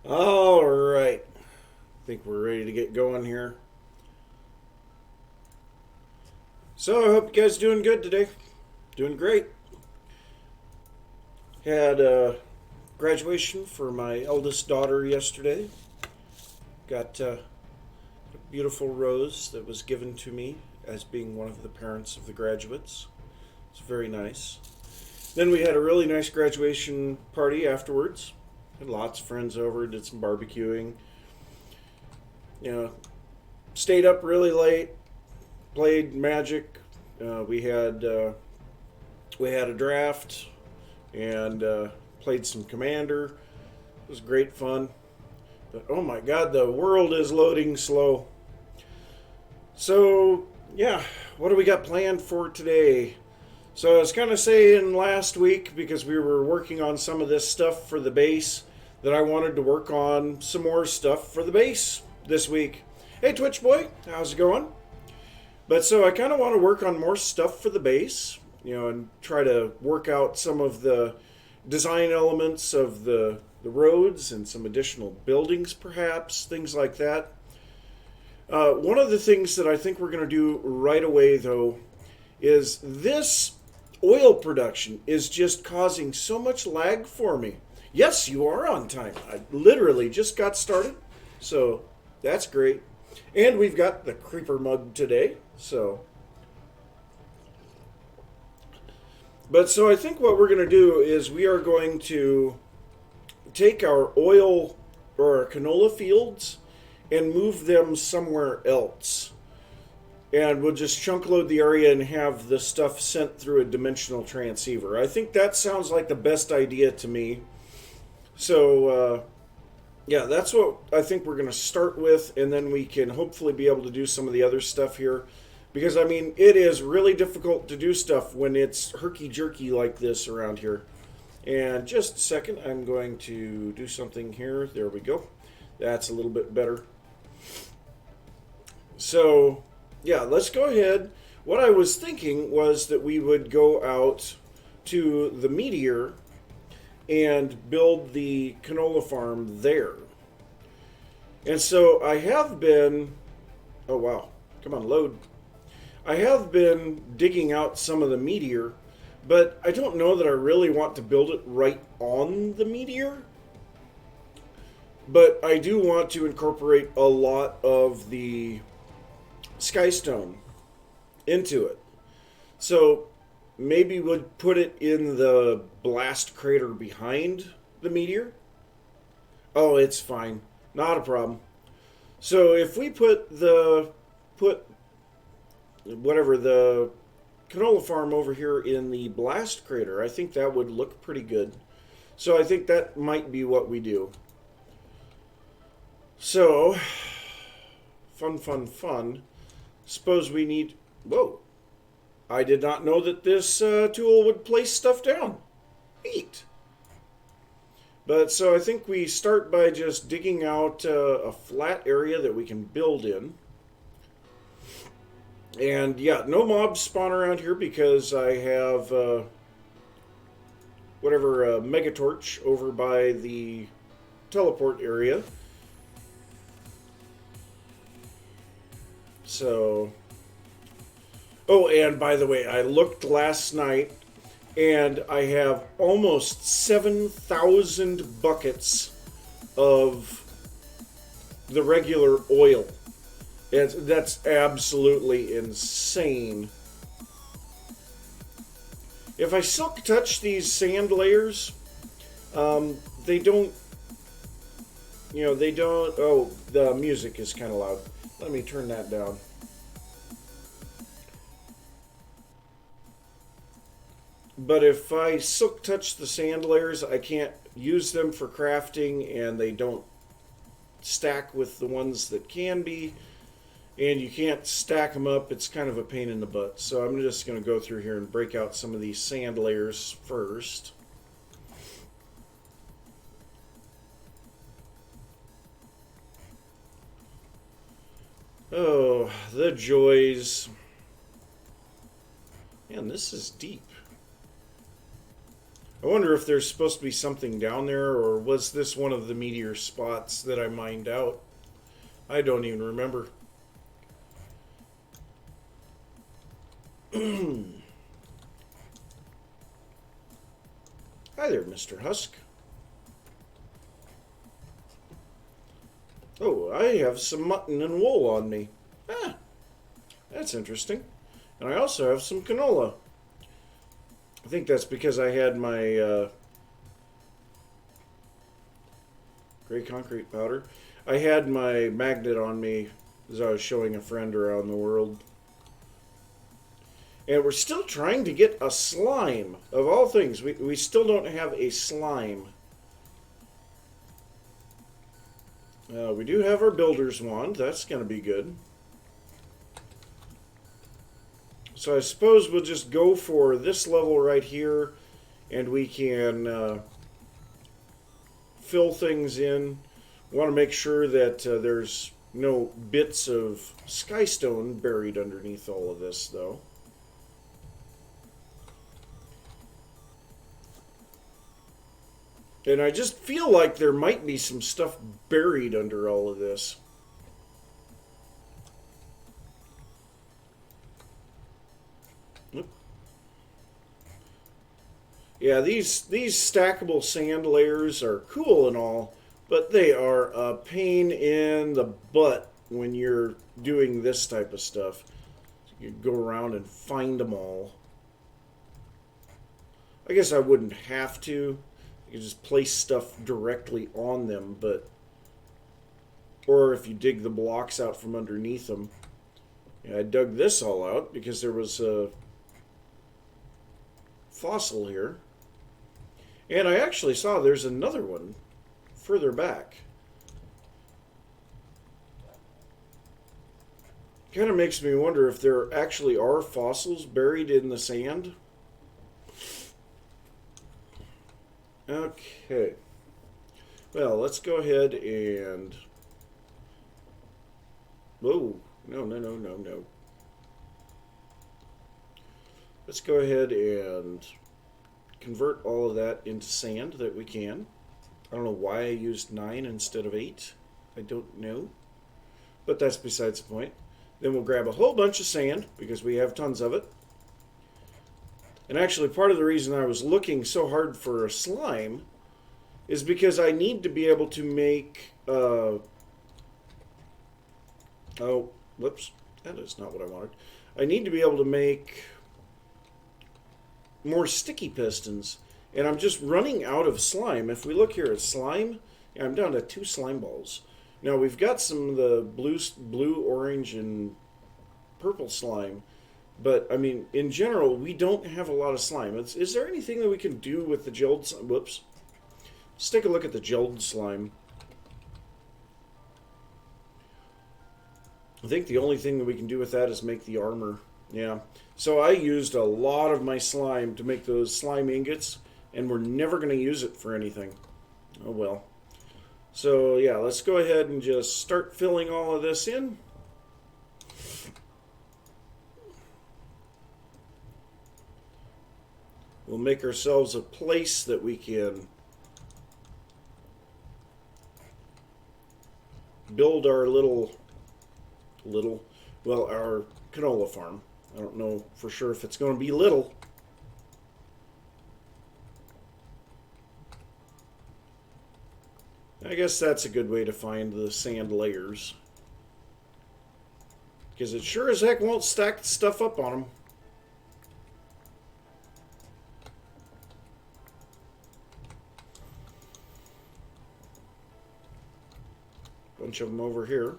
All right. I think we're ready to get going here. So I hope you guys doing good today. Doing great. Had a graduation for my eldest daughter yesterday. Got a beautiful rose that was given to me as being one of the parents of the graduates. It's very nice. Then we had a really nice graduation party afterwards. Had lots of friends over, did some barbecuing. You know, stayed up really late, played Magic. We had a draft and played some Commander. It was great fun. But oh my God, the world is loading slow. So yeah, what do we got planned for today? So I was kind of saying last week, because we were working on some of this stuff for the base, that I wanted to work on some more stuff for the base this week. Hey Twitch boy, how's it going? But so I kind of want to work on more stuff for the base, and try to work out some of the design elements of the roads and some additional buildings, perhaps, things like that. One of the things that I think we're going to do right away, though, is this oil production is just causing so much lag for me. Yes, you are on time. I literally just got started, so that's great. And we've got the creeper mug today, so. But so I think what we're going to do is we are going to take our oil or our canola fields and move them somewhere else. And we'll just chunk load the area and have the stuff sent through a dimensional transceiver. I think that sounds like the best idea to me. So, yeah, that's what I think we're going to start with, and then we can hopefully be able to do some of the other stuff here. Because, I mean, it is really difficult to do stuff when it's herky-jerky like this around here. And just a second, I'm going to do something here. There we go. That's a little bit better. So, yeah, let's go ahead. What I was thinking was that we would go out to the Meteor and build the canola farm there. And so I have been... Oh, wow. Come on, load. I have been digging out some of the Meteor, but I don't know that I really want to build it right on the Meteor. But I do want to incorporate a lot of the Skystone into it. So maybe we'll put it in the blast crater behind the Meteor. Oh, it's fine. Not a problem. So if we put the canola farm over here in the blast crater, I think that would look pretty good. So I think that might be what we do. So, fun. Suppose we need... Whoa. I did not know that this tool would place stuff down. Neat. But so I think we start by just digging out a flat area that we can build in. And yeah, no mobs spawn around here because I have Mega Torch over by the teleport area. So, oh, and by the way, I looked last night and I have almost 7,000 buckets of the regular oil. That's absolutely insane. If I silk touch these sand layers, they don't, oh, the music is kind of loud. Let me turn that down. But if I silk touch the sand layers, I can't use them for crafting, and they don't stack with the ones that can be. And you can't stack them up. It's kind of a pain in the butt. So I'm just going to go through here and break out some of these sand layers first. Oh, the joys. Man, this is deep. I wonder if there's supposed to be something down there, or was this one of the meteor spots that I mined out? I don't even remember. Hi there, Mr. Husk. Oh, I have some mutton and wool on me. Ah, that's interesting. And I also have some canola. I think that's because I had my gray concrete powder. I had my magnet on me as I was showing a friend around the world. And we're still trying to get a slime. Of all things, we still don't have a slime. We do have our builder's wand. That's going to be good. So I suppose we'll just go for this level right here, and we can fill things in. Want to make sure that there's no bits of skystone buried underneath all of this, though. And I just feel like there might be some stuff buried under all of this. Yeah, these stackable sand layers are cool and all, but they are a pain in the butt when you're doing this type of stuff. You go around and find them all. I guess I wouldn't have to. You can just place stuff directly on them, but... Or if you dig the blocks out from underneath them. Yeah, I dug this all out because there was a fossil here. And I actually saw there's another one further back. Kind of makes me wonder if there actually are fossils buried in the sand. Okay. Well, let's go ahead and... Whoa. No. Let's go ahead and convert all of that into sand that we can. I don't know why I used 9 instead of 8. I don't know. But that's besides the point. Then we'll grab a whole bunch of sand, because we have tons of it. And actually, part of the reason I was looking so hard for a slime is because I need to be able to make... oh, whoops. That is not what I wanted. I need to be able to make more sticky pistons. And I'm just running out of slime. If we look here at slime, I'm down to 2 slime balls. Now, we've got some of the blue, orange, and purple slime. But, I mean, in general, we don't have a lot of slime. Is there anything that we can do with the gelled slime? Whoops. Let's take a look at the gelled slime. I think the only thing that we can do with that is make the armor. Yeah. So I used a lot of my slime to make those slime ingots, and we're never going to use it for anything. Oh, well. So, yeah, let's go ahead and just start filling all of this in. We'll make ourselves a place that we can build our our canola farm. I don't know for sure if it's going to be little. I guess that's a good way to find the sand layers. Because it sure as heck won't stack stuff up on them. Bunch of them over here.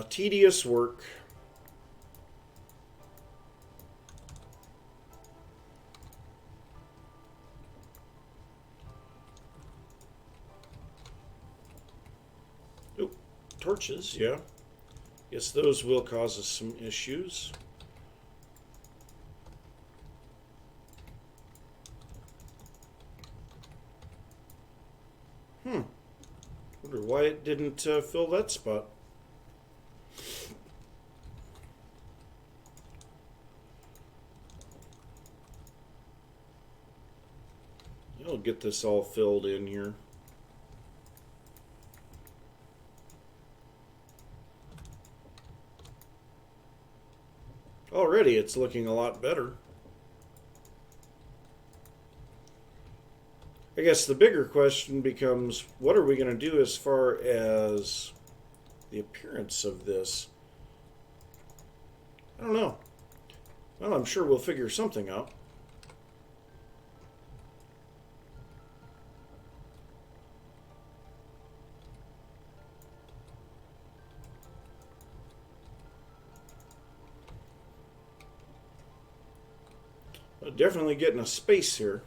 Tedious work. Oh, torches, yeah. Guess those will cause us some issues. Wonder why it didn't fill that spot. I'll get this all filled in here. Already it's looking a lot better. I guess the bigger question becomes, what are we going to do as far as the appearance of this? I don't know. Well, I'm sure we'll figure something out. Definitely getting a space here.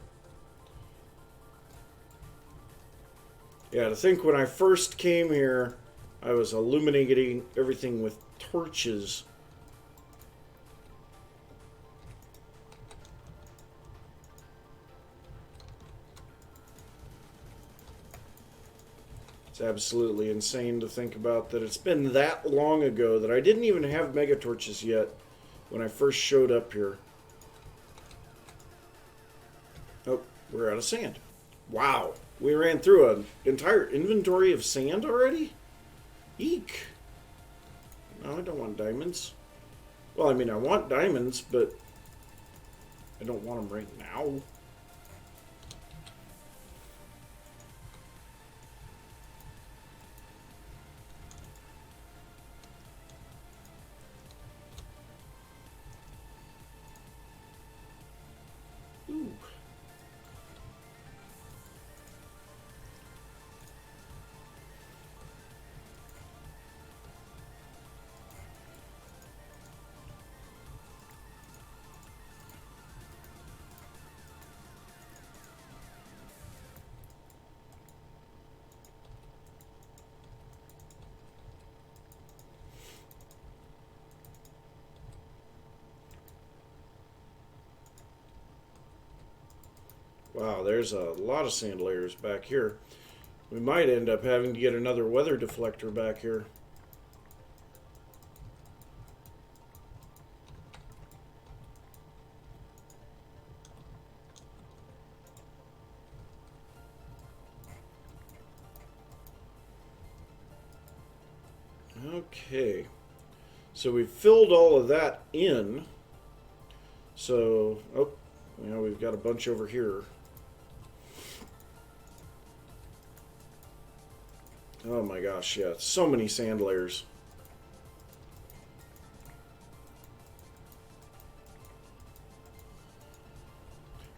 Yeah, to think when I first came here, I was illuminating everything with torches. It's absolutely insane to think about that it's been that long ago that I didn't even have mega torches yet when I first showed up here. Oh, we're out of sand. Wow, we ran through an entire inventory of sand already? Eek. No, I don't want diamonds. Well, I mean, I want diamonds, but I don't want them right now. Ooh. Wow, there's a lot of sand layers back here. We might end up having to get another weather deflector back here. Okay, so we've filled all of that in. So, oh, you know, we've got a bunch over here. Oh my gosh, yeah, so many sand layers.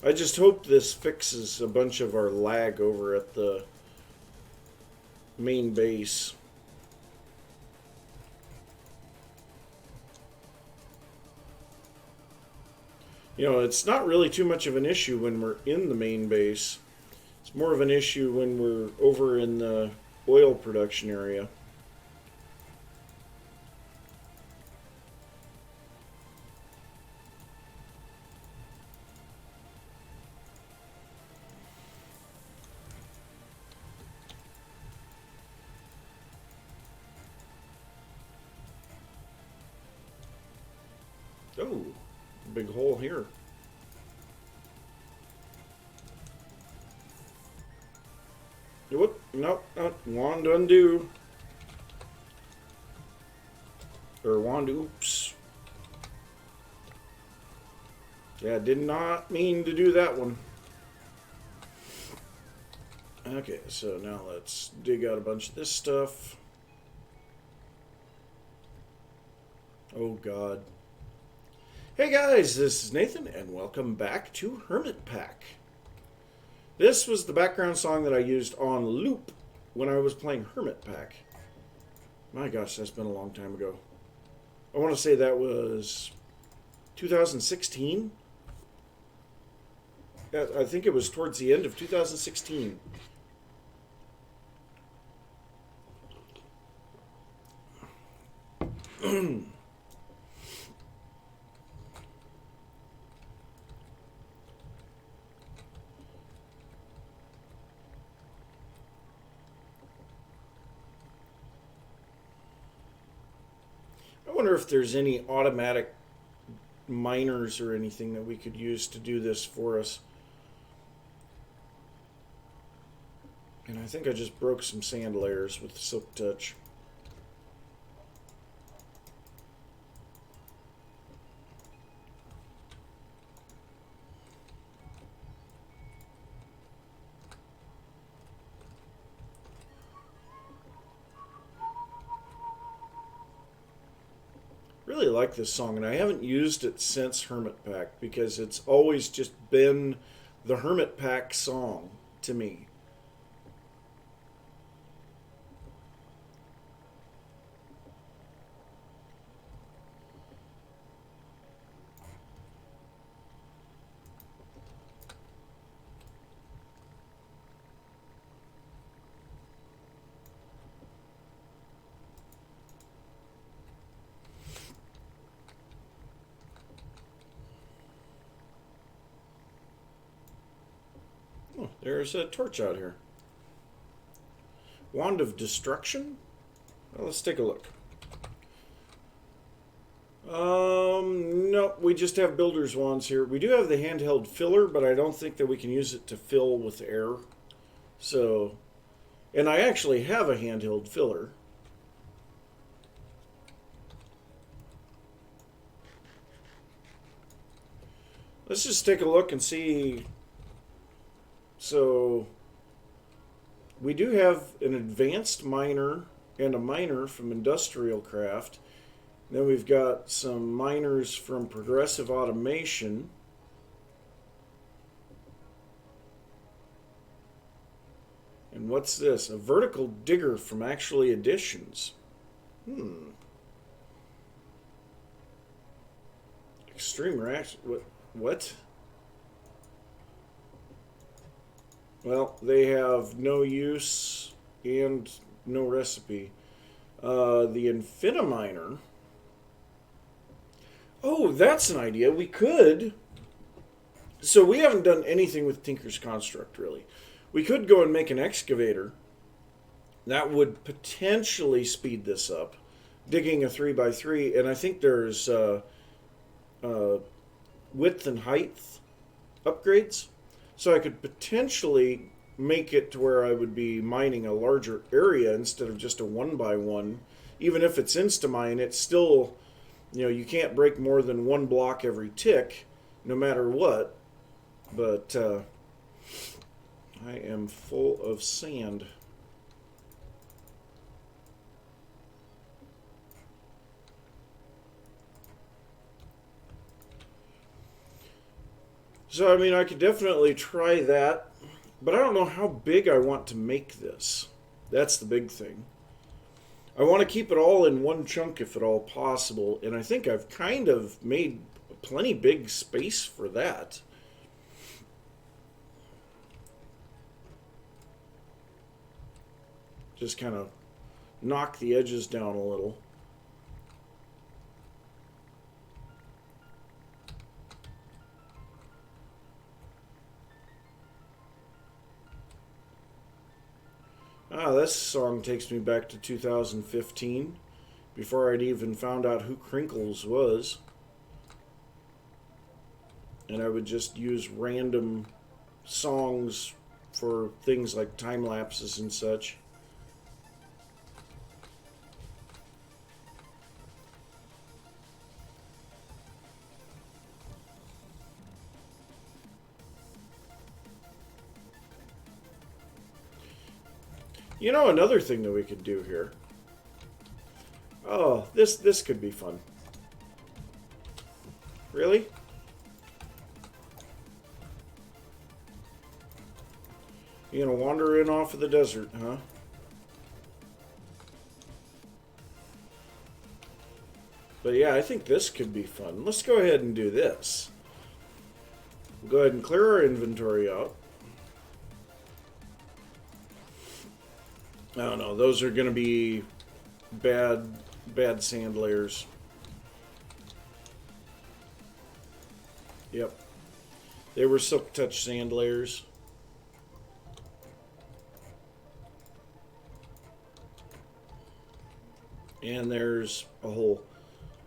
I just hope this fixes a bunch of our lag over at the main base. You know, it's not really too much of an issue when we're in the main base. It's more of an issue when we're over in the oil production area. Oh, big hole here. Whoop, nope, wand undo. Or wand oops. Yeah, did not mean to do that one. Okay, so now let's dig out a bunch of this stuff. Oh God. Hey guys, this is Nathan and welcome back to Modpack. This was the background song that I used on loop when I was playing Modpack. My gosh, that's been a long time ago. I want to say that was 2016. I think it was towards the end of 2016. I wonder if there's any automatic miners or anything that we could use to do this for us. And I think I just broke some sand layers with the Silk Touch. Really like this song, and I haven't used it since Hermit Pack because it's always just been the Hermit Pack song to me. Oh, there's a torch out here. Wand of Destruction? Well, let's take a look. No, we just have builder's wands here. We do have the handheld filler, but I don't think that we can use it to fill with air. So, and I actually have a handheld filler. Let's just take a look and see. So, we do have an advanced miner and a miner from Industrial Craft. Then we've got some miners from Progressive Automation. And what's this? A vertical digger from Actually Additions. Extreme reaction. What? Well, they have no use and no recipe. The Infiniminer. Oh, that's an idea. We could. So we haven't done anything with Tinker's Construct, really. We could go and make an excavator. That would potentially speed this up. Digging a 3x3, and I think there's width and height upgrades. So I could potentially make it to where I would be mining a larger area instead of just a 1x1. Even if it's insta-mine, it's still, you know, you can't break more than one block every tick, no matter what. But I am full of sand. So, I mean, I could definitely try that, but I don't know how big I want to make this. That's the big thing. I want to keep it all in one chunk if at all possible, and I think I've kind of made plenty big space for that. Just kind of knock the edges down a little. Ah, this song takes me back to 2015, before I'd even found out who Crinkles was. And I would just use random songs for things like time lapses and such. You know, another thing that we could do here. Oh, this could be fun. Really? You gonna wander in off of the desert, huh? But yeah, I think this could be fun. Let's go ahead and do this. We'll go ahead and clear our inventory out. I don't know, those are going to be bad sand layers. Yep. They were Silk Touch sand layers. And there's a hole.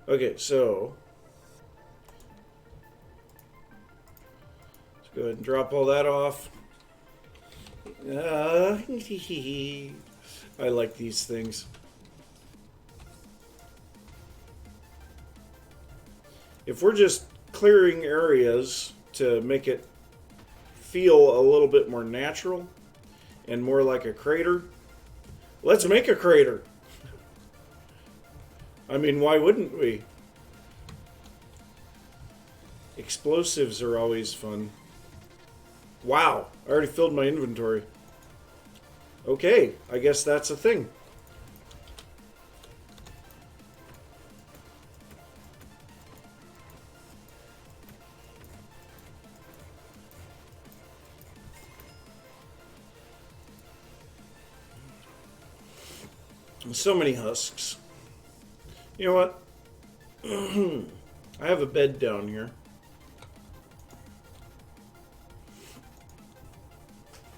Okay, so let's go ahead and drop all that off. I like these things. If we're just clearing areas to make it feel a little bit more natural and more like a crater, let's make a crater. I mean, why wouldn't we? Explosives are always fun. Wow, I already filled my inventory. Okay, I guess that's a thing. So many husks. You know what? I have a bed down here.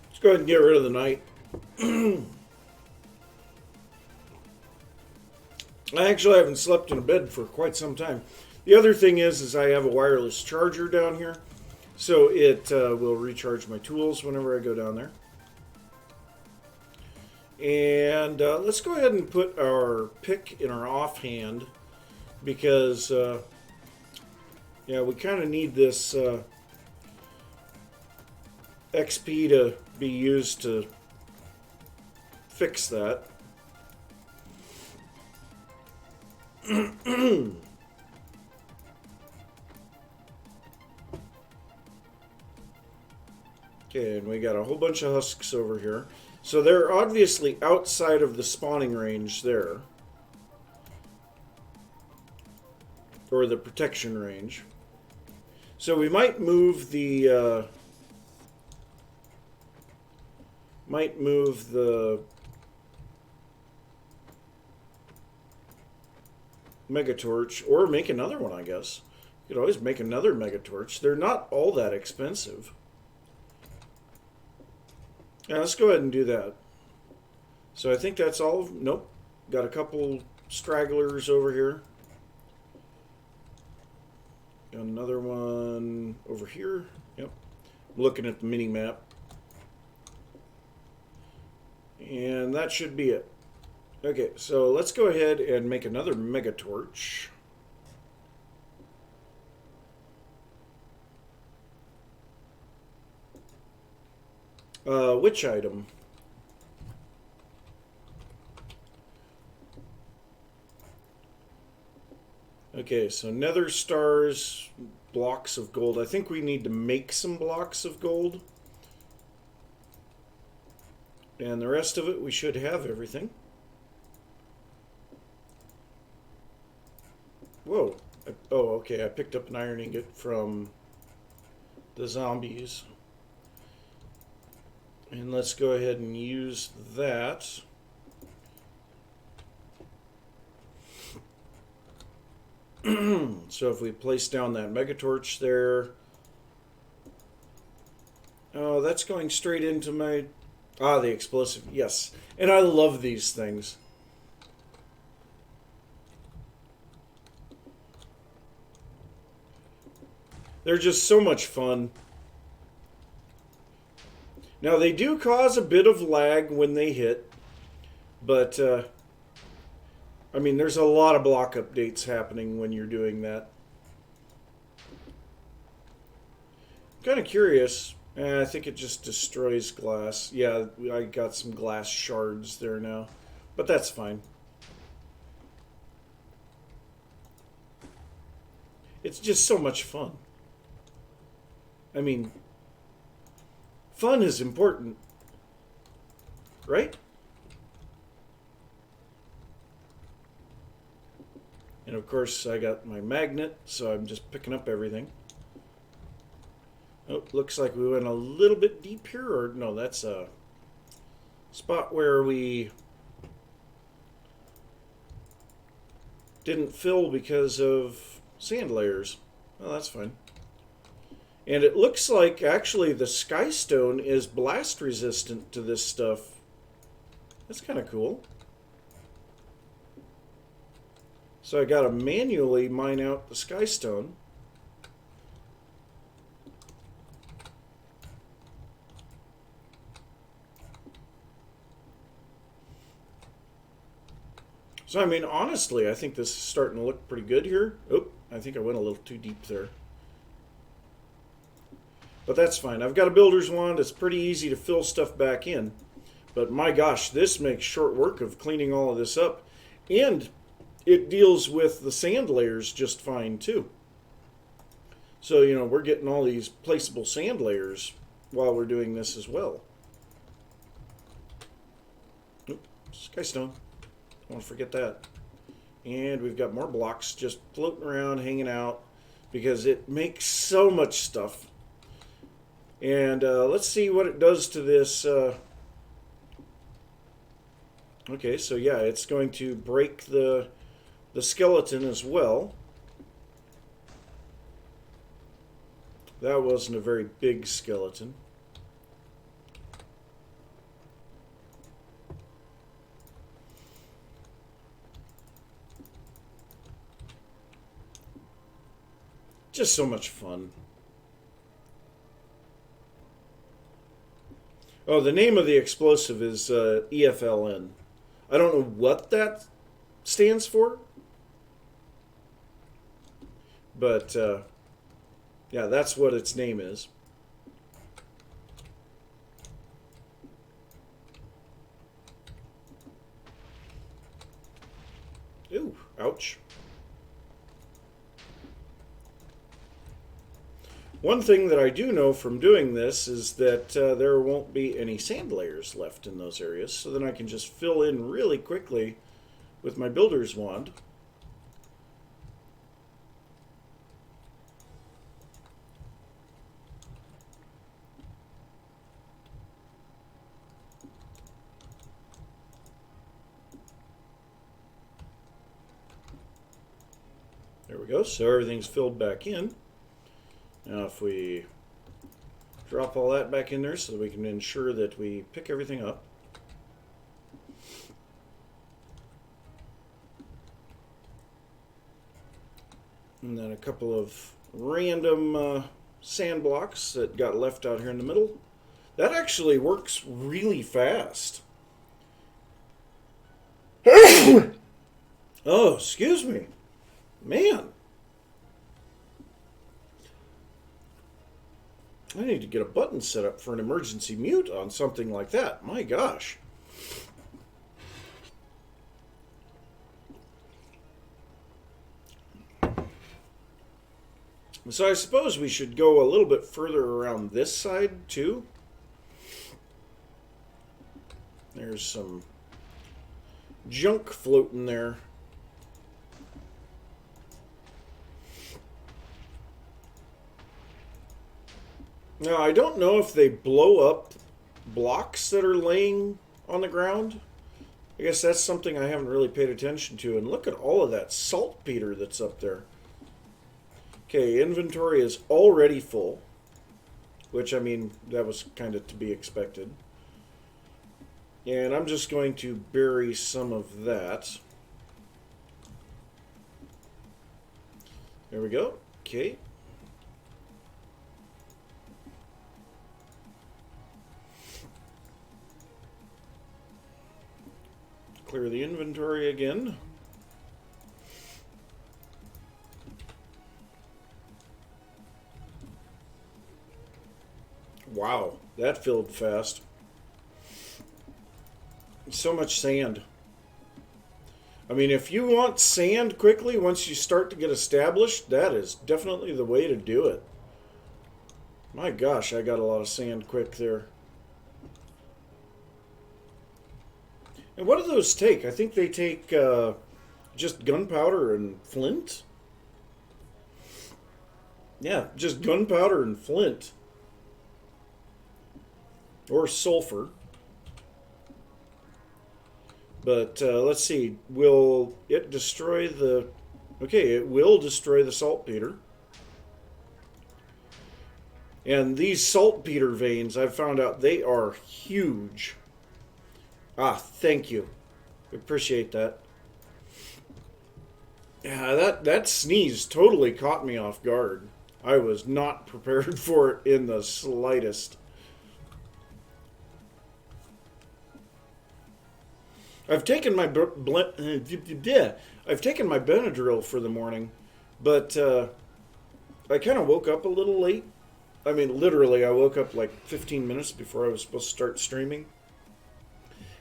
Let's go ahead and get rid of the night. I actually haven't slept in a bed for quite some time. The other thing is I have a wireless charger down here, so it will recharge my tools whenever I go down there. And let's go ahead and put our pick in our offhand because, yeah, we kind of need this XP to be used to fix that. Okay, and we got a whole bunch of husks over here. So they're obviously outside of the spawning range there. Or the protection range. So we might move the Megatorch, or make another one, I guess. You could always make another Megatorch. They're not all that expensive. Yeah, let's go ahead and do that. So I think that's all. Nope. Got a couple stragglers over here. Got another one over here. Yep. I'm looking at the mini map. And that should be it. Okay, so let's go ahead and make another Megatorch. Which item? Okay, so nether stars, blocks of gold. I think we need to make some blocks of gold. And the rest of it, we should have everything. Whoa. Oh, okay, I picked up an iron ingot from the zombies. And let's go ahead and use that. So if we place down that Megatorch there. Oh, that's going straight into my... Ah, the explosive. Yes. And I love these things. They're just so much fun. Now, they do cause a bit of lag when they hit, but, I mean, there's a lot of block updates happening when you're doing that. I'm kind of curious. I think it just destroys glass. Yeah, I got some glass shards there now, but that's fine. It's just so much fun. I mean... Fun is important, right? And of course, I got my magnet, so I'm just picking up everything. Oh, looks like we went a little bit deep here, or no, that's a spot where we didn't fill because of sand layers. Well, that's fine. And it looks like, actually, the skystone is blast resistant to this stuff. That's kind of cool. So I got to manually mine out the skystone. So, I mean, honestly, I think this is starting to look pretty good here. Oh, I think I went a little too deep there. But that's fine. I've got a builder's wand. It's pretty easy to fill stuff back in. But my gosh, this makes short work of cleaning all of this up. And it deals with the sand layers just fine, too. So, you know, we're getting all these placeable sand layers while we're doing this as well. Oop, skystone. Don't want to forget that. And we've got more blocks just floating around, hanging out, because it makes so much stuff. And let's see what it does to this. Okay, so yeah, it's going to break the skeleton as well. That wasn't a very big skeleton. Just so much fun. Oh, the name of the explosive is EFLN. I don't know what that stands for, but yeah, that's what its name is. Ooh, ouch. One thing that I do know from doing this is that there won't be any sand layers left in those areas, so then I can just fill in really quickly with my builder's wand. There we go, so everything's filled back in. Now if we drop all that back in there so that we can ensure that we pick everything up. And then a couple of random sand blocks that got left out here in the middle. That actually works really fast. Oh, excuse me. Man. I need to get a button set up for an emergency mute on something like that. My gosh. So I suppose we should go a little bit further around this side too. There's some junk floating there. Now, I don't know if they blow up blocks that are laying on the ground. I guess that's something I haven't really paid attention to. And look at all of that saltpeter that's up there. Okay, inventory is already full. Which, I mean, that was kind of to be expected. And I'm just going to bury some of that. There we go. Okay. Clear the inventory again. Wow, that filled fast. So much sand. I mean, if you want sand quickly, once you start to get established, that is definitely the way to do it. My gosh, I got a lot of sand quick there. And what do those take? I think they take just gunpowder and flint. Yeah, just gunpowder and flint. Or sulfur. But let's see. Will it destroy the... Okay, it will destroy the saltpeter. And these saltpeter veins, I've found out they are huge. Ah, thank you. Appreciate that. Yeah, that sneeze totally caught me off guard. I was not prepared for it in the slightest. I've taken my I've taken my Benadryl for the morning, but I kind of woke up a little late. I mean, literally, I woke up like 15 minutes before I was supposed to start streaming,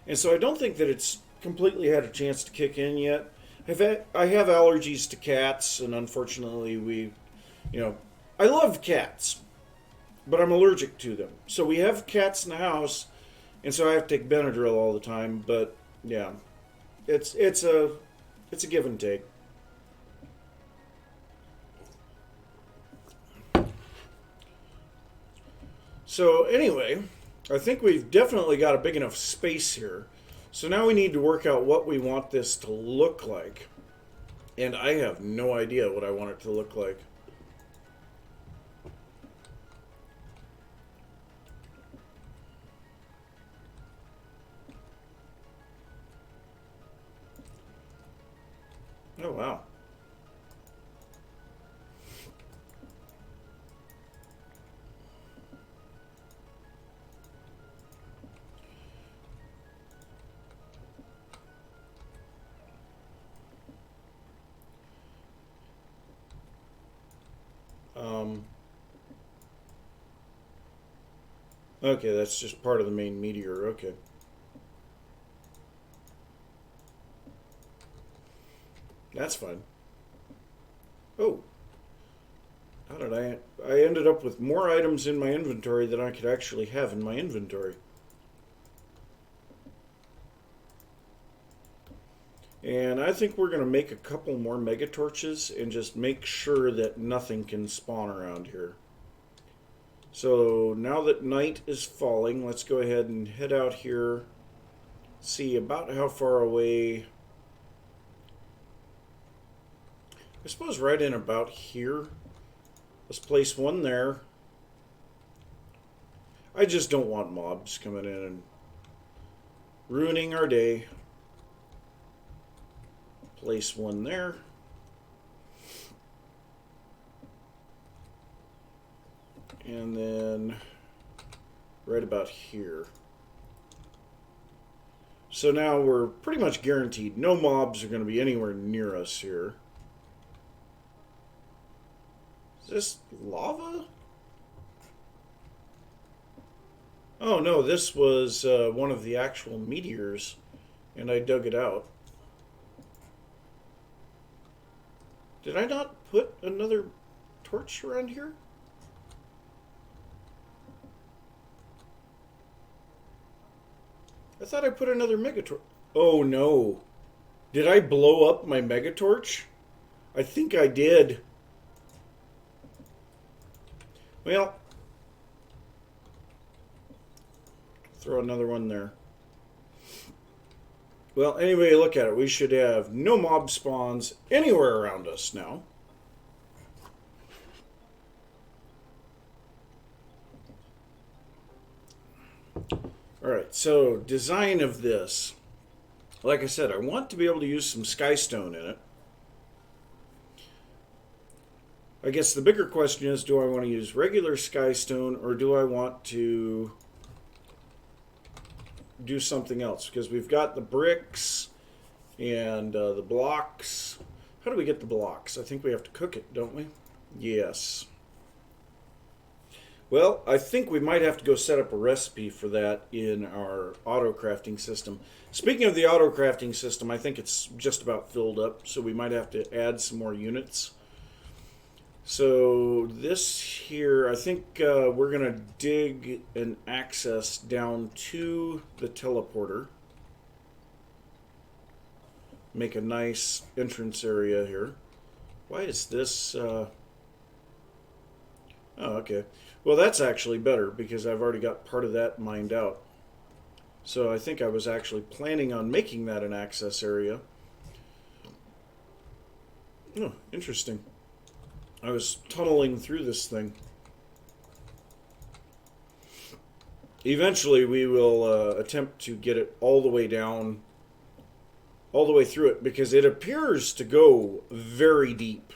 and so I don't think that it's completely had a chance to kick in yet. I have allergies to cats, and unfortunately, you know, I love cats, but I'm allergic to them. So we have cats in the house, and so I have to take Benadryl all the time. But yeah, it's a give and take. So anyway, I think we've definitely got a big enough space here. So now we need to work out what we want this to look like. And I have no idea what I want it to look like. Oh, wow. Okay, that's just part of the main meteor. Okay. That's fine. Oh, how did I ended up with more items in my inventory than I could actually have in my inventory. And I think we're going to make a couple more mega torches and just make sure that nothing can spawn around here. So now that night is falling, let's go ahead and head out here. See about how far away. I suppose right in about here. Let's place one there. I just don't want mobs coming in and ruining our day. Place one there. And then right about here. So now we're pretty much guaranteed no mobs are going to be anywhere near us here. Is this lava? Oh no, this was one of the actual meteors, and I dug it out. Did I not put another torch around here? I thought I put another megatorch. Oh no. Did I blow up my megatorch? I think I did. Well, throw another one there. Well, anyway, look at it. We should have no mob spawns anywhere around us now. Alright, so design of this. Like I said, I want to be able to use some skystone in it. I guess the bigger question is, do I want to use regular skystone or do I want to do something else? Because we've got the bricks and the blocks. How do we get the blocks? I think we have to cook it, don't we? Yes. Well, I think we might have to go set up a recipe for that in our auto crafting system. Speaking of the auto crafting system, I think it's just about filled up, so we might have to add some more units. So this here, I think we're going to dig an access down to the teleporter. Make a nice entrance area here. Why is this... Oh, okay. Well, that's actually better because I've already got part of that mined out. So I think I was actually planning on making that an access area. Oh, interesting. I was tunneling through this thing. Eventually we will attempt to get it all the way down, all the way through it, because it appears to go very deep.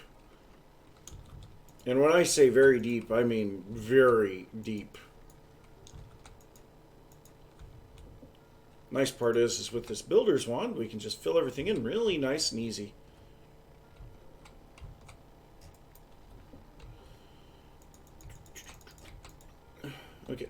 And when I say very deep, I mean very deep. Nice part is with this builder's wand, we can just fill everything in really nice and easy. Okay.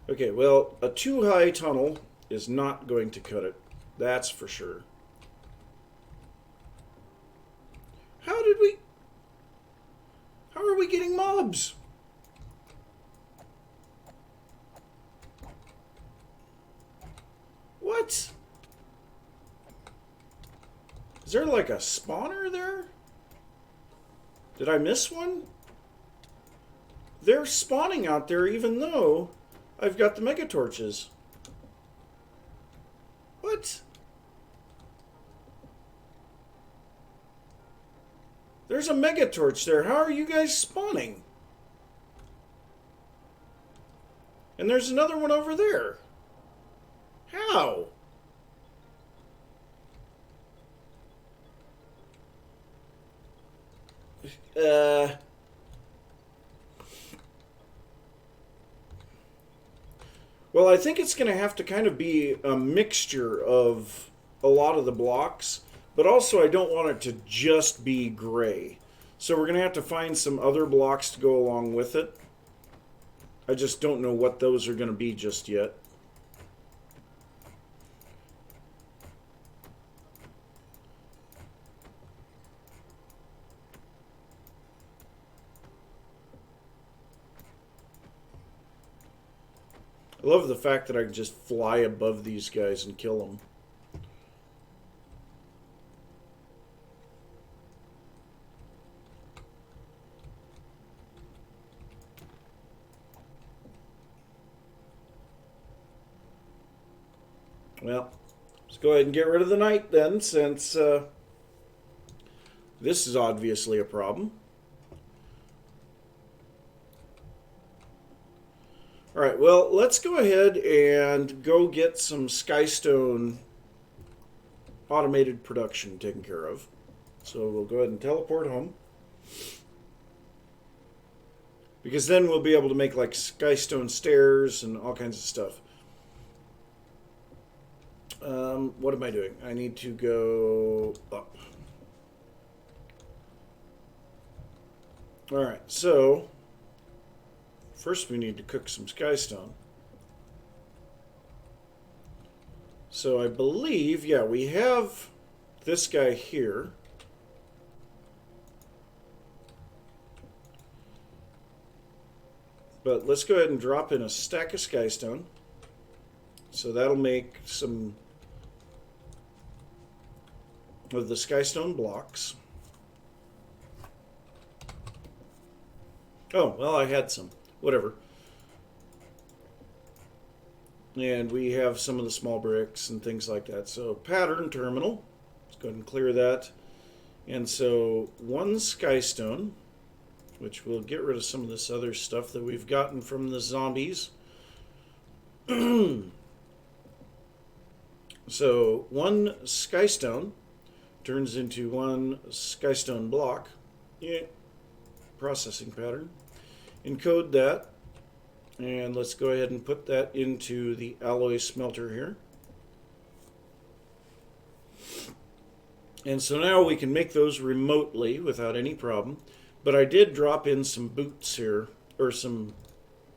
Okay, well, a too high tunnel is not going to cut it. That's for sure. How are we getting mobs? What? Is there like a spawner there? Did I miss one? They're spawning out there even though I've got the mega torches. What? There's a mega torch there. How are you guys spawning? And there's another one over there. How? Well, I think it's going to have to kind of be a mixture of a lot of the blocks, but also I don't want it to just be gray. So we're going to have to find some other blocks to go along with it. I just don't know what those are going to be just yet. I love the fact that I can just fly above these guys and kill them. Well, let's go ahead and get rid of the night then, since this is obviously a problem. Alright, well, let's go ahead and go get some Skystone automated production taken care of. So we'll go ahead and teleport home. Because then we'll be able to make like Skystone stairs and all kinds of stuff. What am I doing? I need to go up. Alright, so first we need to cook some Skystone. So I believe, yeah, we have this guy here. But let's go ahead and drop in a stack of Skystone. So that'll make some of the Skystone blocks. Oh, well, I had some. Whatever. And we have some of the small bricks and things like that. So pattern terminal. Let's go ahead and clear that. And so one Skystone, which will get rid of some of this other stuff that we've gotten from the zombies. So one Skystone turns into one Skystone block. Yeah. Processing pattern. Encode that. And let's go ahead and put that into the alloy smelter here. And so now we can make those remotely without any problem. But I did drop in some boots here, or some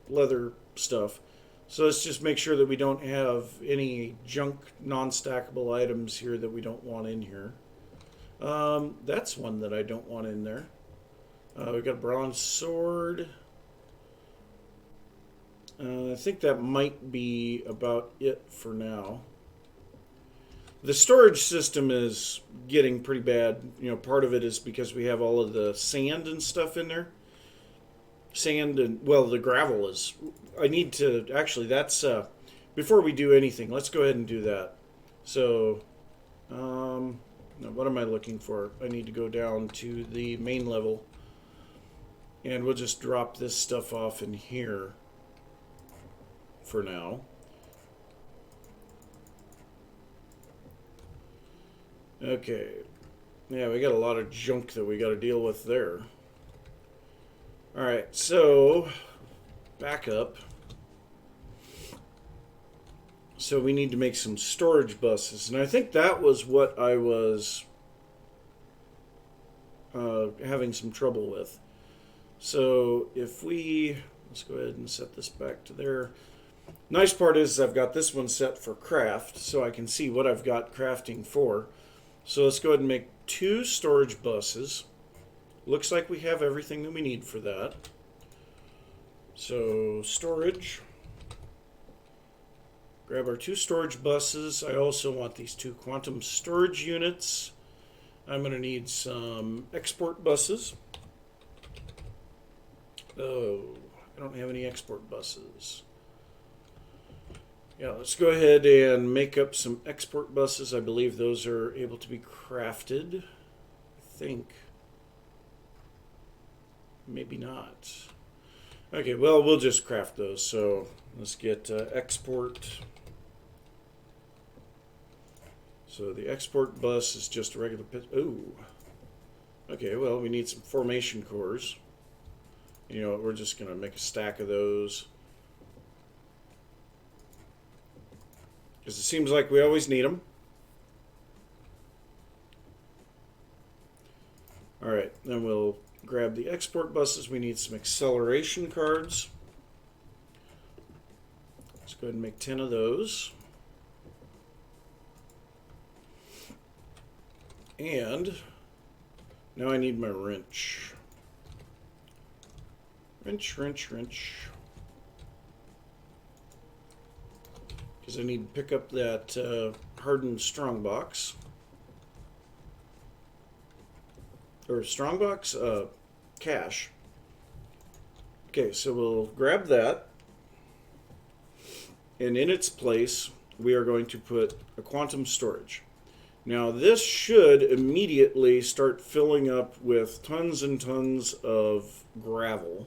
leather stuff. So let's just make sure that we don't have any junk non-stackable items here that we don't want in here. That's one that I don't want in there. We've got a bronze sword. I think that might be about it for now. The storage system is getting pretty bad. You know, part of it is because we have all of the sand and stuff in there. Sand and, well, the gravel is... I need to... Actually, that's... before we do anything, let's go ahead and do that. So, now what am I looking for? I need to go down to the main level. And we'll just drop this stuff off in here for now. Okay. Yeah, we got a lot of junk that we got to deal with there. Alright, so back up. So we need to make some storage buses. And I think that was what I was having some trouble with. So if we, let's go ahead and set this back to there. Nice part is I've got this one set for craft, so I can see what I've got crafting for. So let's go ahead and make 2 storage buses. Looks like we have everything that we need for that. So storage. Grab our 2 storage buses. I also want these 2 quantum storage units. I'm going to need some export buses. Oh, I don't have any export buses. Yeah, let's go ahead and make up some export buses. I believe those are able to be crafted. I think. Maybe not. Okay, well, we'll just craft those. So let's get export. So the export bus is just a regular pit. Ooh. Okay, well, we need some formation cores. You know, we're just going to make a stack of those. Because it seems like we always need them. Alright, then we'll grab the export buses. We need some acceleration cards. Let's go ahead and make 10 of those. And now I need my wrench. Wrench. Because I need to pick up that hardened strongbox. Or strongbox? Cache. Okay, so we'll grab that. And in its place, we are going to put a quantum storage. Now this should immediately start filling up with tons and tons of gravel.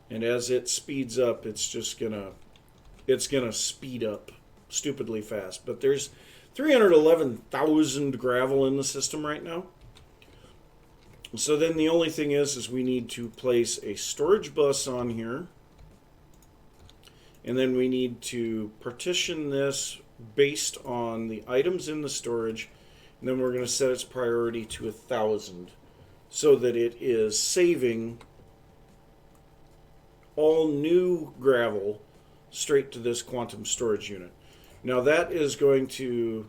And as it speeds up, it's gonna speed up stupidly fast. But there's 311,000 gravel in the system right now. So then the only thing is we need to place a storage bus on here. And then we need to partition this based on the items in the storage, and then we're going to set its priority to 1,000 so that it is saving all new gravel straight to this quantum storage unit. Now that is going to,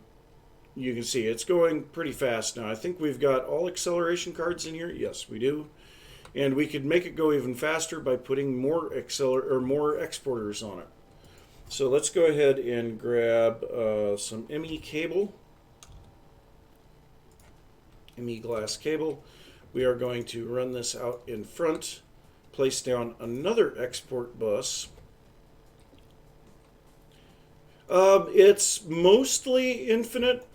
you can see it's going pretty fast now. I think we've got all acceleration cards in here. Yes, we do. And we could make it go even faster by putting more exporters on it. So let's go ahead and grab some ME cable, ME glass cable. We are going to run this out in front, place down another export bus. It's mostly infinite.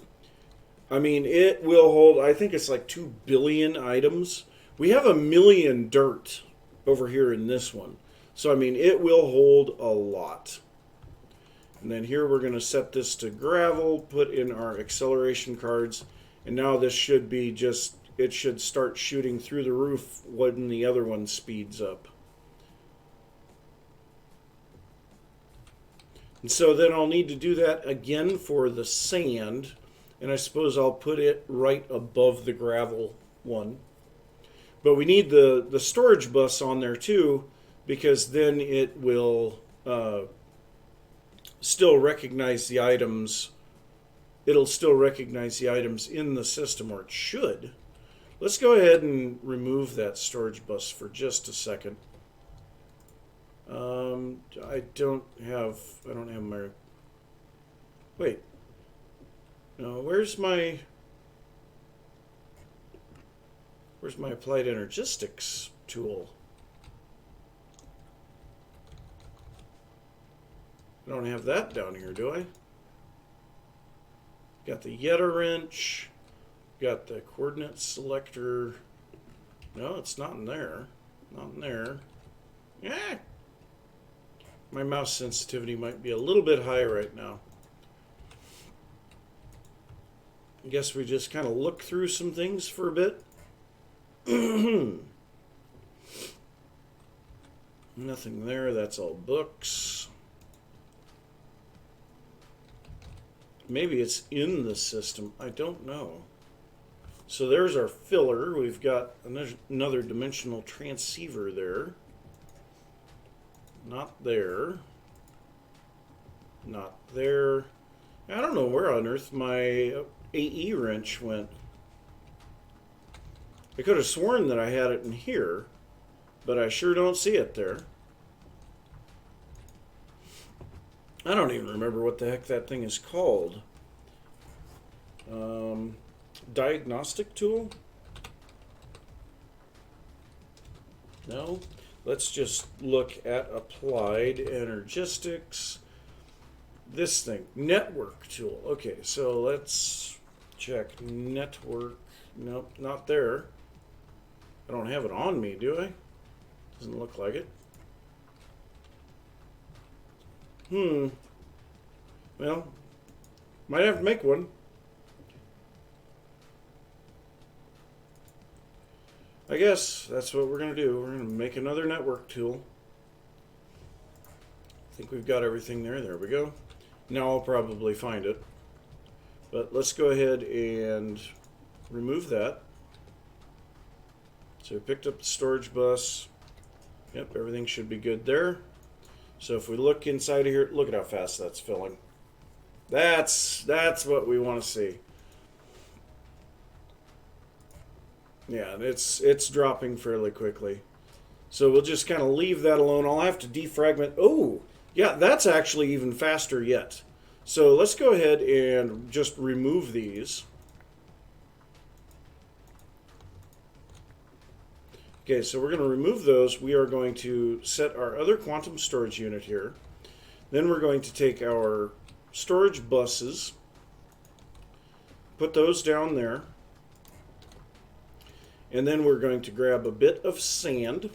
I mean, it will hold, I think it's like 2 billion items. We have 1 million dirt over here in this one. So, I mean, it will hold a lot. And then here we're going to set this to gravel, put in our acceleration cards, and now this should be just, it should start shooting through the roof when the other one speeds up. And so then I'll need to do that again for the sand, and I suppose I'll put it right above the gravel one. But we need the storage bus on there too, because then it will still recognize the items. It'll still recognize the items in the system, or it should. Let's go ahead and remove that storage bus for just a second. I don't have my, wait, no, where's my applied energistics tool? I don't have that down here, do I? Got the Yeta wrench, got the coordinate selector. No, it's not in there. Not in there. Yeah. My mouse sensitivity might be a little bit high right now. I guess we just kind of look through some things for a bit. Nothing there. That's all books. Maybe it's in the system. I don't know. So there's our filler. We've got another dimensional transceiver there. Not there. Not there. I don't know where on earth my AE wrench went. I could have sworn that I had it in here, but I sure don't see it there. I don't even remember what the heck that thing is called. Diagnostic tool? No. Let's just look at applied energistics. This thing, network tool. Okay, so let's check network. Nope, not there. I don't have it on me, do I? Doesn't look like it. Well, might have to make one. I guess that's what we're going to do. We're going to make another network tool. I think we've got everything there. There we go. Now I'll probably find it. But let's go ahead and remove that. So we picked up the storage bus. Yep, everything should be good there. So if we look inside of here, look at how fast that's filling. That's what we want to see. Yeah, it's dropping fairly quickly. So we'll just kind of leave that alone. I'll have to defragment. Oh, yeah, that's actually even faster yet. So let's go ahead and just remove these. Okay, so we're going to remove those. We are going to set our other quantum storage unit here. Then we're going to take our storage buses, put those down there. And then we're going to grab a bit of sand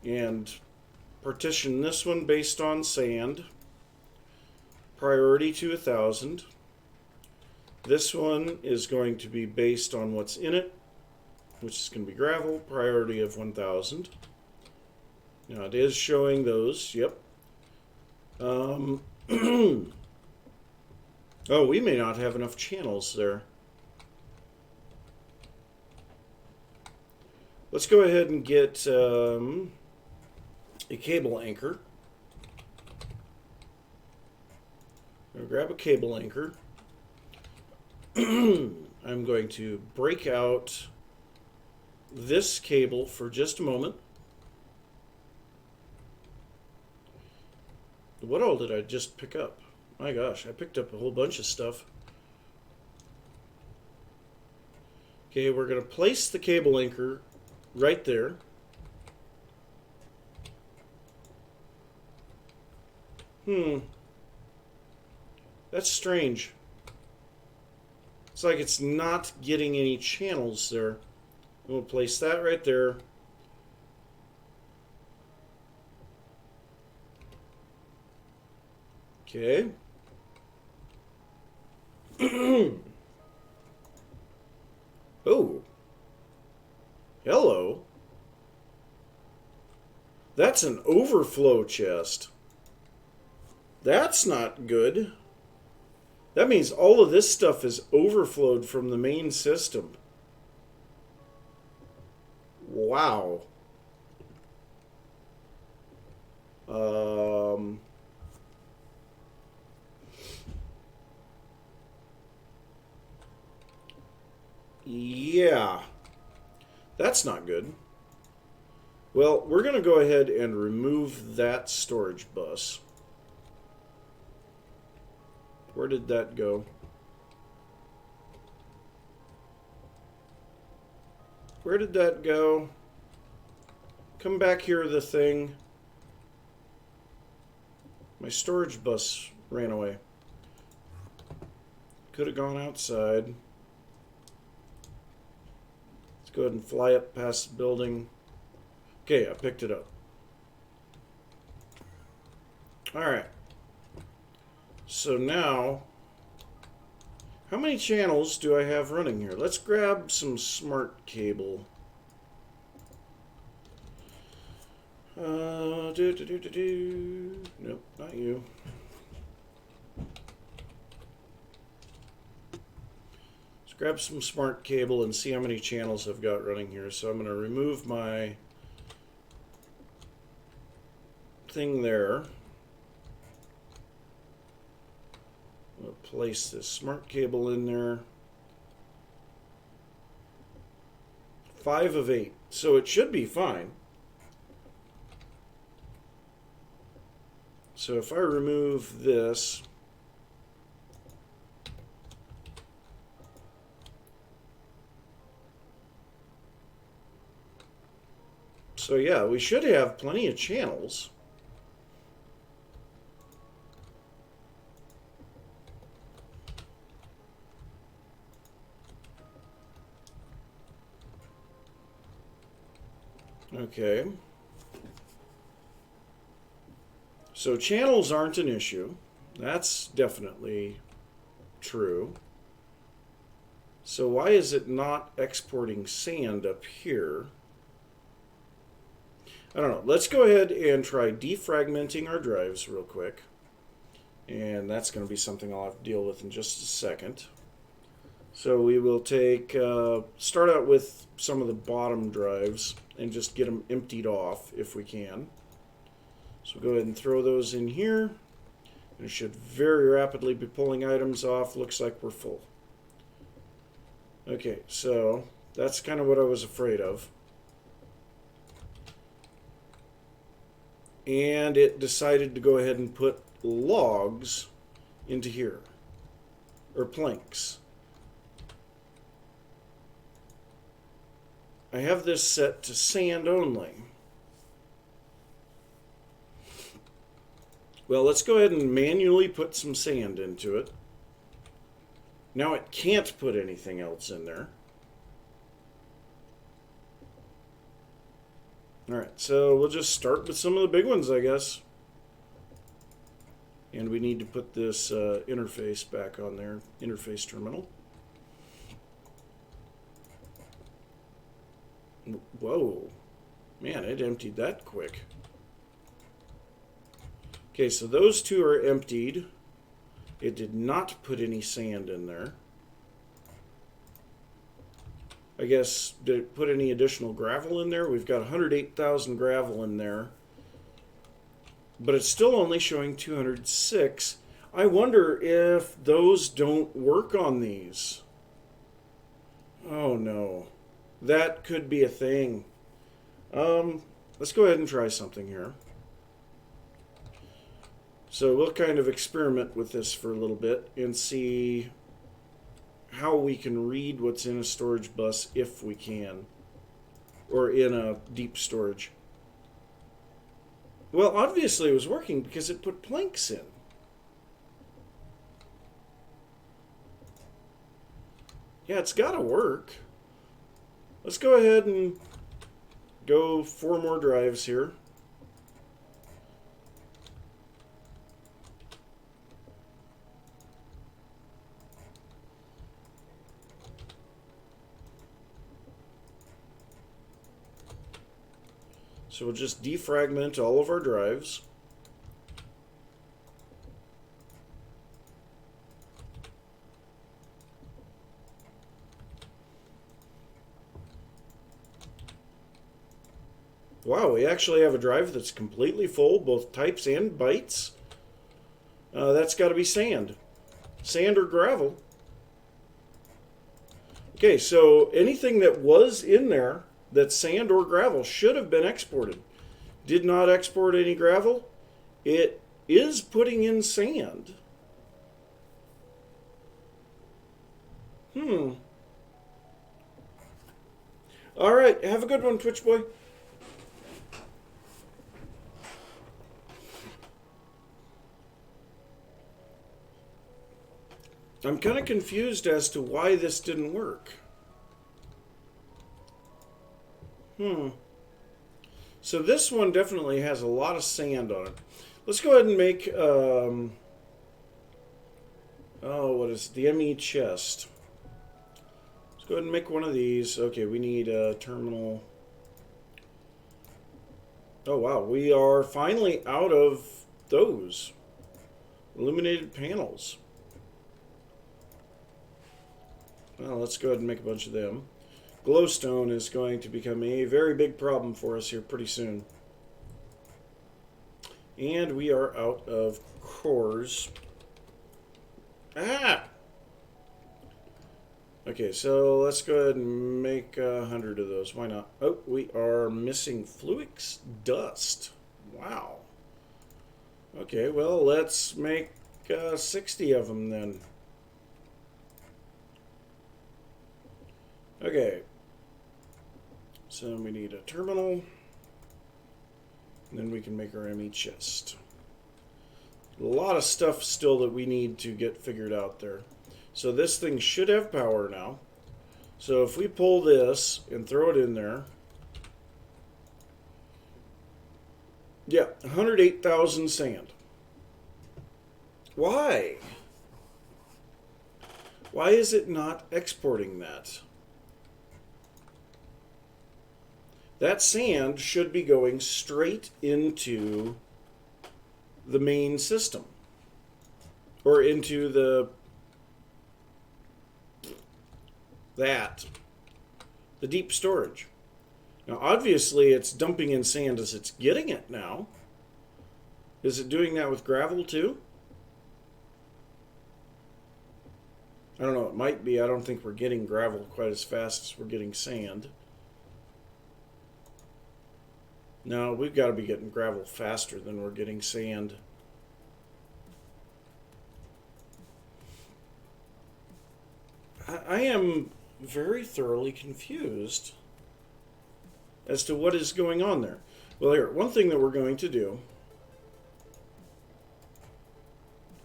and partition this one based on sand. Priority to 1,000. This one is going to be based on what's in it, which is going to be gravel. Priority of 1,000. Now it is showing those. Yep. Oh, we may not have enough channels there. Let's go ahead and get a cable anchor. I'll grab a cable anchor. I'm going to break out this cable for just a moment. What all did I just pick up? My gosh, I picked up a whole bunch of stuff. Okay, we're going to place the cable anchor right there. That's strange. It's like it's not getting any channels there. We'll place that right there. Okay. Oh. Hello. That's an overflow chest. That's not good. That means all of this stuff is overflowed from the main system. Wow. Yeah. That's not good. Well, we're going to go ahead and remove that storage bus. Where did that go? Where did that go? Come back here, the thing. My storage bus ran away. Could have gone outside. Let's go ahead and fly up past the building. Okay, I picked it up. Alright. So now How many channels do I have running here? Let's grab some smart cable. Nope, not you. Let's grab some smart cable and see how many channels I've got running here. So I'm going to remove my thing there. We'll place this smart cable in there. 5 of 8. So it should be fine. So if I remove this, so yeah, we should have plenty of channels. Okay. So channels aren't an issue. That's definitely true. So why is it not exporting sand up here? I don't know. Let's go ahead and try defragmenting our drives real quick. And that's going to be something I'll have to deal with in just a second. So we will take, start out with some of the bottom drives and just get them emptied off if we can. So go ahead and throw those in here. And it should very rapidly be pulling items off. Looks like we're full. Okay, so that's kind of what I was afraid of. And it decided to go ahead and put logs into here. Or planks. I have this set to sand only. Well, let's go ahead and manually put some sand into it. Now it can't put anything else in there. Alright, so we'll just start with some of the big ones, I guess. And we need to put this interface back on there, interface terminal. Whoa. Man, it emptied that quick. Okay, so those two are emptied. It did not put any sand in there. I guess, did it put any additional gravel in there? We've got 108,000 gravel in there. But it's still only showing 206. I wonder if those don't work on these. Oh no. That could be a thing. Let's go ahead and try something here. So we'll kind of experiment with this for a little bit and see how we can read what's in a storage bus if we can. Or in a deep storage. Well, obviously it was working because it put planks in. Yeah, it's got to work. Let's go ahead and go 4 more drives here. So we'll just defragment all of our drives. Wow, we actually have a drive that's completely full, both types and bytes. That's got to be sand. Sand or gravel. Okay, so anything that was in there that's sand or gravel should have been exported. Did not export any gravel. It is putting in sand. All right, have a good one, Twitch boy. I'm kind of confused as to why this didn't work. So this one definitely has a lot of sand on it. Let's go ahead and make, what what is it? The ME chest. Let's go ahead and make one of these. Okay, we need a terminal. Oh wow, we are finally out of those illuminated panels. Well, let's go ahead and make a bunch of them. Glowstone is going to become a very big problem for us here pretty soon. And we are out of cores. Ah! Okay, so let's go ahead and make 100 of those. Why not? Oh, we are missing Fluix dust. Wow. Okay, well, let's make 60 of them then. Okay. So we need a terminal. And then we can make our ME chest. A lot of stuff still that we need to get figured out there. So this thing should have power now. So if we pull this and throw it in there. Yeah, 108,000 sand. Why? Why is it not exporting that? That sand should be going straight into the main system. Or into the deep storage. Now obviously it's dumping in sand as it's getting it now. Is it doing that with gravel too? I don't know, it might be. I don't think we're getting gravel quite as fast as we're getting sand. No, we've got to be getting gravel faster than we're getting sand. I am very thoroughly confused as to what is going on there. Well, here, one thing that we're going to do.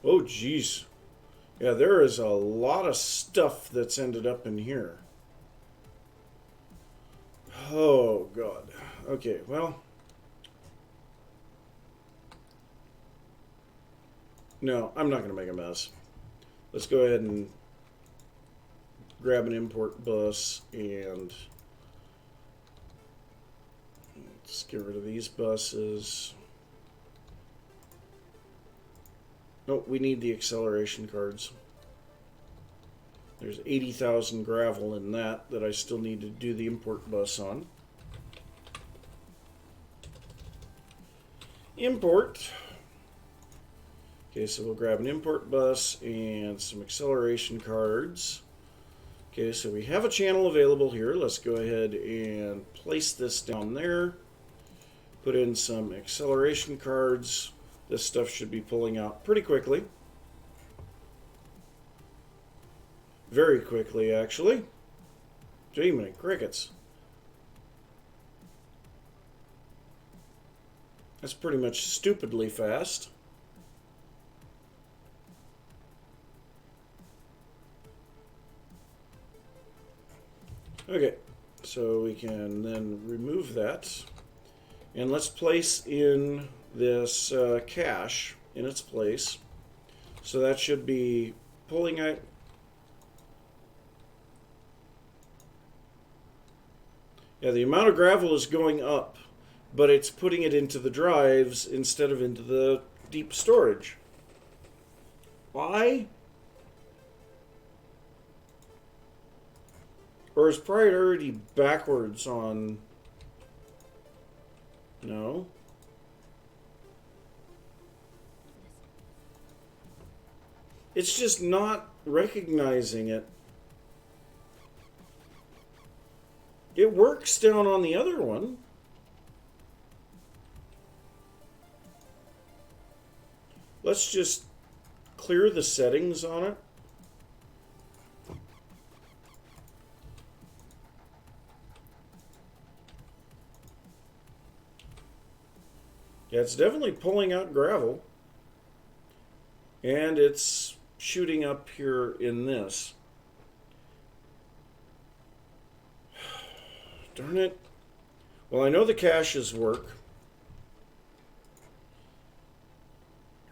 Oh, geez. Yeah, there is a lot of stuff that's ended up in here. Oh, God. Okay, well. No, I'm not going to make a mess. Let's go ahead and grab an import bus and let's get rid of these buses. Nope, we need the acceleration cards. There's 80,000 gravel in that I still need to do the import bus on. Import. Okay, so we'll grab an import bus and some acceleration cards. Okay, so we have a channel available here. Let's go ahead and place this down there. Put in some acceleration cards. This stuff should be pulling out pretty quickly. Very quickly, actually. Gee, many crickets. That's pretty much stupidly fast. Okay, so we can then remove that. And let's place in this cache in its place. So that should be pulling out. Yeah, the amount of gravel is going up, but it's putting it into the drives instead of into the deep storage. Why? Or is priority backwards on... No. It's just not recognizing it. It works down on the other one. Let's just clear the settings on it. Yeah, it's definitely pulling out gravel. And it's shooting up here in this. Darn it. Well, I know the caches work.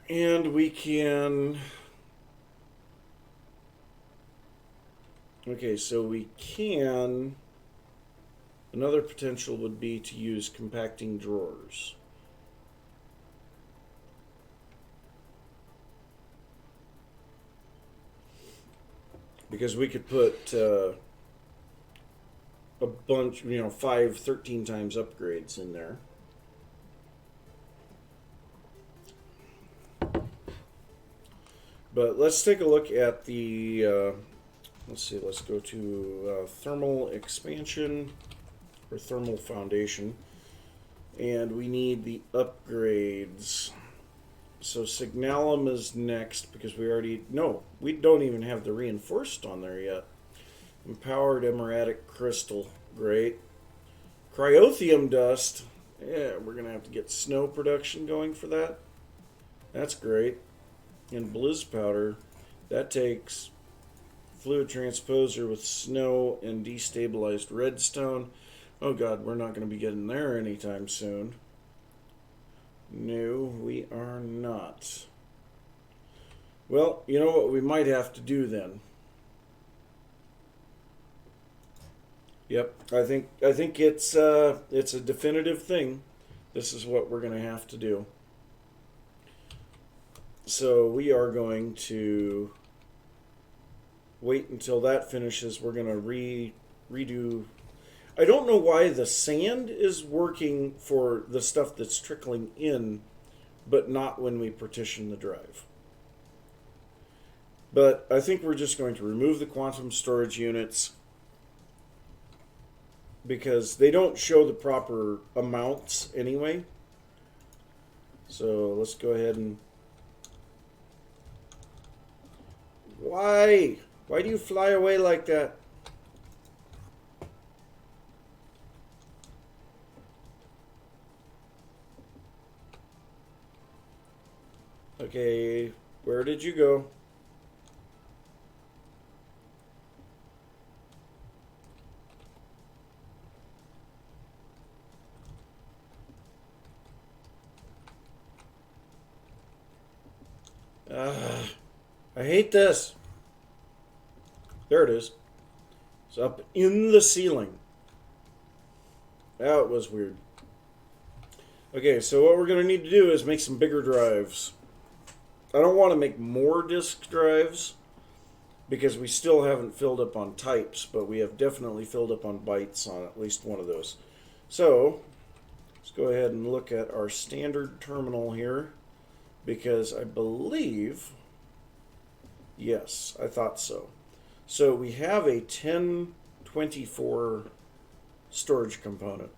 And we can Okay, so we can... Another potential would be to use compacting drawers. Because we could put a bunch, 5 13 times upgrades in there. But let's take a look at the, let's see, let's go to thermal expansion or thermal foundation. And we need the upgrades. So Signalum is next because we already, no, we don't even have the reinforced on there yet. Empowered Emeradic Crystal, great. Cryothium Dust, yeah, we're going to have to get snow production going for that. That's great. And Blizz Powder, that takes Fluid Transposer with snow and destabilized redstone. Oh god, we're not going to be getting there anytime soon. No, we are not. Well, you know what we might have to do then? Yep, I think it's a definitive thing. This is what we're going to have to do. So we are going to wait until that finishes. We're going to redo. I don't know why the sand is working for the stuff that's trickling in, but not when we partition the drive. But I think we're just going to remove the quantum storage units because they don't show the proper amounts anyway. So let's go ahead and... Why? Why do you fly away like that? Okay, where did you go? I hate this. There it is. It's up in the ceiling. That was weird. Okay, so what we're going to need to do is make some bigger drives. I don't want to make more disk drives because we still haven't filled up on types, but we have definitely filled up on bytes on at least one of those. So let's go ahead and look at our standard terminal here because I believe, yes, I thought so. So we have a 1024 storage component.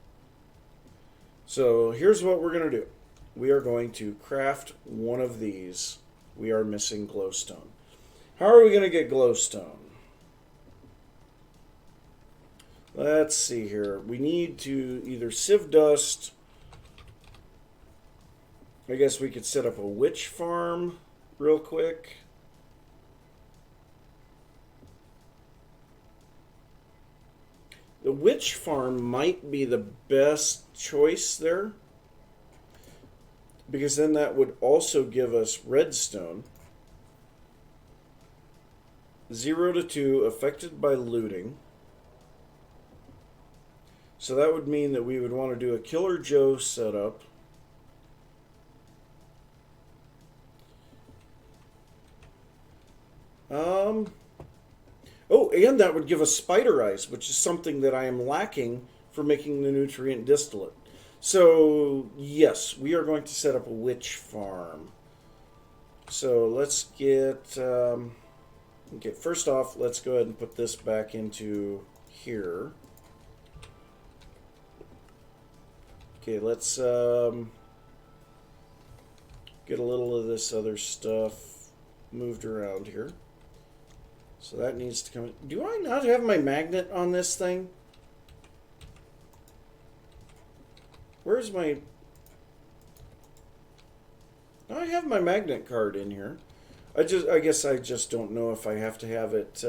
So here's what we're going to do. We are going to craft one of these. We are missing glowstone. How are we going to get glowstone? Let's see here. We need to either sieve dust. I guess we could set up a witch farm real quick. The witch farm might be the best choice there, because then that would also give us redstone. 0 to 2 affected by looting. So that would mean that we would want to do a Killer Joe setup. Oh, and that would give us spider eyes, which is something that I am lacking for making the nutrient distillate. So, yes, we are going to set up a witch farm. So, let's get... okay, first off, let's go ahead and put this back into here. Okay, let's get a little of this other stuff moved around here. So that needs to come... Do I not have my magnet on this thing? Where's my... I have my magnet card in here. I guess I just don't know if I have to have it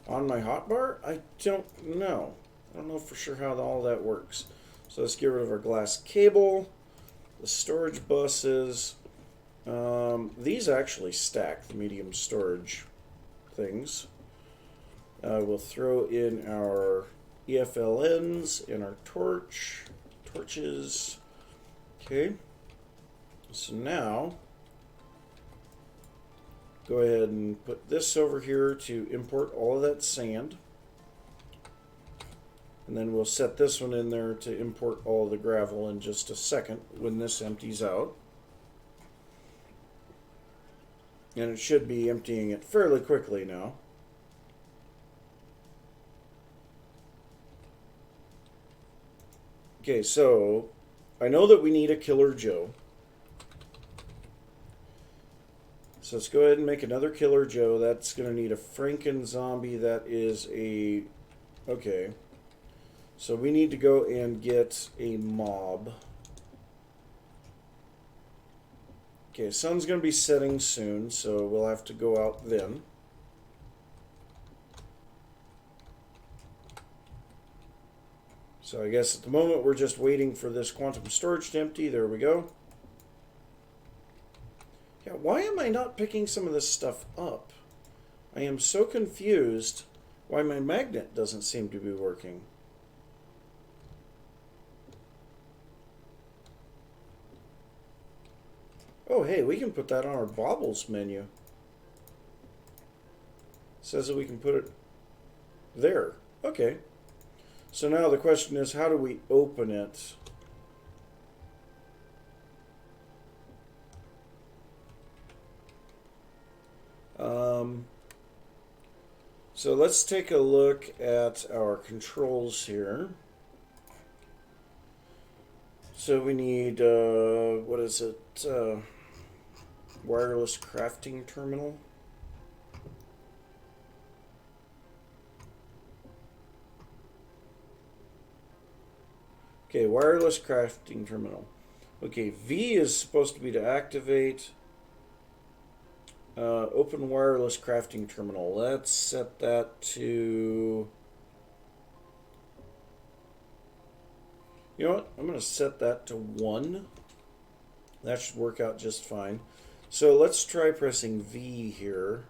on my hotbar. I don't know. I don't know for sure how all that works. So let's get rid of our glass cable, the storage buses. These actually stack, the medium storage things. We'll throw in our EFLNs and our torches. Okay. So now, go ahead and put this over here to import all of that sand. And then we'll set this one in there to import all of the gravel in just a second when this empties out. And it should be emptying it fairly quickly now. Okay, so I know that we need a Killer Joe. So let's go ahead and make another Killer Joe. That's going to need a Franken zombie. That is a... Okay. So we need to go and get a mob. Okay, sun's going to be setting soon, so we'll have to go out then. So I guess at the moment we're just waiting for this quantum storage to empty. There we go. Yeah, why am I not picking some of this stuff up? I am so confused why my magnet doesn't seem to be working. Oh, hey, we can put that on our baubles menu. It says that we can put it there. Okay. So now the question is, how do we open it? So let's take a look at our controls here. So we need, what is it? Wireless crafting terminal. Okay, wireless crafting terminal. Okay, V is supposed to be to activate. Open wireless crafting terminal. Let's set that to... You know what? I'm going to set that to 1. That should work out just fine. So let's try pressing V here.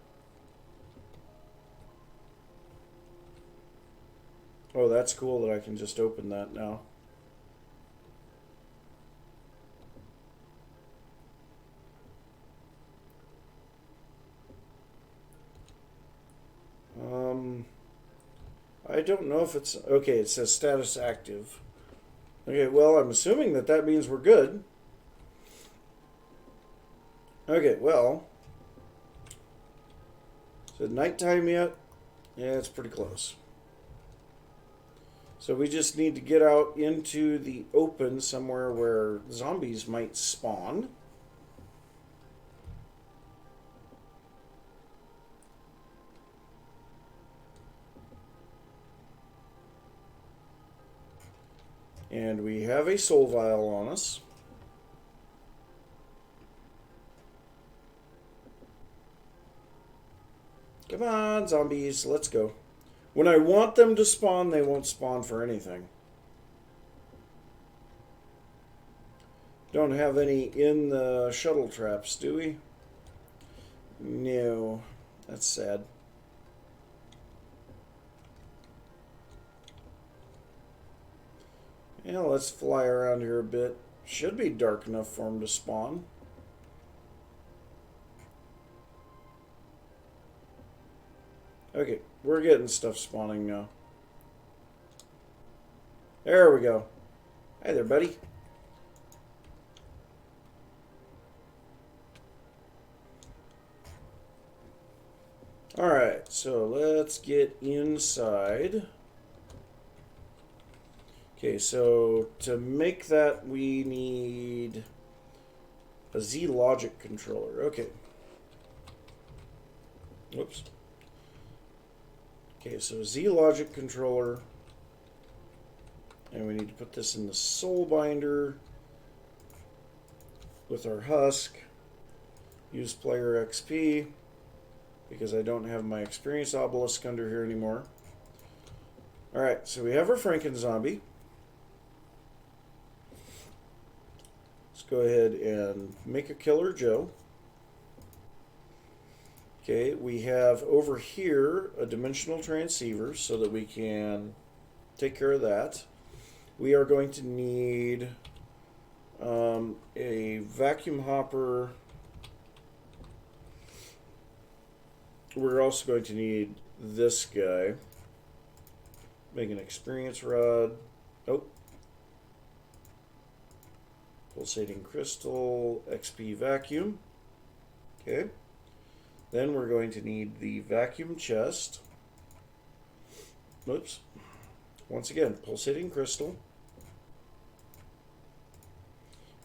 Oh, that's cool that I can just open that now. I don't know if it's... Okay, it says status active. Okay, well, I'm assuming that that means we're good. Okay, well... Is it nighttime yet? Yeah, it's pretty close. So we just need to get out into the open somewhere where zombies might spawn. And we have a soul vial on us. Come on, zombies, let's go. When I want them to spawn, they won't spawn for anything. Don't have any in the shuttle traps, do we? No, that's sad. Yeah, let's fly around here a bit. Should be dark enough for them to spawn. Okay, we're getting stuff spawning now. There we go. Hey there, buddy. Alright, so let's get inside. Okay, so to make that we need a Z logic controller. Okay. Whoops. Okay, so Z logic controller. And we need to put this in the soul binder with our husk. Use player XP because I don't have my experience obelisk under here anymore. Alright, so we have our Franken zombie. Let's go ahead and make a Killer Joe. Okay, we have over here a dimensional transceiver so that we can take care of that. We are going to need a vacuum hopper. We're also going to need this guy. Make an experience rod. Oh. Pulsating crystal, XP vacuum. Okay. Then we're going to need the vacuum chest. Oops. Once again, pulsating crystal.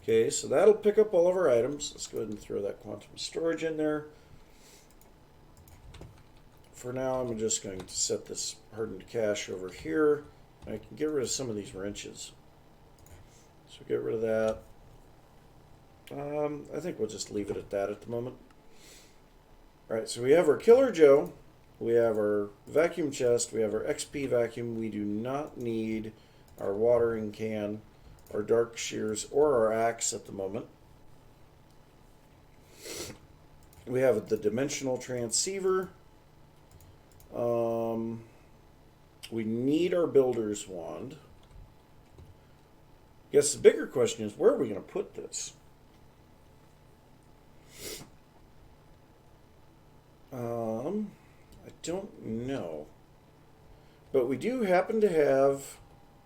Okay, so that'll pick up all of our items. Let's go ahead and throw that quantum storage in there. For now, I'm just going to set this hardened cache over here. I can get rid of some of these wrenches. So get rid of that. I think we'll just leave it at that at the moment. Alright, so we have our Killer Joe. We have our vacuum chest. We have our XP vacuum. We do not need our watering can, our dark shears, or our axe at the moment. We have the dimensional transceiver. We need our builder's wand. I guess the bigger question is, where are we going to put this? I don't know. But we do happen to have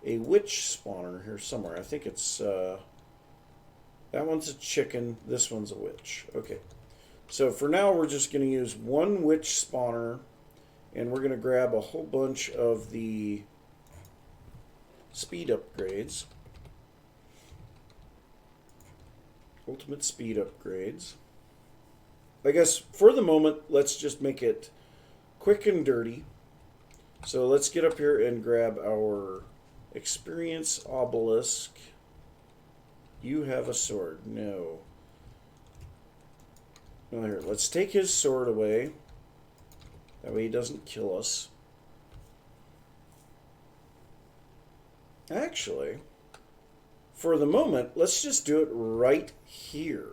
a witch spawner here somewhere. I think it's, that one's a chicken, this one's a witch. Okay. So for now, we're just going to use one witch spawner, and we're going to grab a whole bunch of the speed upgrades. Ultimate speed upgrades. I guess for the moment, let's just make it quick and dirty. So let's get up here and grab our experience obelisk. You have a sword. No. Well, here, let's take his sword away. That way he doesn't kill us. Actually, for the moment, let's just do it right here.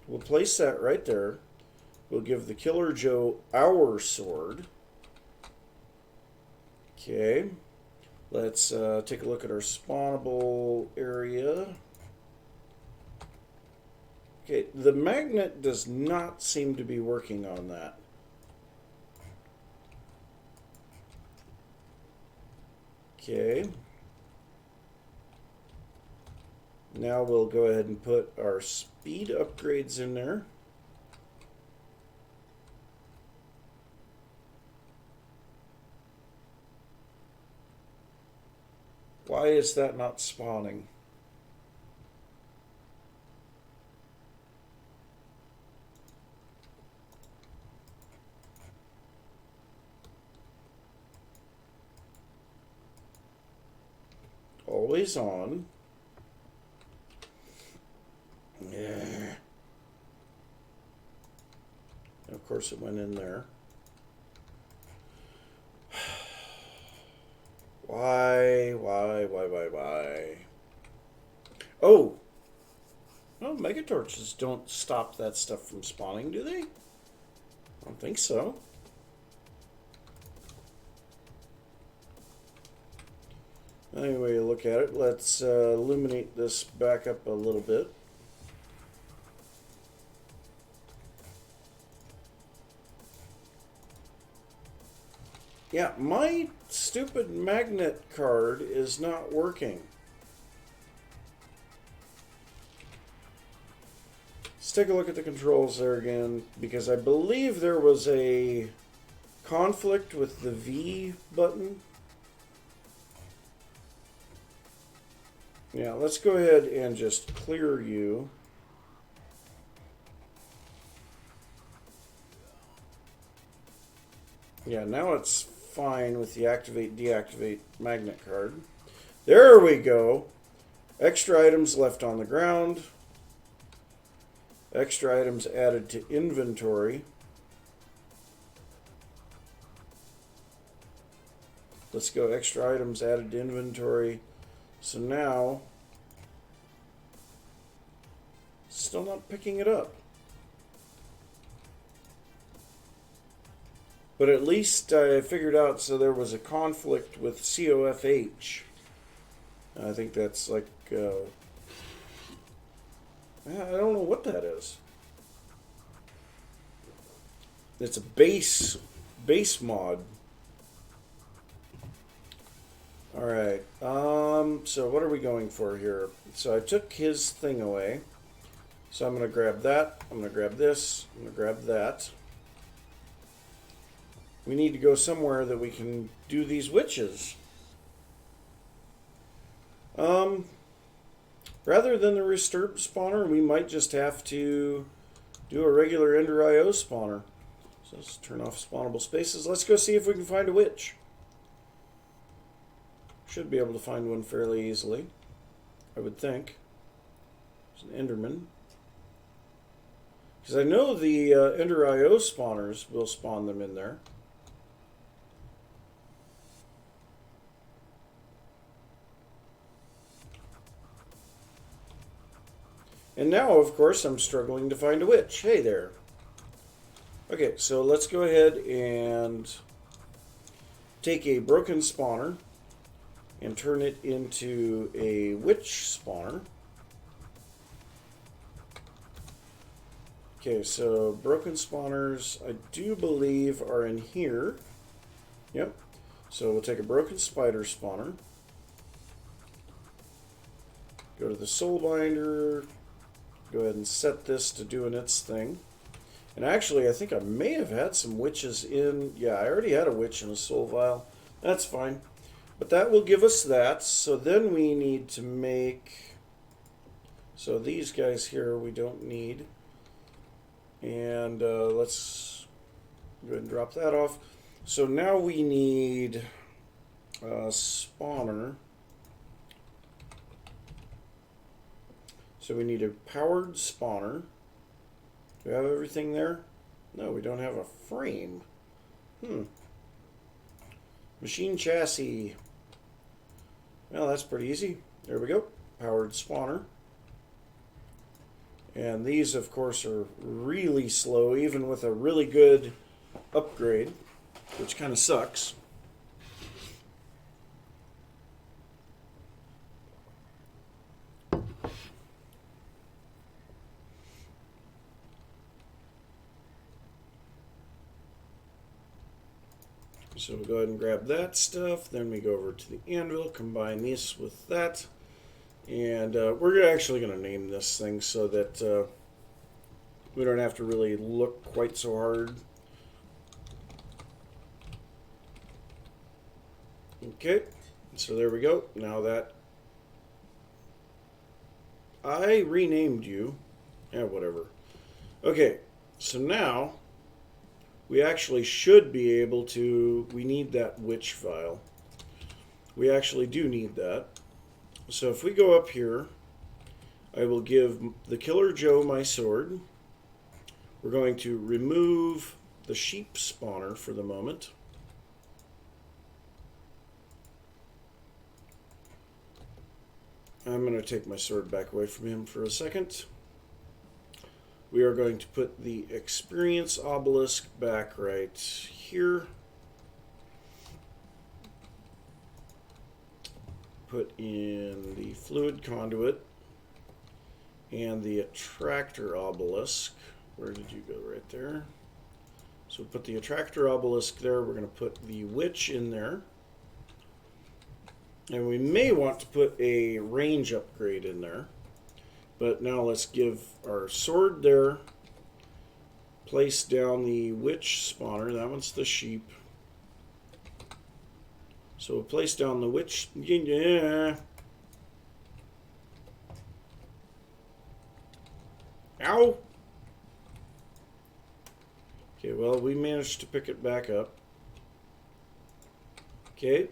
We'll place that right there. We'll give the Killer Joe our sword. Okay. Let's take a look at our spawnable area. Okay, the magnet does not seem to be working on that. Okay. Now we'll go ahead and put our speed upgrades in there. Why is that not spawning? Always on. Yeah. Of course it went in there. Why? Oh! No, megatorches don't stop that stuff from spawning, do they? I don't think so. Anyway, you look at it. Let's illuminate this back up a little bit. Yeah, my stupid magnet card is not working. Let's take a look at the controls there again, because I believe there was a conflict with the V button. Yeah, let's go ahead and just clear you. Yeah, now it's fine with the activate, deactivate magnet card. There we go. Extra items left on the ground. Extra items added to inventory. Let's go extra items added to inventory. So now, still not picking it up. But at least I figured out, so there was a conflict with COFH. I think that's like, I don't know what that is. It's a base mod. Alright, so what are we going for here? So I took his thing away. So I'm going to grab that, I'm going to grab this, I'm going to grab that. We need to go somewhere that we can do these witches. Rather than the Disturb spawner, we might just have to do a regular Ender IO spawner. So let's turn off spawnable spaces. Let's go see if we can find a witch. Should be able to find one fairly easily, I would think. There's an Enderman. Because I know the Ender IO spawners will spawn them in there. And now, of course, I'm struggling to find a witch. Hey there. Okay, so let's go ahead and take a broken spawner and turn it into a witch spawner. Okay, so broken spawners, I do believe, are in here. Yep. So we'll take a broken spider spawner. Go to the soul binder. Go ahead and set this to doing its thing. And actually, I think I may have had some witches in... Yeah, I already had a witch in a soul vial. That's fine. But that will give us that. So then we need to make... So these guys here we don't need. And let's go ahead and drop that off. So now we need a spawner. So we need a powered spawner. Do we have everything there? No, we don't have a frame. Machine chassis. Well, that's pretty easy. There we go. Powered spawner. And these, of course, are really slow, even with a really good upgrade, which kind of sucks. So we'll go ahead and grab that stuff. Then we go over to the anvil, combine this with that. And we're actually going to name this thing so that we don't have to really look quite so hard. Okay, so there we go. Now that I renamed you, yeah, whatever. Okay, so now we actually should be able to, we need that witch file. We actually do need that. So if we go up here, I will give the Killer Joe my sword. We're going to remove the sheep spawner for the moment. I'm going to take my sword back away from him for a second. We are going to put the experience obelisk back right here. Put in the fluid conduit and the attractor obelisk. Where did you go? Right there. So put the attractor obelisk there. We're going to put the witch in there. And we may want to put a range upgrade in there. But now let's give our sword there. Place down the witch spawner. That one's the sheep. So we'll place down the witch. Yeah. Ow! Okay, well, we managed to pick it back up. Okay.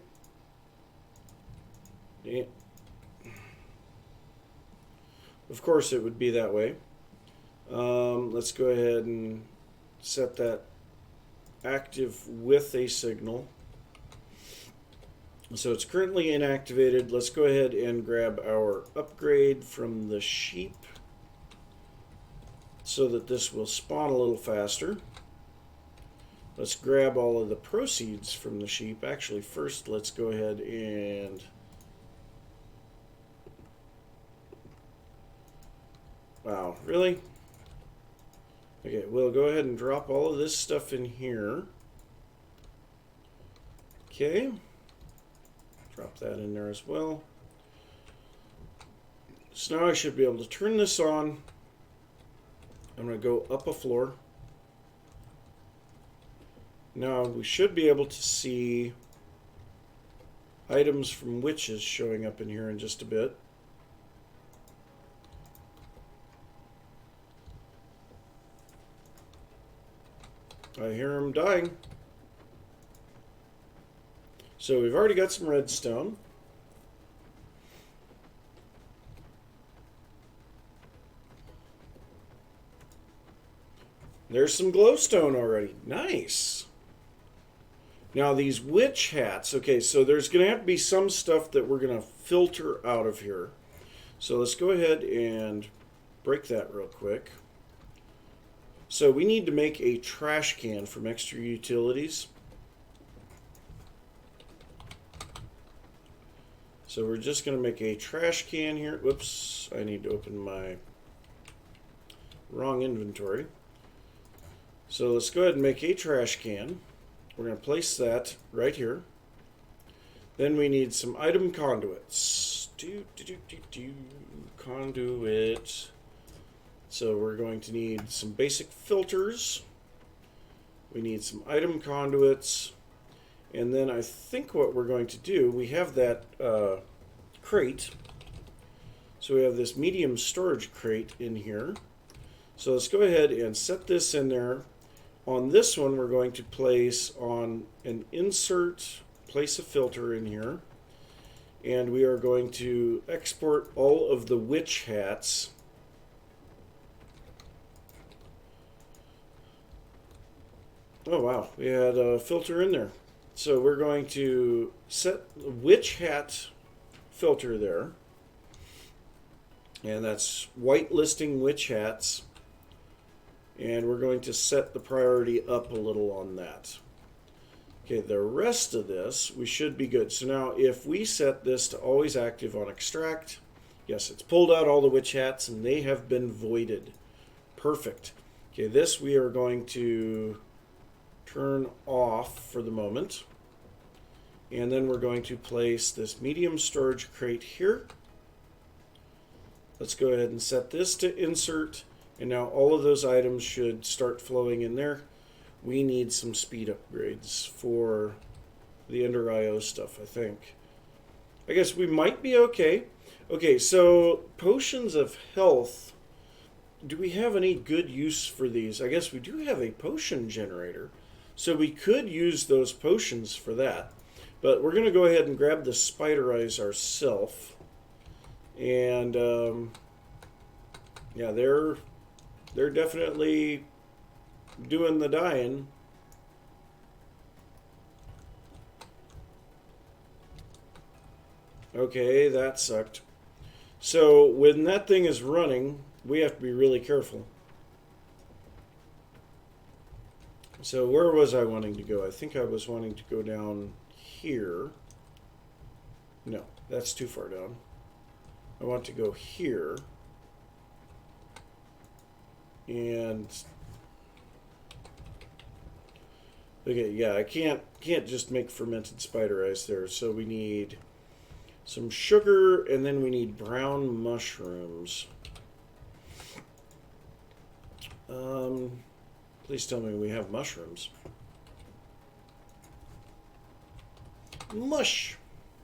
Yeah. Of course it would be that way. Let's go ahead and set that active with a signal. So it's currently inactivated. Let's go ahead and grab our upgrade from the sheep. so that this will spawn a little faster. Let's grab all of the proceeds from the sheep. Actually, first let's go ahead and wow, really? Okay, we'll go ahead and drop all of this stuff in here. Okay. Drop that in there as well. So now I should be able to turn this on. I'm going to go up a floor. Now we should be able to see items from witches showing up in here in just a bit. I hear them dying. So we've already got some redstone. There's some glowstone already. Nice. Now these witch hats. Okay, so there's going to have to be some stuff that we're going to filter out of here. So let's go ahead and break that real quick. So we need to make a trash can from extra utilities. So we're just going to make a trash can here. Whoops, I need to open my wrong inventory. So let's go ahead and make a trash can. We're going to place that right here. Then we need some item conduits. Conduit. So we're going to need some basic filters. We need some item conduits. And then I think what we're going to do, we have that crate. So we have this medium storage crate in here. So let's go ahead and set this in there. On this one, we're going to place on an insert, place a filter in here. And we are going to export all of the witch hats. Oh wow, we had a filter in there. So we're going to set the witch hat filter there. And that's whitelisting witch hats. And we're going to set the priority up a little on that. Okay, the rest of this, we should be good. So now if we set this to always active on extract, yes, it's pulled out all the witch hats and they have been voided. Perfect. Okay, this we are going to turn off for the moment. And then we're going to place this medium storage crate here. Let's go ahead and set this to insert. And now all of those items should start flowing in there. We need some speed upgrades for the Ender IO stuff, I think. I guess we might be okay. Okay, so potions of health. Do we have any good use for these? I guess we do have a potion generator. So we could use those potions for that. But we're going to go ahead and grab the spider eyes ourselves. And yeah, they're definitely doing the dying. Okay, that sucked. So when that thing is running, we have to be really careful. So where was I wanting to go? I think I was wanting to go down here. No, that's too far down. I want to go here. And okay, yeah, I can't just make fermented spider eyes there. So we need some sugar, and then we need brown mushrooms. Please tell me we have mushrooms. Mush.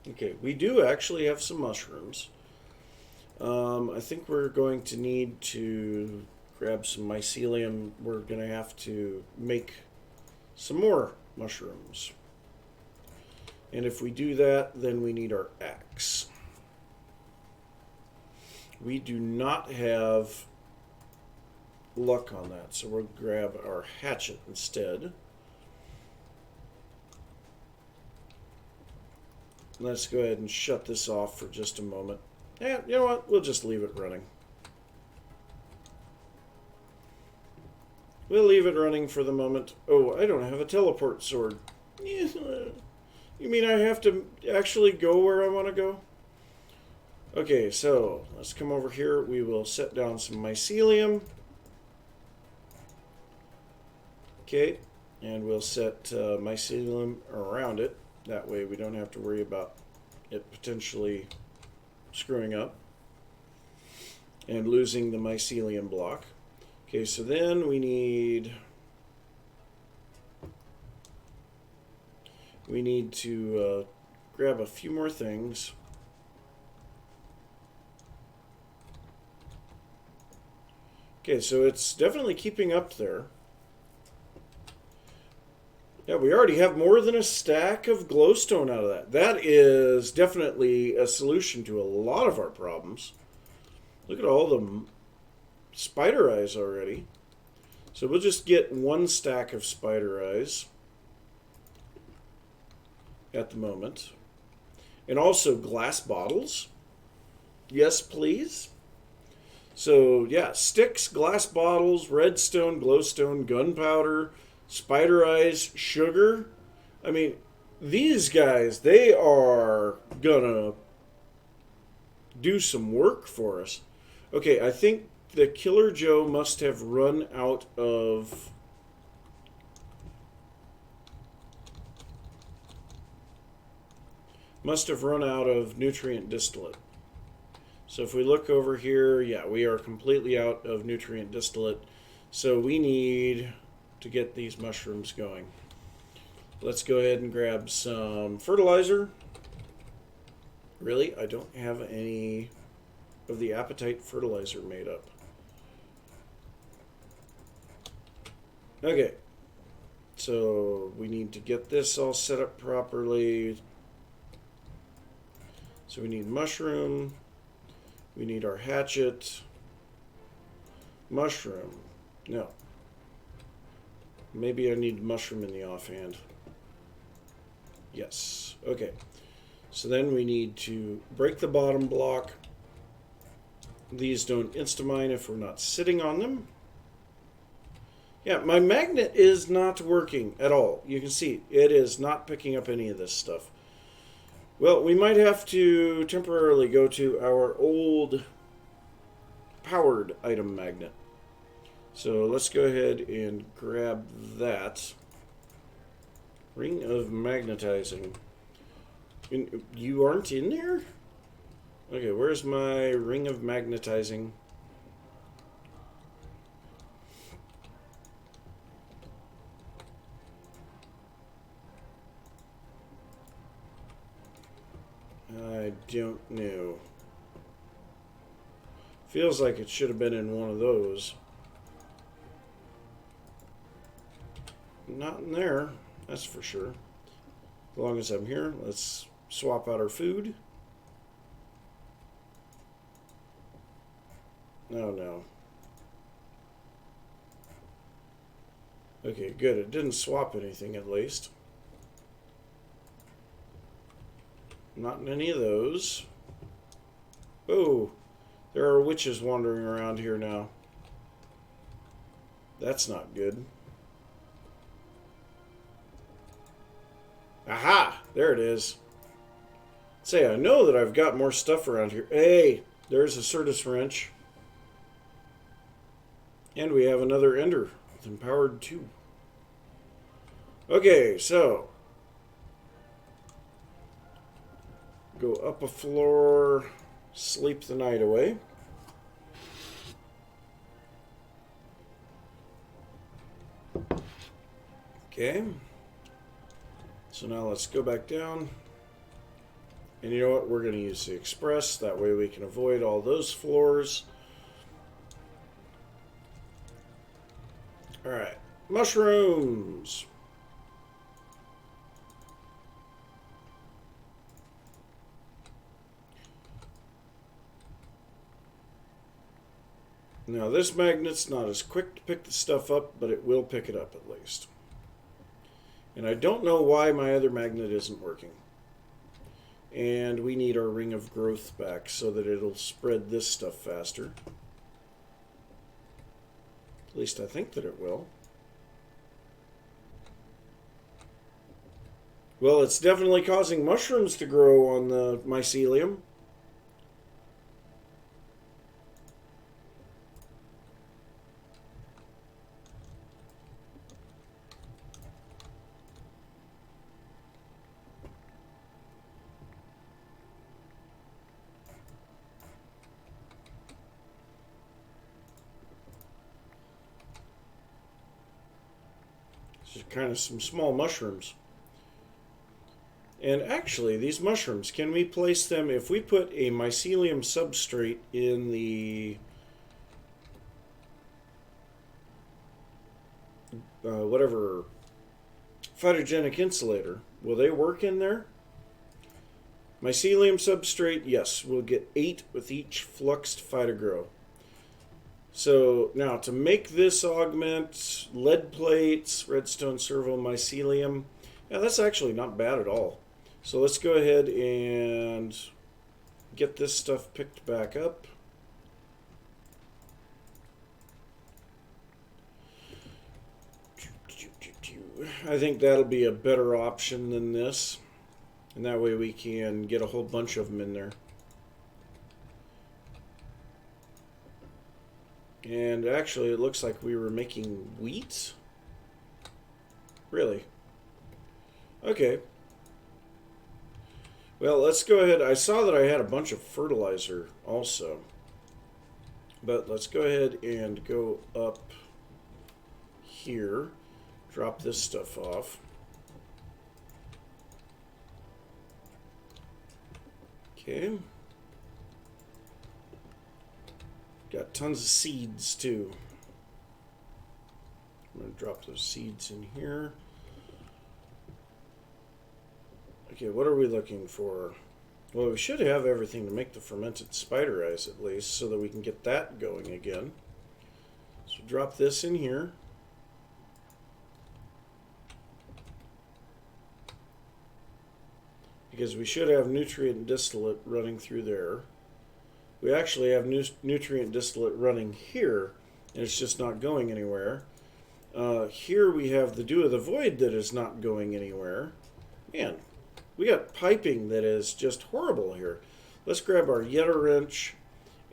Okay, we do actually have some mushrooms. I think we're going to need to grab some mycelium. We're going to have to make some more mushrooms. And if we do that, then we need our axe. We do not have luck on that, so we'll grab our hatchet instead. Let's go ahead and shut this off for just a moment. Yeah, you know what? We'll just leave it running. We'll leave it running for the moment. Oh, I don't have a teleport sword. You mean I have to actually go where I want to go? Okay, so let's come over here. We will set down some mycelium. Okay, and we'll set mycelium around it. That way we don't have to worry about it potentially screwing up and losing the mycelium block. Okay, so then we need to grab a few more things. Okay, so it's definitely keeping up there. Yeah, we already have more than a stack of glowstone out of that. That is definitely a solution to a lot of our problems. Look at all the spider eyes already. So we'll just get one stack of spider eyes at the moment. And also glass bottles. Yes, please. So, yeah, sticks, glass bottles, redstone, glowstone, gunpowder, spider eyes, sugar. I mean, these guys, they are gonna do some work for us. Okay, I think the Killer Joe must have run out of... nutrient distillate. So if we look over here, yeah, we are completely out of nutrient distillate. So we need to get these mushrooms going. Let's go ahead and grab some fertilizer. Really? I don't have any of the appetite fertilizer made up. Okay. So we need to get this all set up properly. So we need mushroom. We need our hatchet. Mushroom. No. Maybe I need mushroom in the offhand. Yes. Okay. So then we need to break the bottom block. These don't insta-mine if we're not sitting on them. Yeah, my magnet is not working at all. You can see it is not picking up any of this stuff. Well, we might have to temporarily go to our old powered item magnet. So let's go ahead and grab that. Ring of magnetizing. You aren't in there? Okay, where's my ring of magnetizing? I don't know. Feels like it should have been in one of those. Not in there, that's for sure. As long as I'm here, let's swap out our food. Oh no. Okay, good. It didn't swap anything at least. Not in any of those. Oh, there are witches wandering around here now. That's not good. Aha! There it is. Say, I know that I've got more stuff around here. Hey, there's a Certus wrench. And we have another Ender with Empowered 2. Okay, so go up a floor, sleep the night away. Okay. So now let's go back down. And you know what? We're going to use the express. That way we can avoid all those floors. Alright. Mushrooms. Now this magnet's not as quick to pick the stuff up, but it will pick it up at least. And I don't know why my other magnet isn't working. And we need our ring of growth back so that it'll spread this stuff faster. At least I think that it will. Well, it's definitely causing mushrooms to grow on the mycelium. Just kind of some small mushrooms. And actually, these mushrooms, can we place them, if we put a mycelium substrate in the whatever phytogenic insulator, will they work in there? Mycelium substrate, yes, we'll get 8 with each fluxed phytogrow. So now to make this augment, lead plates, redstone servo mycelium, yeah, that's actually not bad at all. So let's go ahead and get this stuff picked back up. I think that'll be a better option than this. And that way we can get a whole bunch of them in there. And actually it looks like we were making wheat. Really? Okay. Well, let's go ahead. I saw that I had a bunch of fertilizer also. But let's go ahead and go up here. Drop this stuff off. Okay. Got tons of seeds too. I'm going to drop those seeds in here. Okay, what are we looking for? Well, we should have everything to make the fermented spider eyes at least, so that we can get that going again. So drop this in here. Because we should have nutrient distillate running through there. We actually have nutrient distillate running here, and it's just not going anywhere. Here we have the dew of the void that is not going anywhere. Man, we got piping that is just horrible here. Let's grab our Yeta wrench,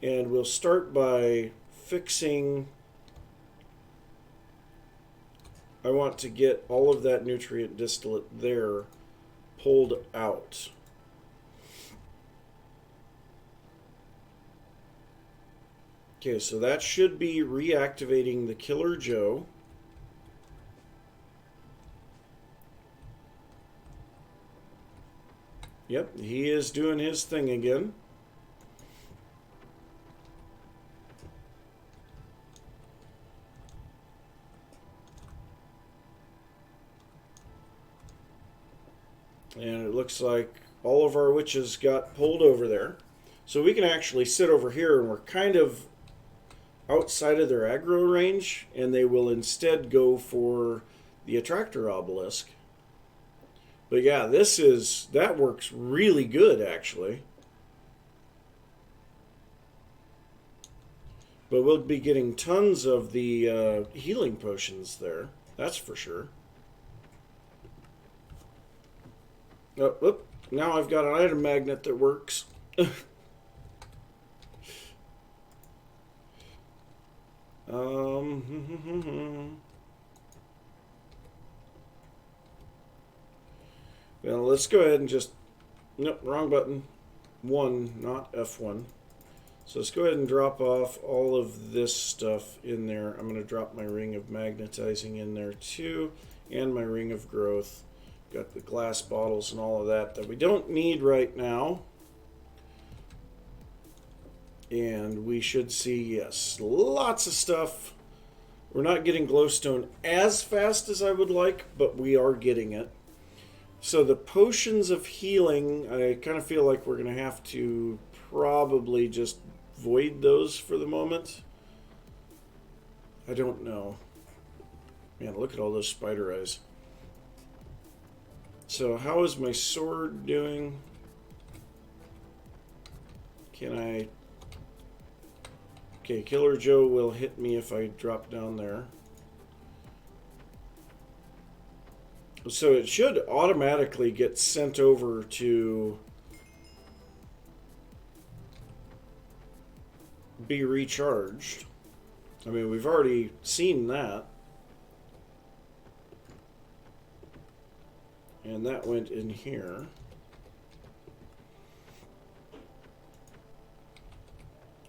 and we'll start by fixing. I want to get all of that nutrient distillate there pulled out. Okay, so that should be reactivating the Killer Joe. Yep, he is doing his thing again. And it looks like all of our witches got pulled over there. So we can actually sit over here, and we're kind of outside of their aggro range, and they will instead go for the attractor obelisk. But yeah, that works really good actually. But we'll be getting tons of the healing potions there, that's for sure. Oh, now I've got an item magnet that works. Well, let's go ahead and just... Nope, wrong button. 1, not F1. So let's go ahead and drop off all of this stuff in there. I'm going to drop my ring of magnetizing in there too, and my ring of growth. Got the glass bottles and all of that we don't need right now. And we should see, yes, lots of stuff. We're not getting glowstone as fast as I would like, but we are getting it. So the potions of healing, I kind of feel like we're going to have to probably just void those for the moment. I don't know. Man, look at all those spider eyes. So how is my sword doing? Can I... Okay, Killer Joe will hit me if I drop down there. So it should automatically get sent over to be recharged. I mean, we've already seen that. And that went in here.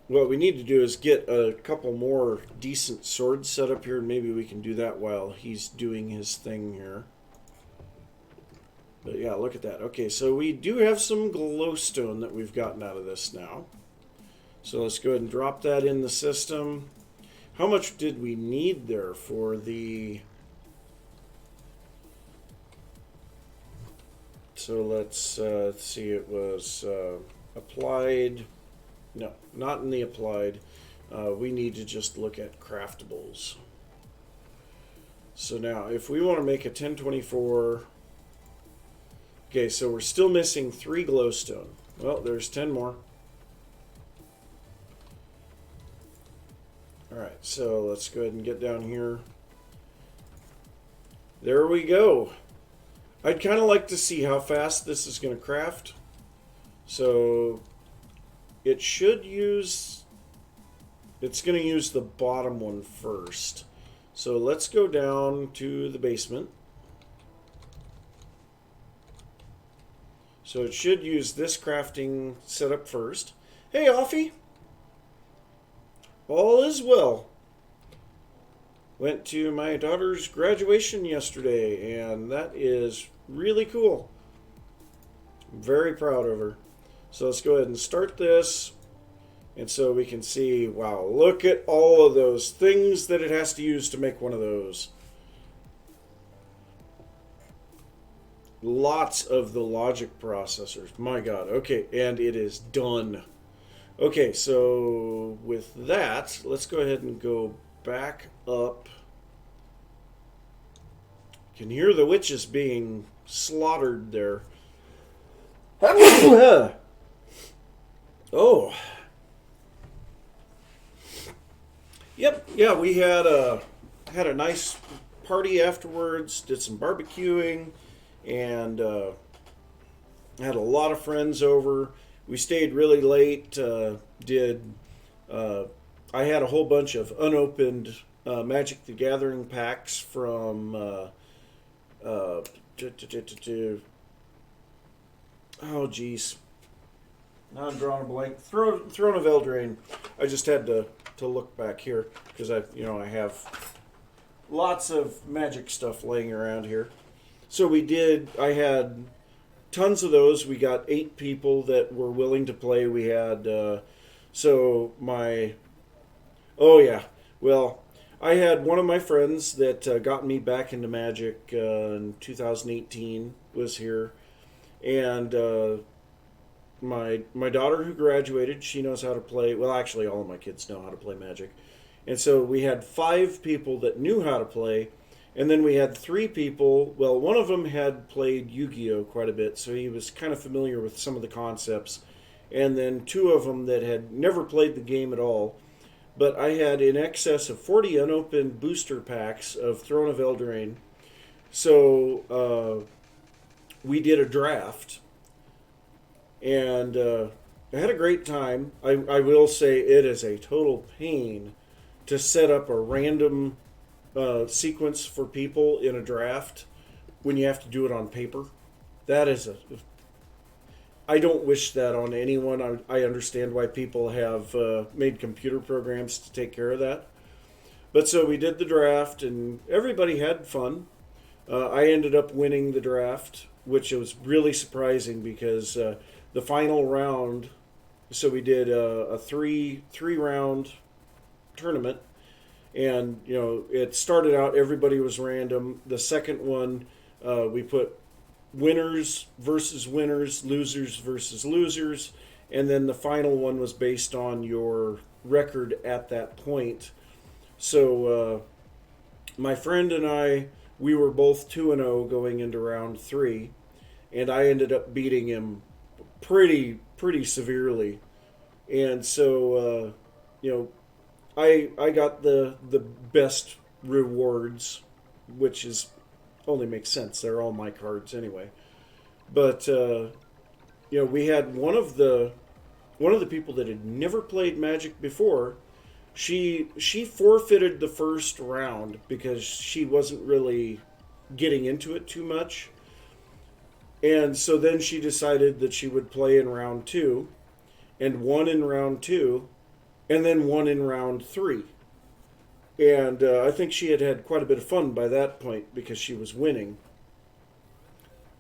What we need to do is get a couple more decent swords set up here, and maybe we can do that while he's doing his thing here. But yeah, look at that. Okay, so we do have some glowstone that we've gotten out of this now. So let's go ahead and drop that in the system. How much did we need there for the... So let's see, it was applied... No, not in the applied. We need to just look at craftables. So now, if we want to make a 1024... Okay, so we're still missing 3 glowstone. Well, there's 10 more. Alright, so let's go ahead and get down here. There we go. I'd kind of like to see how fast this is going to craft. So it should use... It's going to use the bottom one first. So let's go down to the basement. So it should use this crafting setup first. Hey, Offie! All is well. Went to my daughter's graduation yesterday, and that is really cool. I'm very proud of her. So let's go ahead and start this. And so we can see, wow, look at all of those things that it has to use to make one of those. Lots of the logic processors. My God. Okay, and it is done. Okay, so with that, let's go ahead and go back up. You can hear the witches being slaughtered there. Oh. Yep, yeah, we had a nice party afterwards, did some barbecuing, and had a lot of friends over. We stayed really late. I had a whole bunch of unopened Magic the Gathering packs from oh geez, now I'm drawing a blank. Throne of Eldraine. I just had to look back here because I have lots of Magic stuff laying around here. So I had tons of those. We got 8 people that were willing to play. We had, oh yeah, well, I had one of my friends that got me back into Magic in 2018 was here. And my daughter who graduated, she knows how to play. Well, actually, all of my kids know how to play Magic. And so we had 5 people that knew how to play. And then we had 3 people. Well, one of them had played Yu-Gi-Oh! Quite a bit, so he was kind of familiar with some of the concepts. And then 2 of them that had never played the game at all. But I had in excess of 40 unopened booster packs of Throne of Eldraine. So we did a draft. And I had a great time. I will say it is a total pain to set up a random sequence for people in a draft when you have to do it on paper. That is I don't wish that on anyone. I understand why people have made computer programs to take care of that. But so we did the draft and everybody had fun. I ended up winning the draft, which was really surprising because the final round, so we did a three round tournament. And, it started out, everybody was random. The second one, we put winners versus winners, losers versus losers. And then the final one was based on your record at that point. So my friend and I, we were both 2-0 going into round 3. And I ended up beating him pretty severely. And so, I got the best rewards, which is only makes sense. They're all my cards anyway. But we had one of the people that had never played Magic before. She forfeited the first round because she wasn't really getting into it too much. And so then she decided that she would play in round two, and won in round two, and then won in round three. And I think she had quite a bit of fun by that point because she was winning.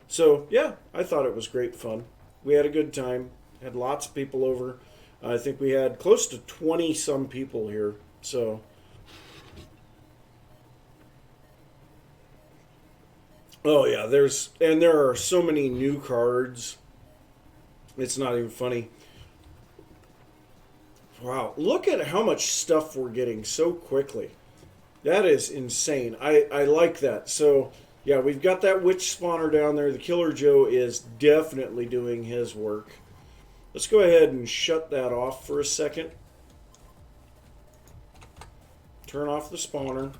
So, yeah, I thought it was great fun. We had a good time, had lots of people over. I think we had close to 20 some people here. So, oh yeah, there are so many new cards. It's not even funny. Wow, look at how much stuff we're getting so quickly. That is insane. I like that. So, yeah, we've got that witch spawner down there. The Killer Joe is definitely doing his work. Let's go ahead and shut that off for a second. Turn off the spawner.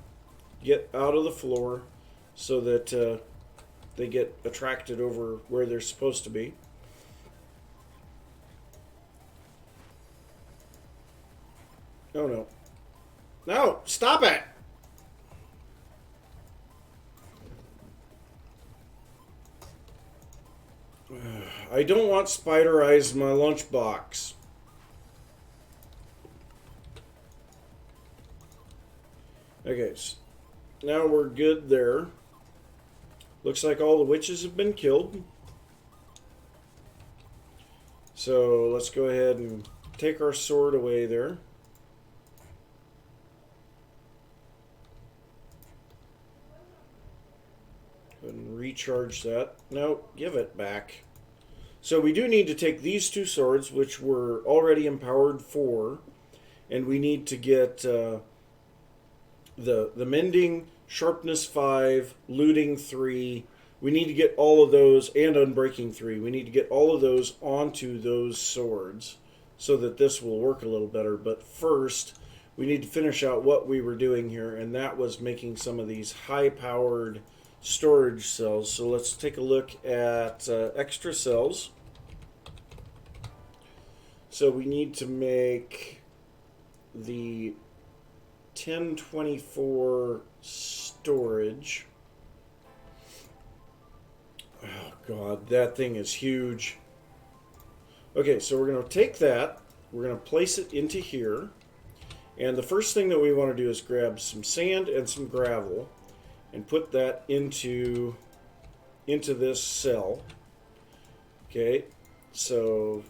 Get out of the floor so that they get attracted over where they're supposed to be. Oh no. No! Stop it! I don't want spider eyes in my lunchbox. Okay, so now we're good there. Looks like all the witches have been killed. So let's go ahead and take our sword away there. And recharge that. No, give it back. So we do need to take these two swords, which were already empowered 4, and we need to get the mending, sharpness 5, looting 3. We need to get all of those, and unbreaking 3. We need to get all of those onto those swords so that this will work a little better. But first, we need to finish out what we were doing here, and that was making some of these high-powered storage cells. So let's take a look at extra cells. So we need to make the 1024 storage. Oh god, that thing is huge. Okay, so we're going to take that, we're going to place it into here, and the first thing that we want to do is grab some sand and some gravel and put that into this cell. Okay, so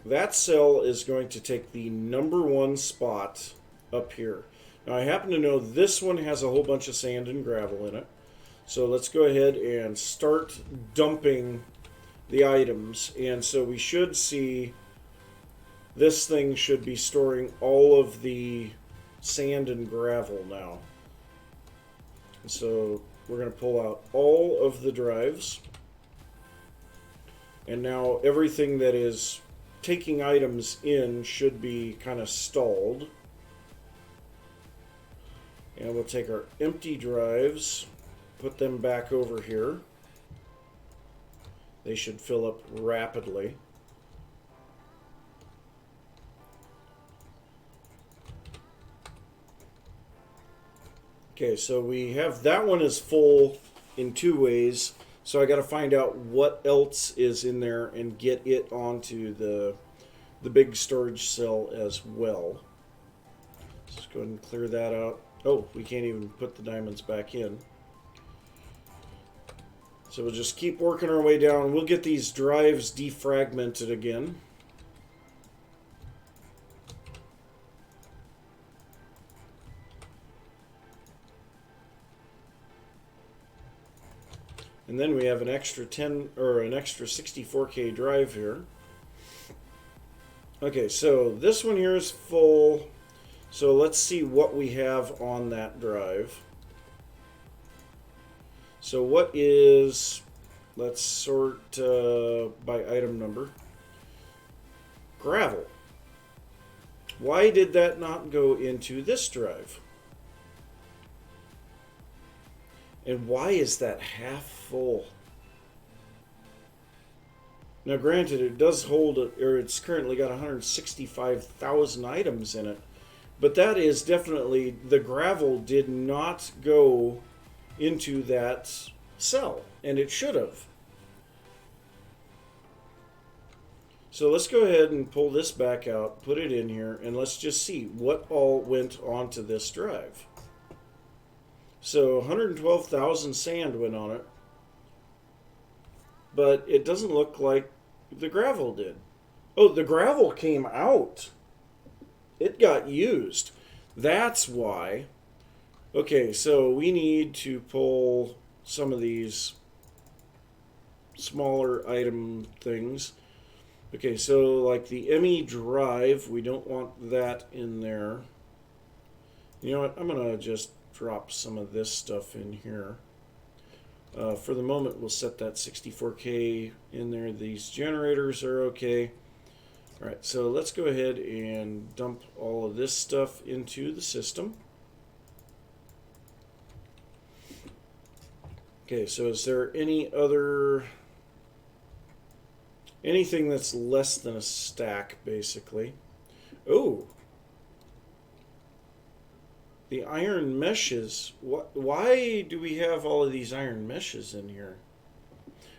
that cell is going to take the number 1 spot up here. Now I happen to know this one has a whole bunch of sand and gravel in it. So let's go ahead and start dumping the items. And so we should see this thing should be storing all of the sand and gravel now. And so we're going to pull out all of the drives. And now everything that is taking items in should be kind of stalled. And we'll take our empty drives, put them back over here. They should fill up rapidly. Okay, so we have that one is full in 2 ways. So I got to find out what else is in there and get it onto the big storage cell as well. Let's go ahead and clear that out. Oh, we can't even put the diamonds back in. So we'll just keep working our way down. We'll get these drives defragmented again. And then we have an extra 64K drive here. Okay, so this one here is full. So let's see what we have on that drive. So what is, let's sort by item number. Gravel. Why did that not go into this drive? And why is that half full? Now, granted, it does hold, or it's currently got 165,000 items in it, but that is definitely, the gravel did not go into that cell, and it should have. So let's go ahead and pull this back out, put it in here, and let's just see what all went onto this drive. So 112,000 sand went on it, but it doesn't look like the gravel did. Oh, the gravel came out. It got used. That's why. Okay, so we need to pull some of these smaller item things. Okay, so like the ME drive, we don't want that in there. You know what? I'm going to just drop some of this stuff in here. For the moment, we'll set that 64K in there. These generators are okay. All right, so let's go ahead and dump all of this stuff into the system. Okay, so is there any other... anything that's less than a stack, basically? Oh! The iron meshes. Why do we have all of these iron meshes in here?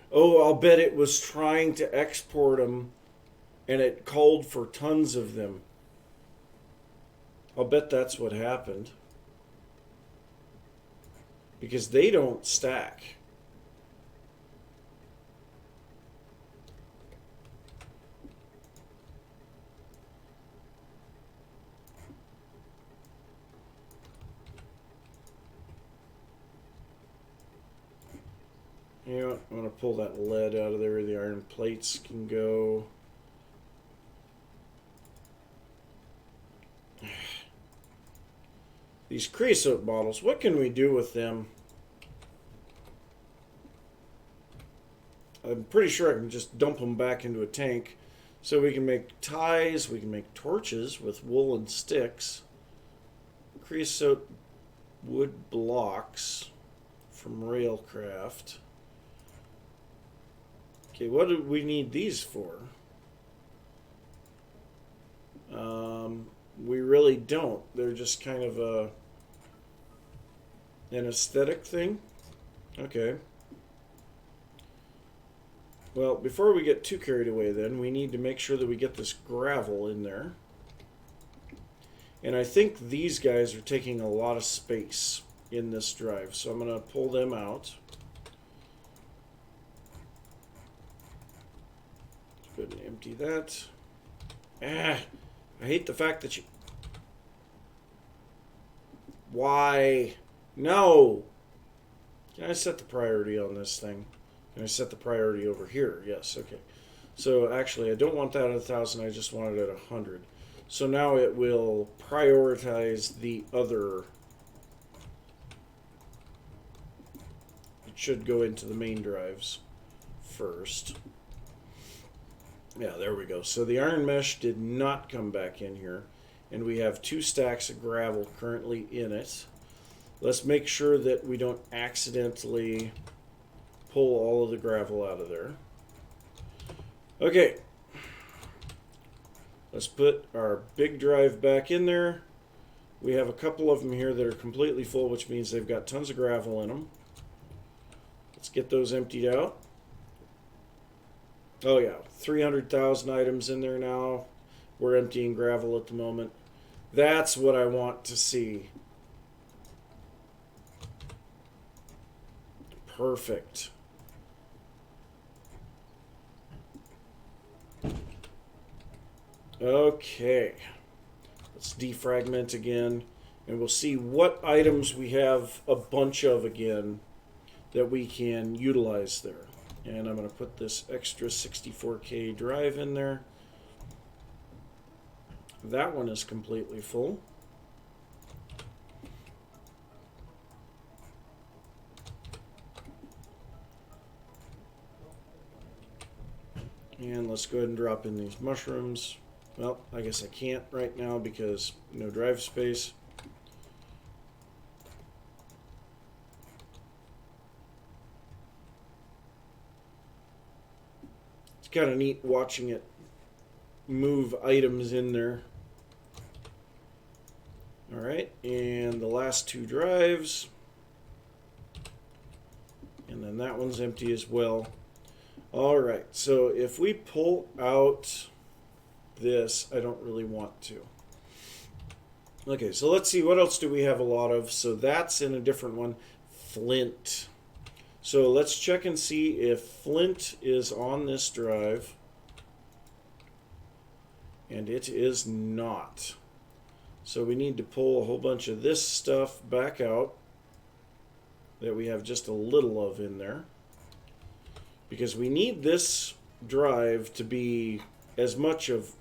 Oh, I'll bet it was trying to export them, and it called for tons of them. I'll bet that's what happened. Because they don't stack. You know what? I'm going to pull that lead out of there. The iron plates can go. These creosote bottles, what can we do with them? I'm pretty sure I can just dump them back into a tank. So we can make ties, we can make torches with wool and sticks. Creosote wood blocks from Railcraft. Okay, what do we need these for? We really don't. They're just kind of an aesthetic thing. Okay. Well, before we get too carried away then, we need to make sure that we get this gravel in there. And I think these guys are taking a lot of space in this drive, so I'm going to pull them out. Let's go ahead and empty that. I hate the fact that you... Why? No! Can I set the priority on this thing? Can I set the priority over here? Yes, okay. So actually, I don't want that at 1,000, I just want it at 100. So now it will prioritize the other. It should go into the main drives first. Yeah, there we go. So the iron mesh did not come back in here. And we have 2 stacks of gravel currently in it. Let's make sure that we don't accidentally pull all of the gravel out of there. Okay. Let's put our big drive back in there. We have a couple of them here that are completely full, which means they've got tons of gravel in them. Let's get those emptied out. Oh yeah, 300,000 items in there now. We're emptying gravel at the moment. That's what I want to see. Perfect. Okay. Let's defragment again. And we'll see what items we have a bunch of again that we can utilize there. And I'm going to put this extra 64K drive in there. That one is completely full. And let's go ahead and drop in these mushrooms. Well, I guess I can't right now because no drive space. kind of neat watching it move items in there. All right, and the last 2 drives. And then that one's empty as well. All right, so if we pull out this, I don't really want to. Okay, so let's see, what else do we have a lot of? So that's in a different one, flint. So let's check and see if flint is on this drive. And it is not. So we need to pull a whole bunch of this stuff back out that we have just a little of in there. Because we need this drive to be as much of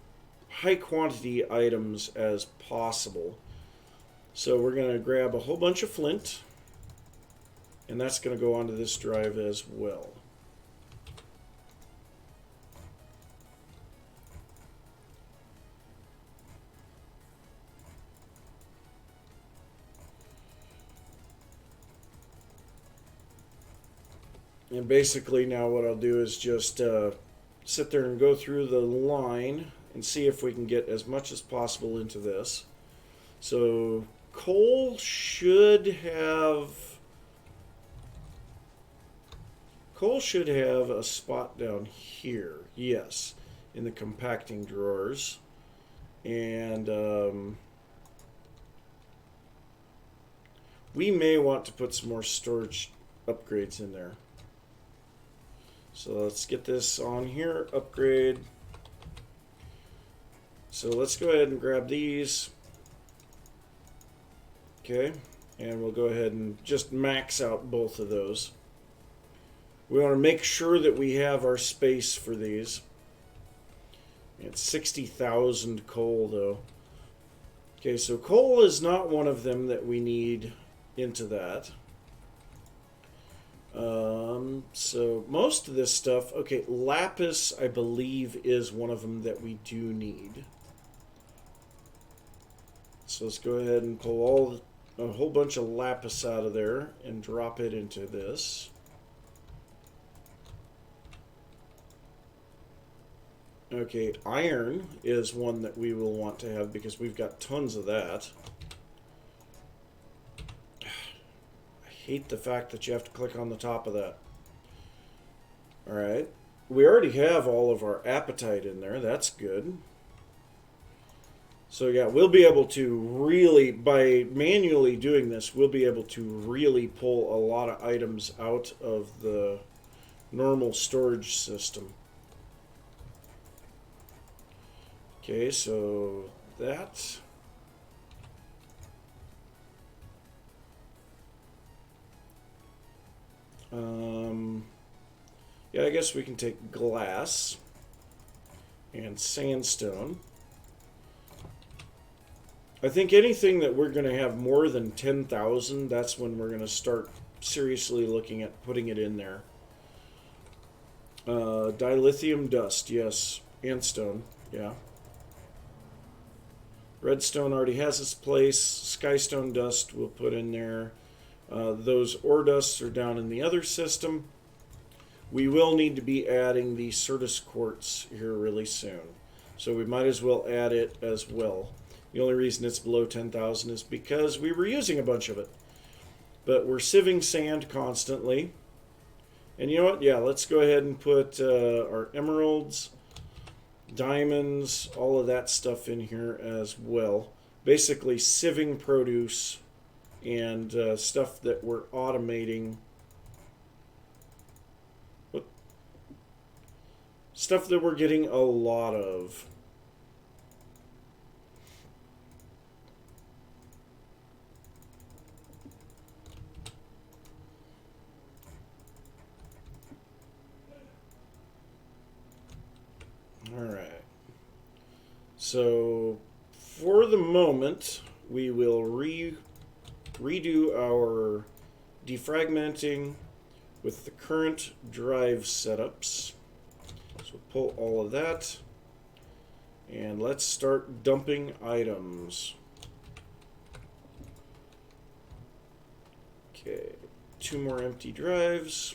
high quantity items as possible. So we're going to grab a whole bunch of flint, and that's going to go onto this drive as well. And basically now what I'll do is just sit there and go through the line and see if we can get as much as possible into this. So coal should have a spot down here, yes, in the compacting drawers. And we may want to put some more storage upgrades in there. So let's get this on here, upgrade. So let's go ahead and grab these. Okay, and we'll go ahead and just max out both of those. We want to make sure that we have our space for these. It's 60,000 coal though. Okay, so coal is not one of them that we need into that. So most of this stuff, okay, lapis I believe is one of them that we do need. So let's go ahead and pull a whole bunch of lapis out of there and drop it into this. Okay, iron is one that we will want to have because we've got tons of that. I hate the fact that you have to click on the top of that. Alright, we already have all of our apatite in there, that's good. So yeah, we'll be able to really, by manually doing this, we'll be able to really pull a lot of items out of the normal storage system. Okay, so that. Yeah, I guess we can take glass and sandstone. I think anything that we're going to have more than 10,000, that's when we're going to start seriously looking at putting it in there. Dilithium dust, yes, and stone, yeah. Redstone already has its place. Skystone dust we'll put in there. Those ore dusts are down in the other system. We will need to be adding the Certus quartz here really soon. So we might as well add it as well. The only reason it's below 10,000 is because we were using a bunch of it. But we're sieving sand constantly. And you know what? Yeah, let's go ahead and put our emeralds, diamonds, all of that stuff in here as well. Basically sieving produce and stuff that we're automating. Stuff that we're getting a lot of. Alright. So, for the moment, we will redo our defragmenting with the current drive setups. So pull all of that, and let's start dumping items. Okay, 2 more empty drives.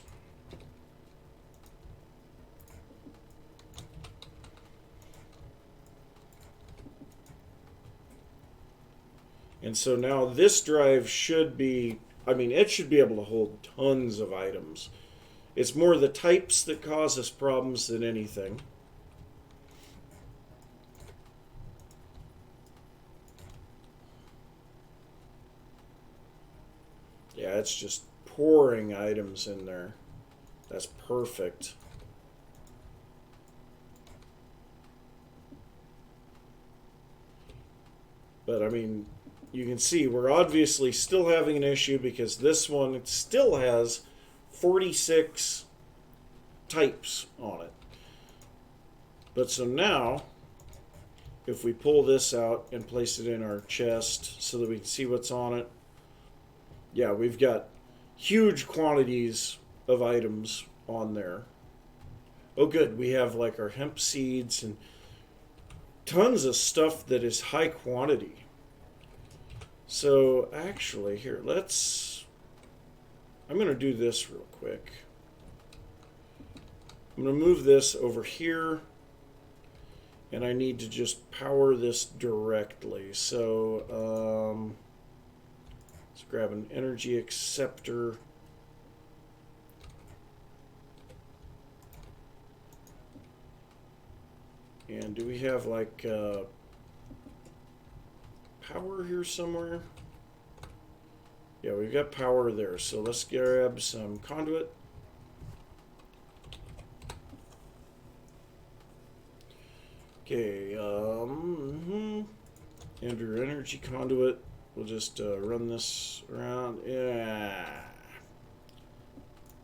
And so now this drive should be, I mean, it should be able to hold tons of items. It's more the types that cause us problems than anything. Yeah, it's just pouring items in there. That's perfect. But I mean, you can see we're obviously still having an issue because this one still has 46 types on it. But so now, if we pull this out and place it in our chest so that we can see what's on it, yeah, we've got huge quantities of items on there. Oh good, we have like our hemp seeds and tons of stuff that is high quantity. So actually here, I'm going to do this real quick. I'm going to move this over here, and I need to just power this directly. So let's grab an energy acceptor. And do we have like power here somewhere? Yeah, we've got power there. So let's grab some conduit. Okay, under energy conduit, we'll just run this around. Yeah.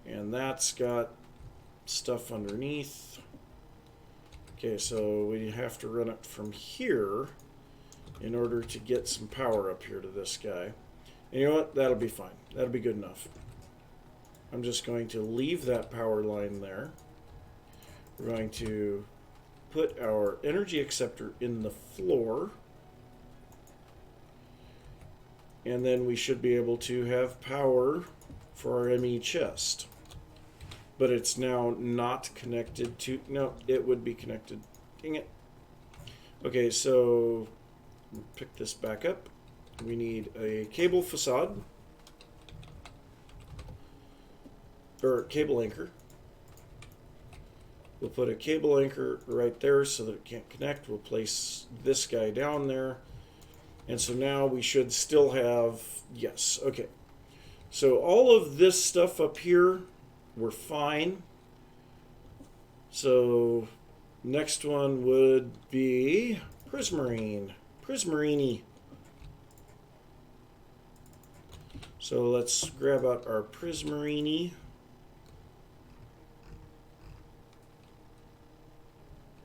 And that's got stuff underneath. Okay, so we have to run it from here in order to get some power up here to this guy. And you know what? That'll be fine. That'll be good enough. I'm just going to leave that power line there. We're going to put our energy acceptor in the floor. And then we should be able to have power for our ME chest. But it's now not connected to... No, it would be connected. Dang it. Okay, so pick this back up. We need a cable facade. Or cable anchor. We'll put a cable anchor right there so that it can't connect. We'll place this guy down there. And so now we should still have... Yes, okay. So all of this stuff up here, we're fine. So next one would be Prismarine. Prismarini. So let's grab out our Prismarini.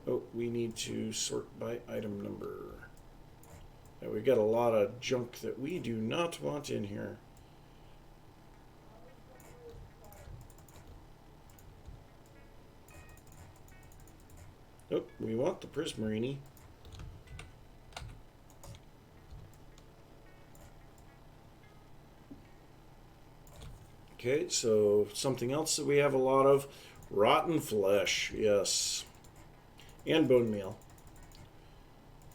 Oh, we need to sort by item number. Now we've got a lot of junk that we do not want in here. Oh, we want the Prismarini. Okay, so something else that we have a lot of. Rotten flesh, yes. And bone meal.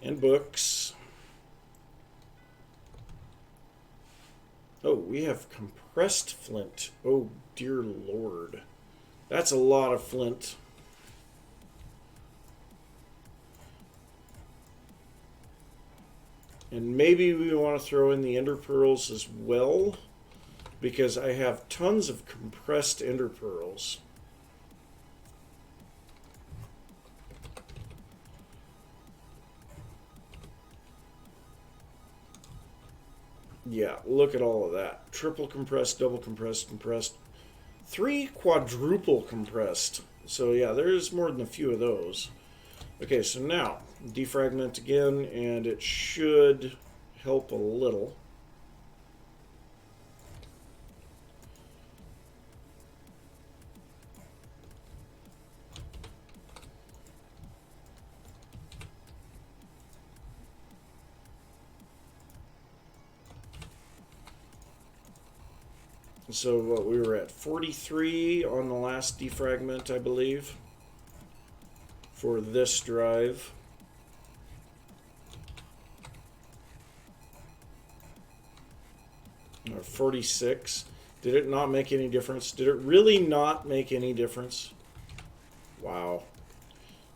And books. Oh, we have compressed flint. Oh, dear Lord. That's a lot of flint. And maybe we want to throw in the ender pearls as well, because I have tons of compressed ender pearls. Yeah, look at all of that. Triple compressed, double compressed, compressed. 3 quadruple compressed. So yeah, there's more than a few of those. Okay, so now, defragment again, and it should help a little. So what, we were at 43 on the last defragment, I believe, for this drive. 46. Did it not make any difference? Did it really not make any difference? Wow.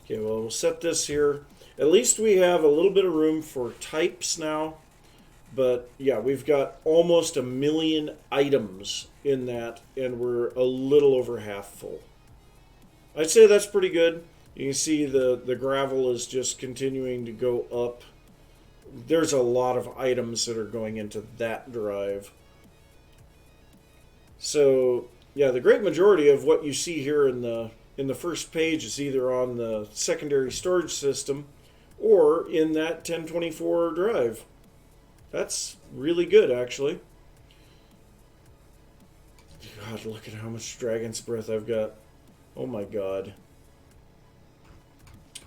Okay, well, we'll set this here. At least we have a little bit of room for types now. But yeah, we've got almost 1 million items in that, and we're a little over half full. I'd say that's pretty good. You can see the gravel is just continuing to go up. There's a lot of items that are going into that drive. So yeah, the great majority of what you see here in the first page is either on the secondary storage system or in that 1024 drive. That's really good, actually. God, look at how much Dragon's Breath I've got. Oh my god.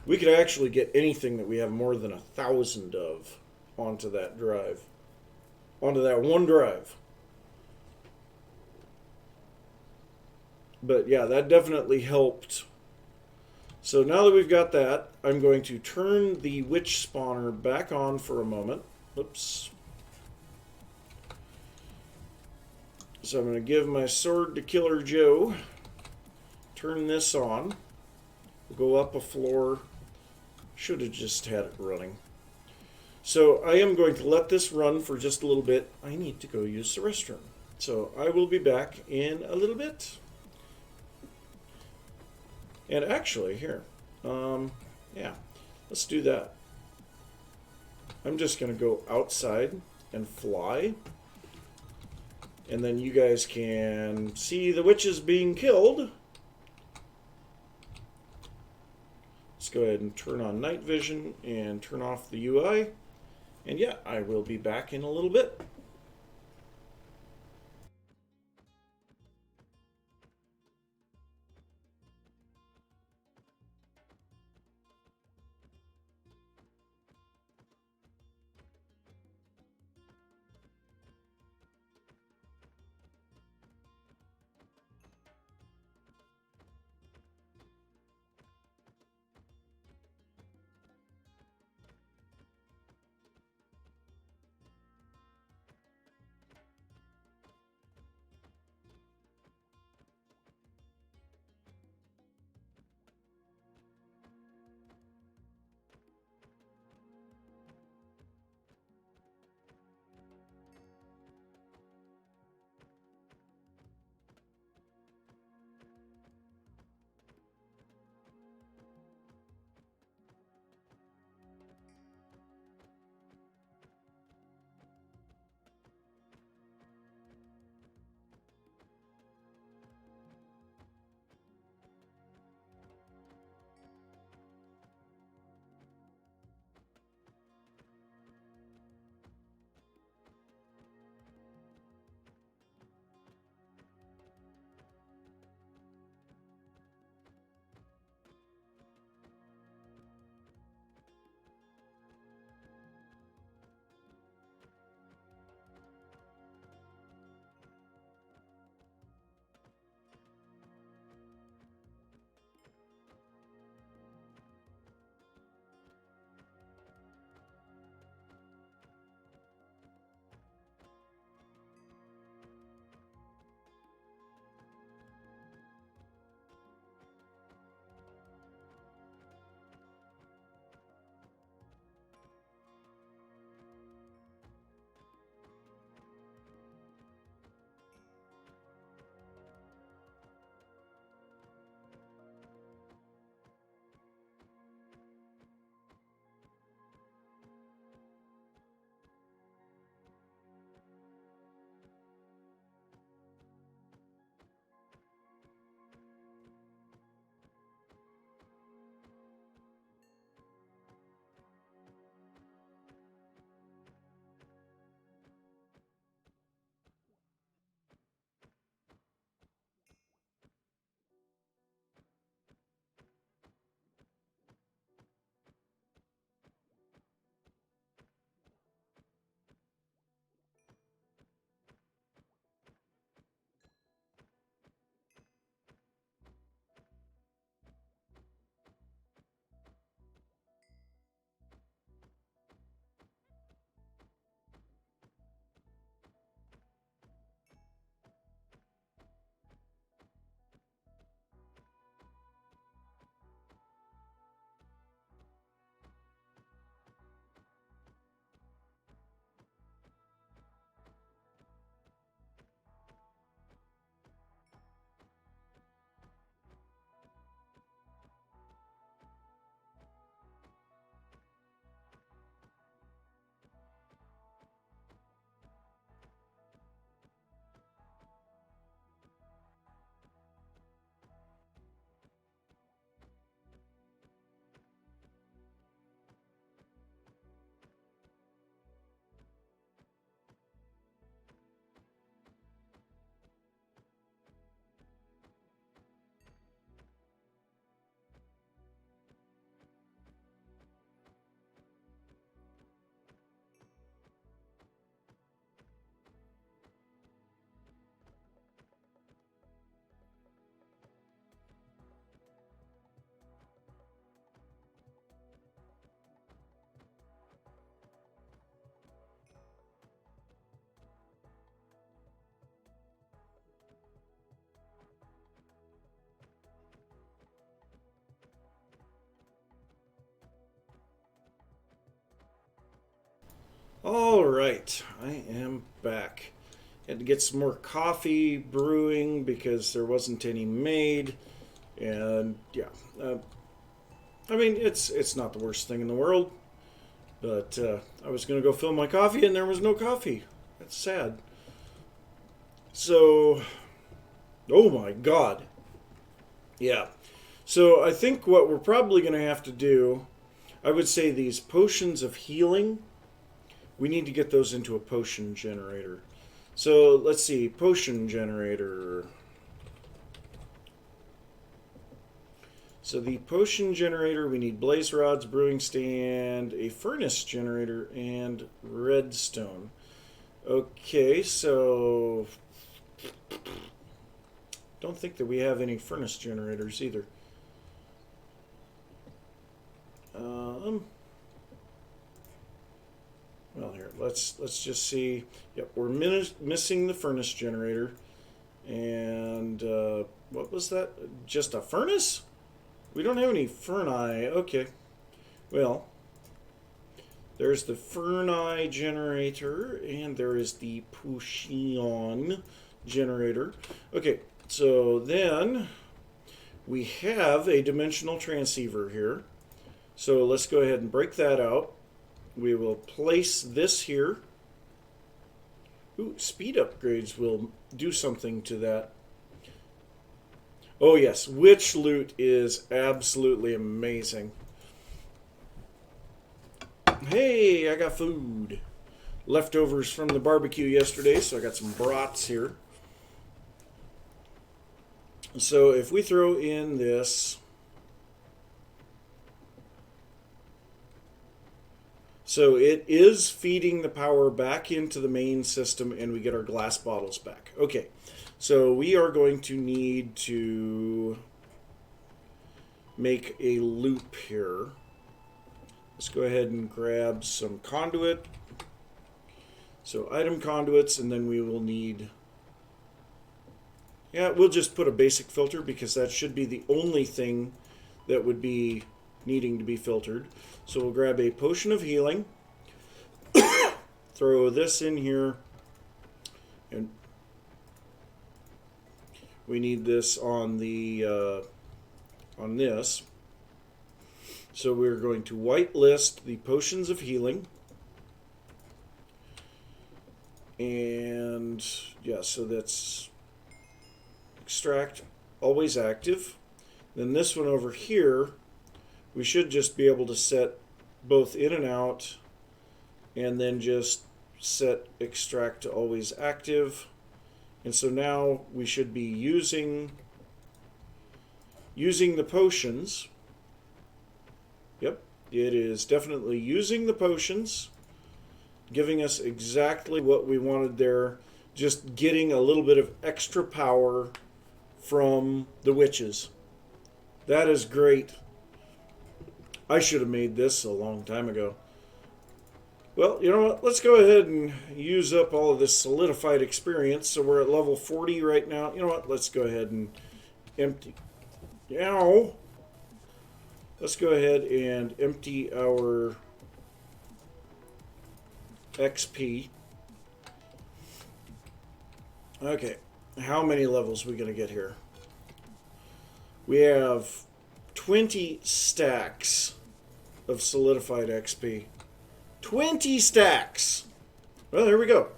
We could actually get anything that we have more than 1,000 of onto that drive. Onto that one drive. But yeah, that definitely helped. So now that we've got that, I'm going to turn the witch spawner back on for a moment. Oops. So I'm going to give my sword to Killer Joe. Turn this on. Go up a floor. Should have just had it running. So I am going to let this run for just a little bit. I need to go use the restroom. So I will be back in a little bit. And actually, here. Yeah, let's do that. I'm just going to go outside and fly. And then you guys can see the witches being killed. Let's go ahead and turn on night vision and turn off the UI. And yeah, I will be back in a little bit. All right, I am back. Had to get some more coffee brewing because there wasn't any made, and yeah, uh, I mean it's not the worst thing in the world, but I was gonna go fill my coffee and there was no coffee. That's sad. So, oh my God, yeah. So I think what we're probably gonna have to do, I would say these potions of healing. We need to get those into a potion generator. So let's see, potion generator. So the potion generator, we need blaze rods, brewing stand, a furnace generator, and redstone. Okay, so don't think that we have any furnace generators either. Well, here let's just see. Yep, we're missing the furnace generator, and what was that? Just a furnace? We don't have any ferni. Okay, well, there's the ferni generator, and there is the potion generator. Okay, so then we have a dimensional transceiver here. So let's go ahead and break that out. We will place this here. Ooh, speed upgrades will do something to that. Oh yes, witch loot is absolutely amazing. Hey, I got food. Leftovers from the barbecue yesterday, so I got some brats here. So if we throw in this... So it is feeding the power back into the main system, and we get our glass bottles back. Okay, so we are going to need to make a loop here. Let's go ahead and grab some conduit. So item conduits, and then we will need... Yeah, we'll just put a basic filter because that should be the only thing that would be needing to be filtered. So we'll grab a potion of healing, throw this in here, and we need this on the on this. So we're going to whitelist the potions of healing, and yeah, so that's extract always active. Then this one over here, we should just be able to set both in and out, and then just set extract to always active. And so now we should be using the potions. Yep, it is definitely using the potions, giving us exactly what we wanted there, just getting a little bit of extra power from the witches. That is great. I should have made this a long time ago. Well, you know what? Let's go ahead and use up all of this solidified experience. So we're at level 40 right now. You know what? Let's go ahead and empty. Ow! Let's go ahead and empty our XP. Okay, how many levels are we going to get here? We have 20 stacks of solidified XP. 20 stacks! Well, here we go.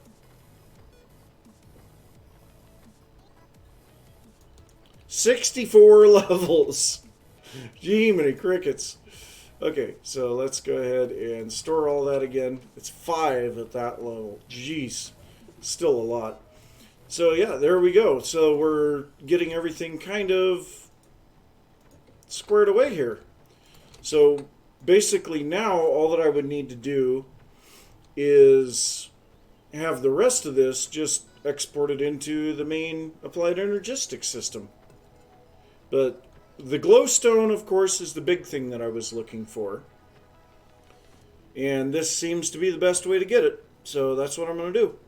$64 levels. Gee, many crickets. Okay, so let's go ahead and store all that again. It's 5 at that level. Jeez, still a lot. So yeah, there we go. So we're getting everything kind of squared away here. So basically now all that I would need to do is have the rest of this just exported into the main applied energistic system. But the glowstone, of course, is the big thing that I was looking for. And this seems to be the best way to get it. So that's what I'm going to do.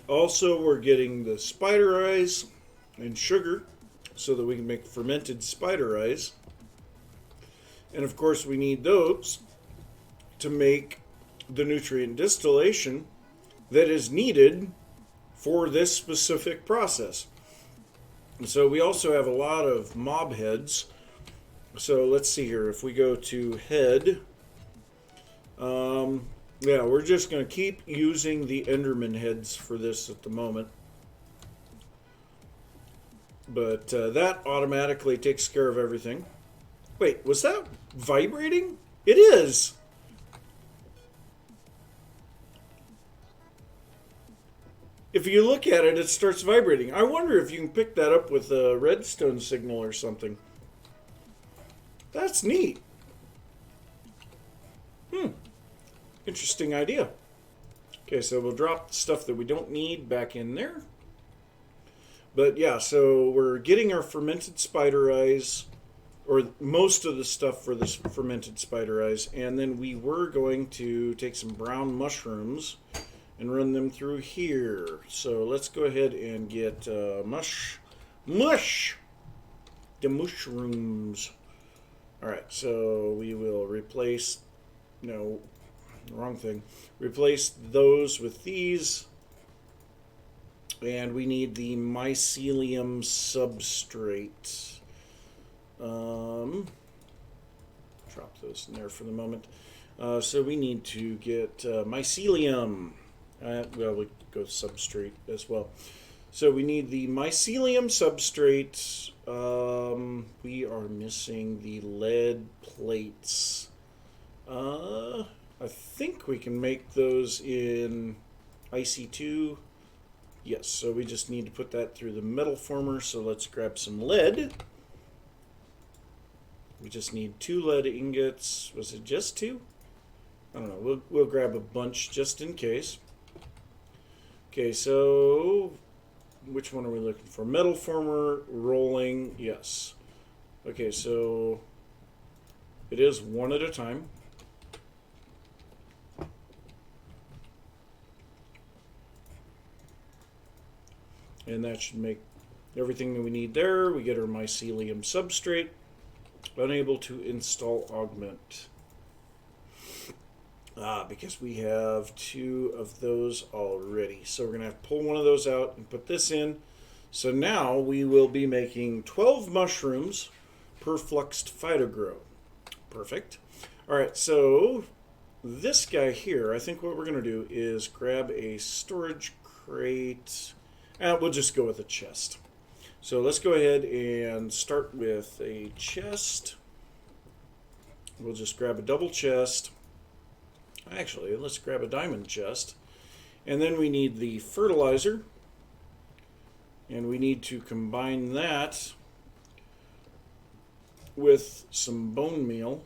Also, we're getting the spider eyes and sugar so that we can make fermented spider eyes. And of course, we need those to make the nutrient distillation that is needed for this specific process. And so we also have a lot of mob heads. So let's see here. If we go to head, yeah, we're just going to keep using the Enderman heads for this at the moment. But that automatically takes care of everything. Wait, was that vibrating? It is. If you look at it, it starts vibrating. I wonder if you can pick that up with a redstone signal or something. That's neat. Interesting idea. Okay, so we'll drop the stuff that we don't need back in there. But yeah, so we're getting our fermented spider eyes, or most of the stuff for this fermented spider eyes, and then we were going to take some brown mushrooms and run them through here. So let's go ahead and get the mushrooms. All right, so we will replace, no, wrong thing. Replace those with these. And we need the mycelium substrate. Drop those in there for the moment. So we need to get mycelium. Well, we go substrate as well. So we need the mycelium substrate. We are missing the lead plates. I think we can make those in IC2. Yes, so we just need to put that through the metal former. So let's grab some lead. We just need 2 lead ingots. Was it just 2? I don't know. We'll grab a bunch just in case. Okay, so which one are we looking for? Metal former, rolling, yes. Okay, so it is one at a time. And that should make everything that we need there. We get our mycelium substrate. Unable to install augment. Because we have 2 of those already. So we're going to have to pull one of those out and put this in. So now we will be making 12 mushrooms per fluxed phytogrow. Perfect. All right, so this guy here, I think what we're going to do is grab a storage crate. We'll just go with a chest. So let's go ahead and start with a chest. We'll just grab a double chest. Actually, let's grab a diamond chest. And then we need the fertilizer. And we need to combine that with some bone meal.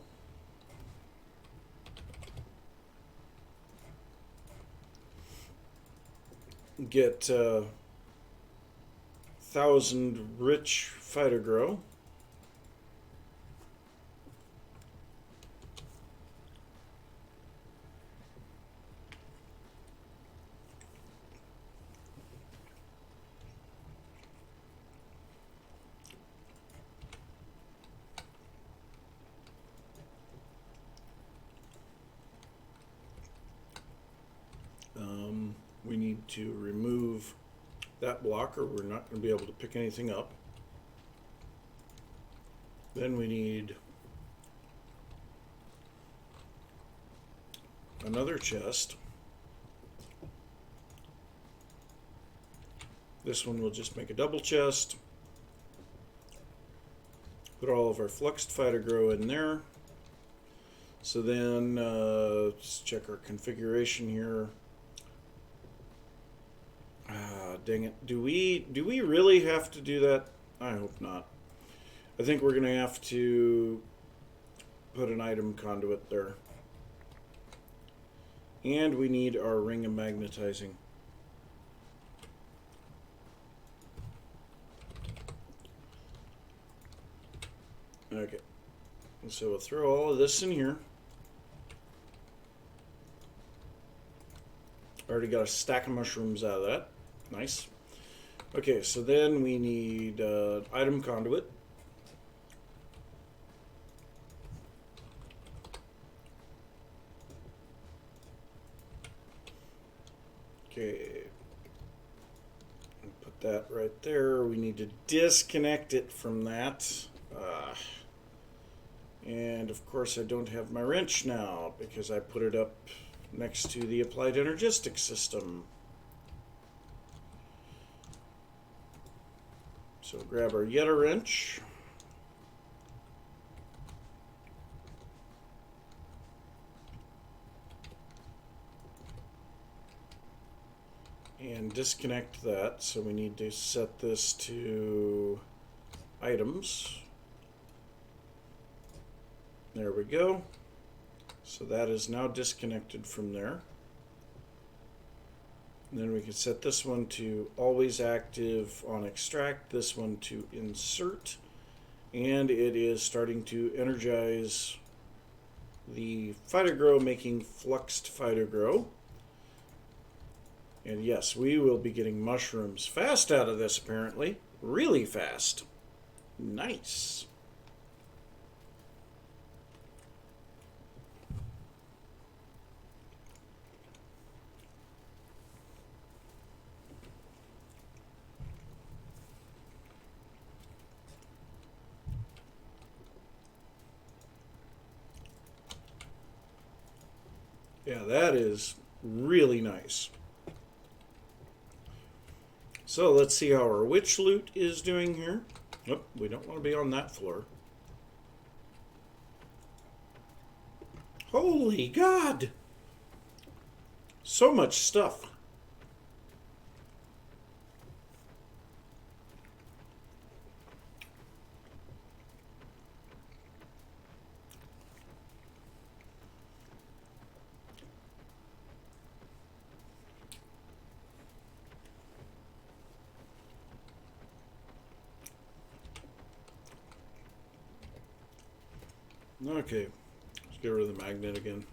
Get 1,000 rich phytogrow. We need to remove that block or we're not going to be able to pick anything up. Then we need another chest. This one will just make a double chest. Put all of our fluxed phytogrow in there. So then let's check our configuration here. Dang it. Do we really have to do that? I hope not. I think we're going to have to put an item conduit there. And we need our ring of magnetizing. Okay. So we'll throw all of this in here. Already got a stack of mushrooms out of that. Nice. Okay, so then we need item conduit. Okay. Put that right there. We need to disconnect it from that. And of course I don't have my wrench now because I put it up next to the applied energistic system. So grab our Yeta wrench. And disconnect that. So we need to set this to items. There we go. So that is now disconnected from there. And then we can set this one to always active on extract, this one to insert, and it is starting to energize the Phytogrow, making fluxed Phytogrow. And yes, we will be getting mushrooms fast out of this apparently. Really fast. Nice. Yeah, that is really nice. So let's see how our witch loot is doing here. Nope, we don't want to be on that floor. Holy God! So much stuff. Okay, let's get rid of the magnet again.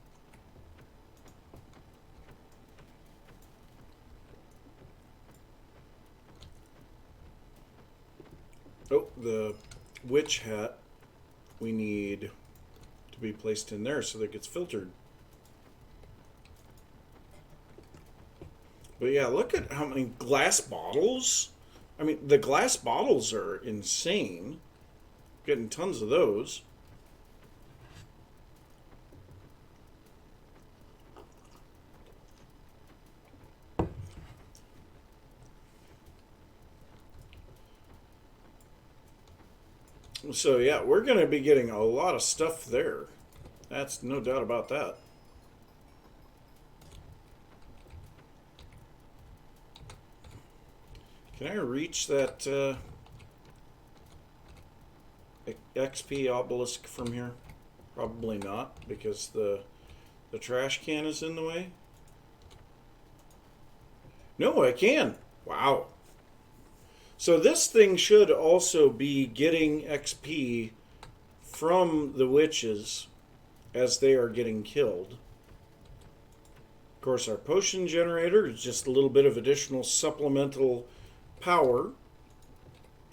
Oh, the witch hat we need to be placed in there so that it gets filtered. But yeah, look at how many glass bottles. I mean, the glass bottles are insane. Getting tons of those. So yeah, we're going to be getting a lot of stuff there. That's no doubt about that. Can I reach that XP obelisk from here? Probably not, because the trash can is in the way. No, I can. Wow. So this thing should also be getting XP from the witches as they are getting killed. Of course, our potion generator is just a little bit of additional supplemental power.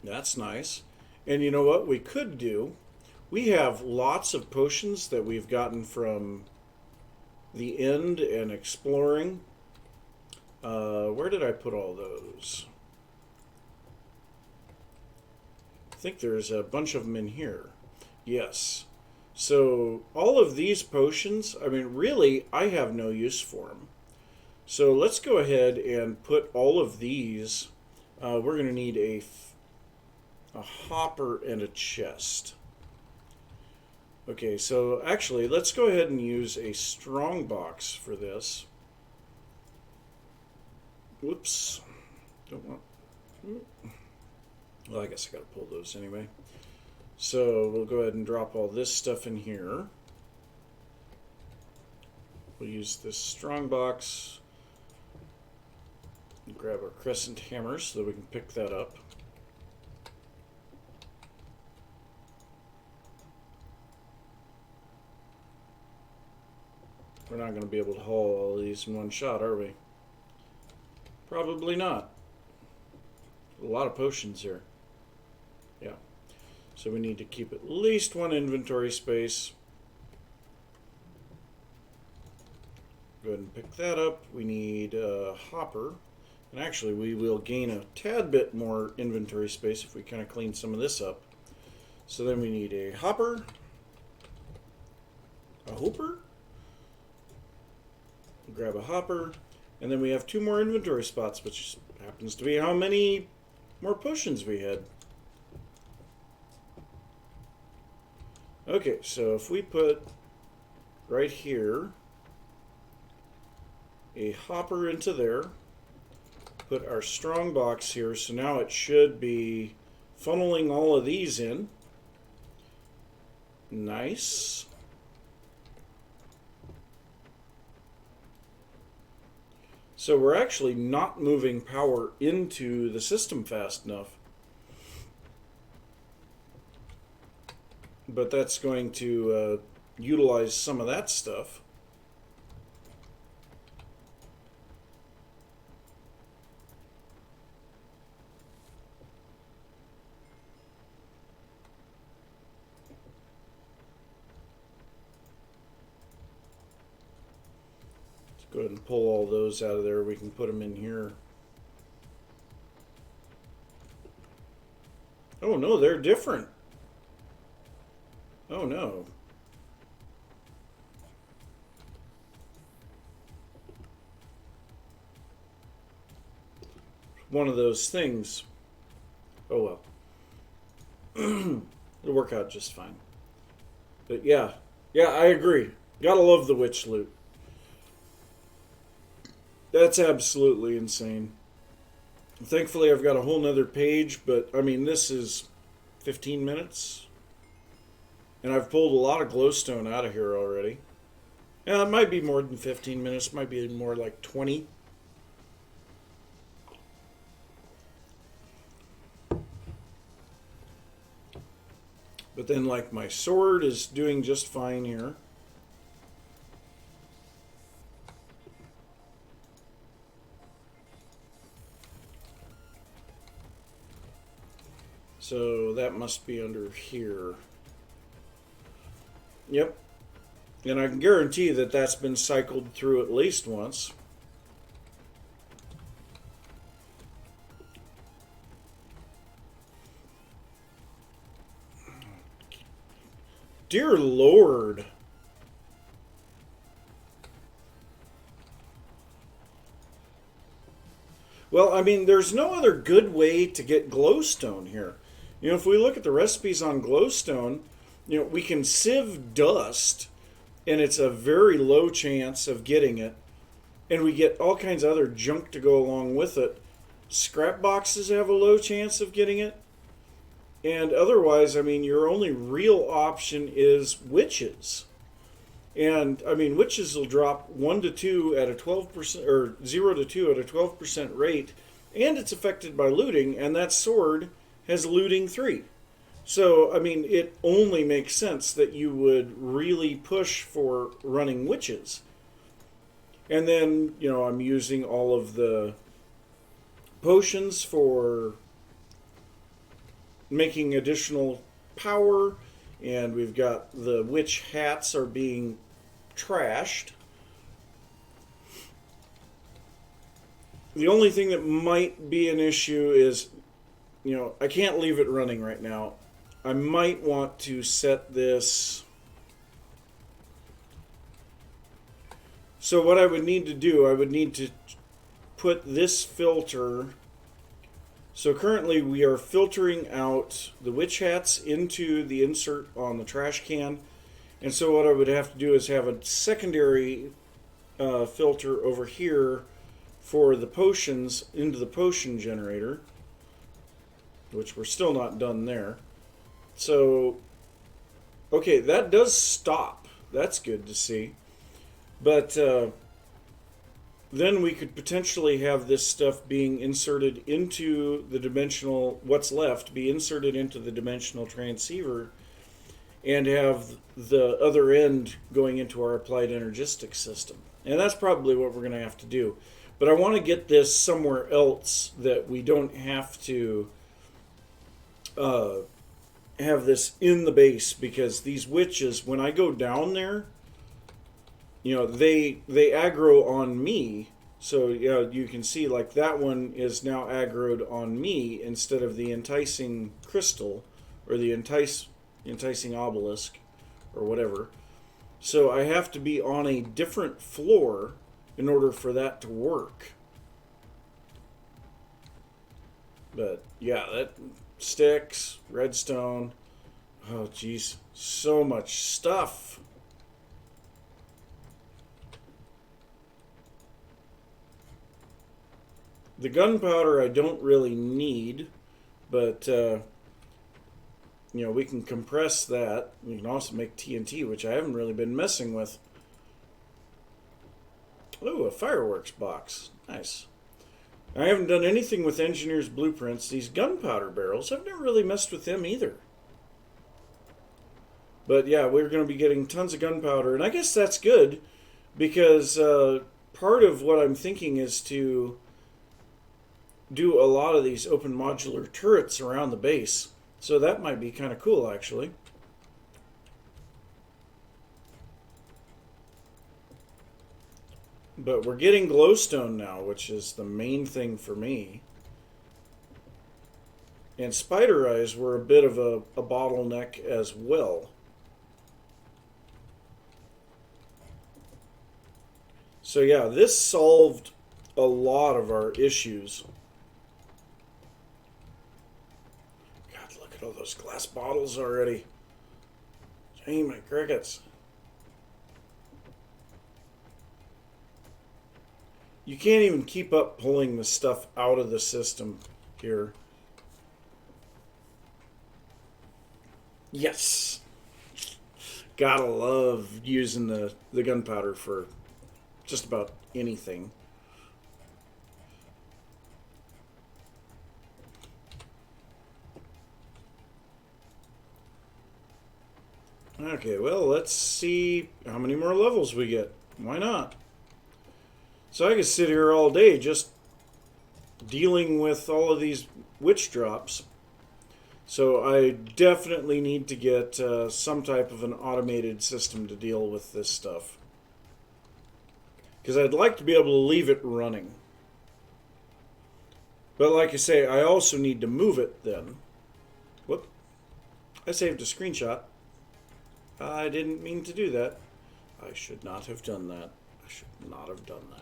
That's nice. And you know what we could do? We have lots of potions that we've gotten from the end and exploring. Where did I put all those? I think there's a bunch of them in here. Yes. So all of these potions, I mean, really, I have no use for them. So let's go ahead and put all of these. We're going to need a hopper and a chest. Okay, so actually, let's go ahead and use a strong box for this. Whoops. Don't want... Well, I guess I got to pull those anyway. So we'll go ahead and drop all this stuff in here. We'll use this strong box. Grab our crescent hammer so that we can pick that up. We're not going to be able to haul all these in one shot, are we? Probably not. a lot of potions here. Yeah. So we need to keep at least one inventory space. Go ahead and pick that up. We need a hopper. And actually, we will gain a tad bit more inventory space if we kind of clean some of this up. So then we need a hopper. A hooper? Grab a hopper. And then we have 2 more inventory spots, which happens to be how many more potions we had. Okay, so if we put right here a hopper into there, put our strong box here, so now it should be funneling all of these in. Nice. So we're actually not moving power into the system fast enough. But that's going to utilize some of that stuff. Go ahead and pull all those out of there. We can put them in here. Oh no, they're different. Oh no. One of those things. Oh well. It'll work out just fine. But yeah, I agree. Gotta love the witch loot. That's absolutely insane. Thankfully, I've got a whole nother page, but I mean, this is 15 minutes. And I've pulled a lot of glowstone out of here already. Yeah, it might be more than 15 minutes, might be more like 20. But then, like, my sword is doing just fine here. So that must be under here. Yep. And I can guarantee that that's been cycled through at least once. Dear Lord. Well, I mean, there's no other good way to get glowstone here. You know, if we look at the recipes on glowstone, you know, we can sieve dust, and it's a very low chance of getting it. And we get all kinds of other junk to go along with it. Scrap boxes have a low chance of getting it. And otherwise, I mean, your only real option is witches. And, I mean, witches will drop 1 to 2 at a 12%, or 0 to 2 at a 12% rate. And it's affected by looting, and that sword has looting 3. So, I mean, it only makes sense that you would really push for running witches. And then, you know, I'm using all of the potions for making additional power. And we've got the witch hats are being trashed. The only thing that might be an issue is, you know, I can't leave it running right now. I might want to set this. So what I would need to do, I would need to put this filter. So currently we are filtering out the witch hats into the insert on the trash can. And so what I would have to do is have a secondary filter over here for the potions into the potion generator, which we're still not done there. So, okay, that does stop. That's good to see. But then we could potentially have this stuff being inserted into the dimensional, what's left, be inserted into the dimensional transceiver and have the other end going into our applied energistic system. And that's probably what we're going to have to do. But I want to get this somewhere else that we don't have to uh, have this in the base, because these witches, when I go down there, they aggro on me. So you can see like that one is now aggroed on me instead of the enticing crystal or the enticing obelisk or whatever. So I have to be on a different floor in order for that to work. But yeah, that sticks, redstone. Oh geez, so much stuff. The gunpowder I don't really need, but we can compress that. We can also make TNT, which I haven't really been messing with. Oh, a fireworks box. Nice. I haven't done anything with engineer's blueprints. These gunpowder barrels, I've never really messed with them either. But yeah, we're going to be getting tons of gunpowder, and I guess that's good, because part of what I'm thinking is to do a lot of these open modular turrets around the base. So that might be kind of cool, actually. But we're getting glowstone now, which is the main thing for me. And spider eyes were a bit of a bottleneck as well. So yeah, this solved a lot of our issues. God, look at all those glass bottles already. Gee, my crickets. You can't even keep up pulling the stuff out of the system here. Yes! Gotta love using the gunpowder for just about anything. Okay, well, let's see how many more levels we get. Why not? So I could sit here all day just dealing with all of these witch drops. So I definitely need to get some type of an automated system to deal with this stuff. Because I'd like to be able to leave it running. But like I say, I also need to move it then. Whoop. I saved a screenshot. I didn't mean to do that. I should not have done that. I should not have done that.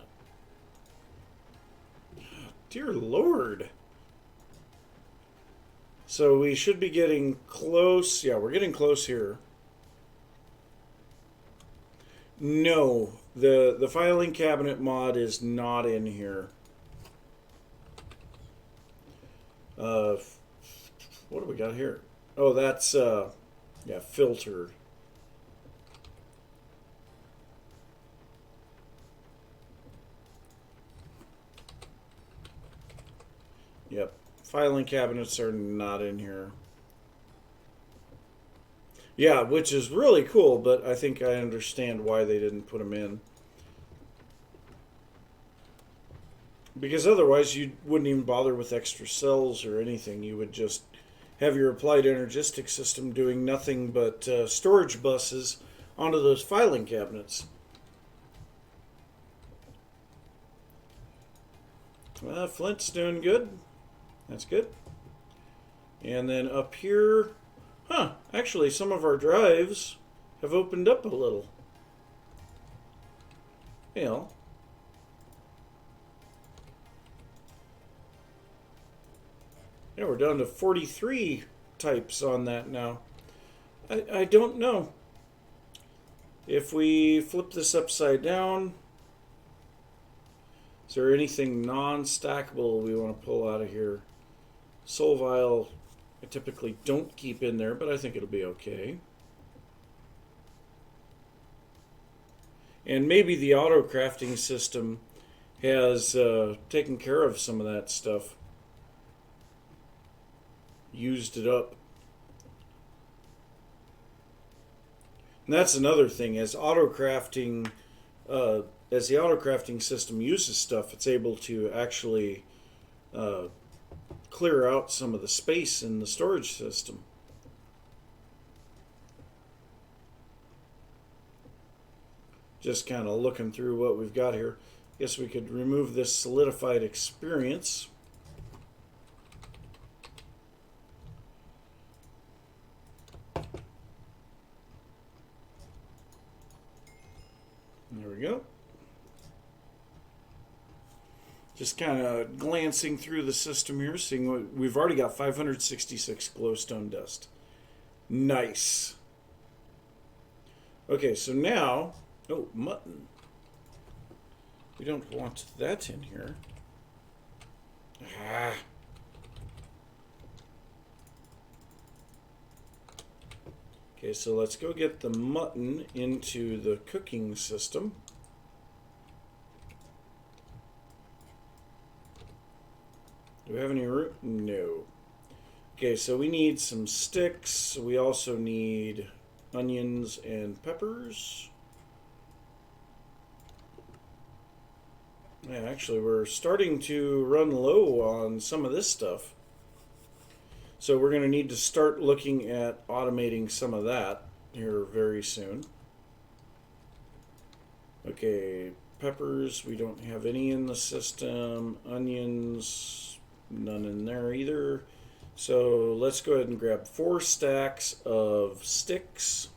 Dear Lord. So we should be getting close. Yeah, we're getting close here. No, the filing cabinet mod is not in here. What do we got here? Oh, that's yeah, filter. Yep, filing cabinets are not in here. Yeah, which is really cool, but I think I understand why they didn't put them in. Because otherwise you wouldn't even bother with extra cells or anything. You would just have your applied energistic system doing nothing but storage buses onto those filing cabinets. Flint's doing good. That's good. And then up here, actually some of our drives have opened up a little. Yeah. Yeah, we're down to 43 types on that now. I don't know. If we flip this upside down, is there anything non-stackable we want to pull out of here? Soul vial, I typically don't keep in there, but I think it'll be okay. And maybe the auto crafting system has taken care of some of that stuff. Used it up. And that's another thing, is auto crafting as the auto crafting system uses stuff, it's able to actually clear out some of the space in the storage system. Just kind of looking through what we've got here. Guess we could remove this solidified experience. There we go. Just kind of glancing through the system here, seeing what we've already got. 566 glowstone dust. Nice. Okay, so now, oh, mutton. We don't want that in here. Ah. Okay, so let's go get the mutton into the cooking system. Do we have any room? No. Okay, so we need some sticks. We also need onions and peppers. Yeah, actually, we're starting to run low on some of this stuff. So we're going to need to start looking at automating some of that here very soon. Okay, peppers, we don't have any in the system. Onions, none in there either. So let's go ahead and grab 4 stacks of sticks.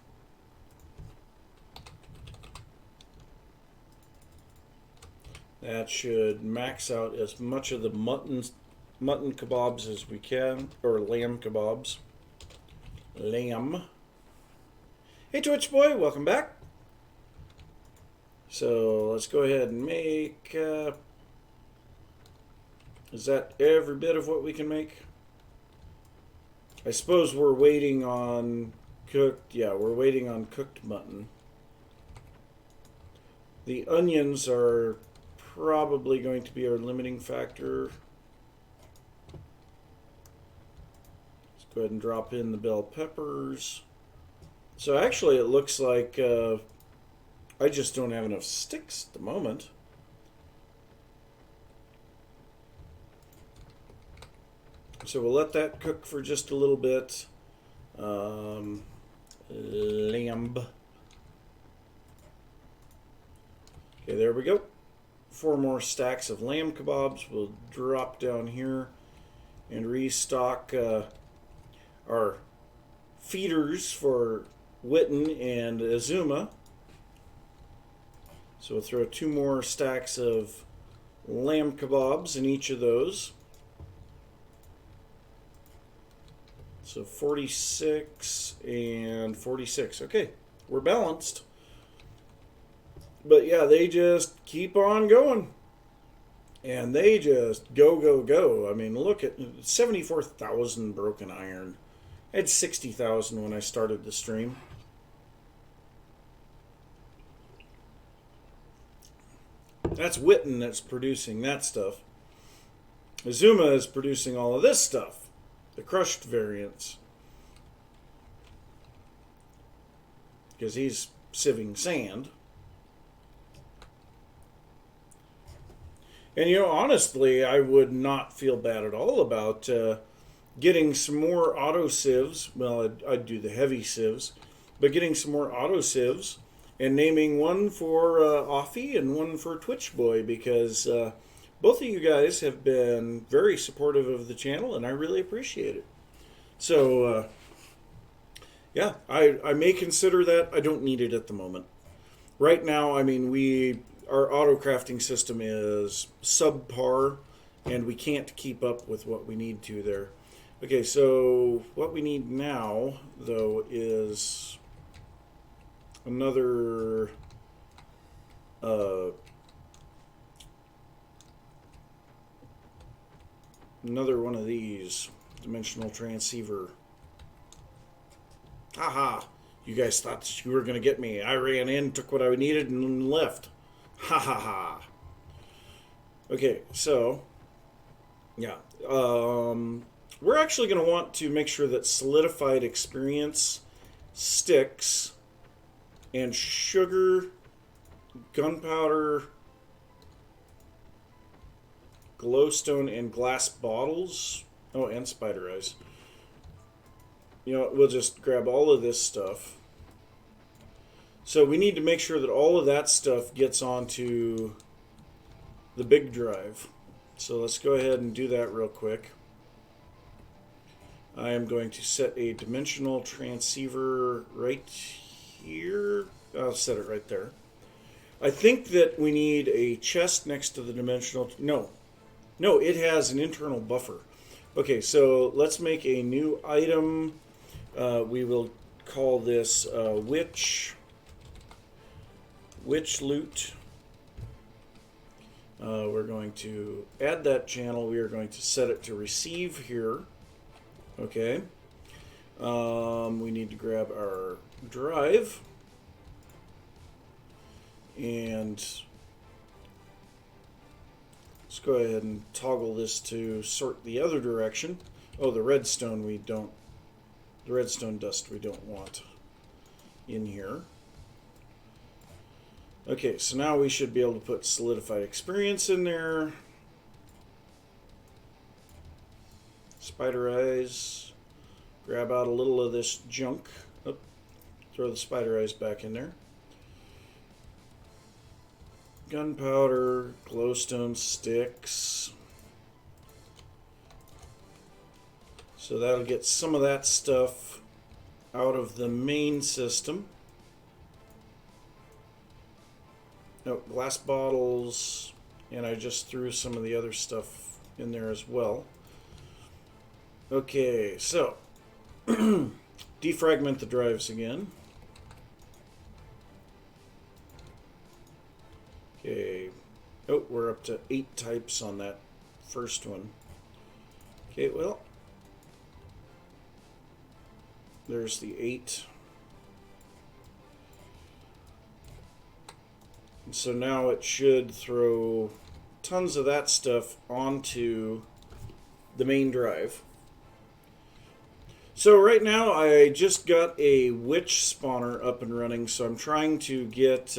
That should max out as much of the mutton kebabs as we can, or lamb kebabs. Lamb. Hey Twitch boy, welcome back. So let's go ahead and make, is that every bit of what we can make? I suppose we're waiting on cooked, yeah, we're waiting on cooked mutton. The onions are probably going to be our limiting factor. Let's go ahead and drop in the bell peppers. So actually it looks like I just don't have enough sticks at the moment. So we'll let that cook for just a little bit. Lamb. Okay, there we go. 4 more stacks of lamb kebabs. We'll drop down here and restock our feeders for Witten and Azuma. So we'll throw 2 more stacks of lamb kebabs in each of those. So 46 and 46. Okay, we're balanced. But yeah, they just keep on going. And they just go, go, go. I mean, look at 74,000 broken iron. I had 60,000 when I started the stream. That's Witten that's producing that stuff. Azuma is producing all of this stuff. The crushed variants. Because he's sieving sand. And you know, honestly, I would not feel bad at all about getting some more auto sieves. Well, I'd do the heavy sieves. But getting some more auto sieves and naming one for Offie and one for Twitch Boy. Because both of you guys have been very supportive of the channel, and I really appreciate it. So, yeah, I may consider that. I don't need it at the moment. Right now, I mean, our auto crafting system is subpar, and we can't keep up with what we need to there. Okay, so what we need now, though, is another one of these dimensional transceiver. Haha, you guys thought that you were going to get me. I ran in, took what I needed, and left. Ha ha ha. Okay, so yeah, we're actually going to want to make sure that solidified experience, sticks, and sugar gunpowder, glowstone, and glass bottles. Oh, and spider eyes. You know, we'll just grab all of this stuff. So we need to make sure that all of that stuff gets onto the big drive. So let's go ahead and do that real quick. I am going to set a dimensional transceiver right here. I'll set it right there. I think that we need a chest next to the dimensional. No, it has an internal buffer. Okay, so let's make a new item. We will call this witch loot. We're going to add that channel. We are going to set it to receive here. Okay. We need to grab our drive. And let's go ahead and toggle this to sort the other direction. Oh, the redstone we don't. The redstone dust we don't want in here. Okay, so now we should be able to put solidified experience in there. Spider eyes. Grab out a little of this junk. Oh, throw the spider eyes back in there. Gunpowder, glowstone sticks. So that'll get some of that stuff out of the main system. Oh, glass bottles, and I just threw some of the other stuff in there as well. Okay, so defragment the drives again. Okay, oh, we're up to 8 types on that first one. Okay, well, there's the 8. So now it should throw tons of that stuff onto the main drive. So right now I just got a witch spawner up and running, so I'm trying to get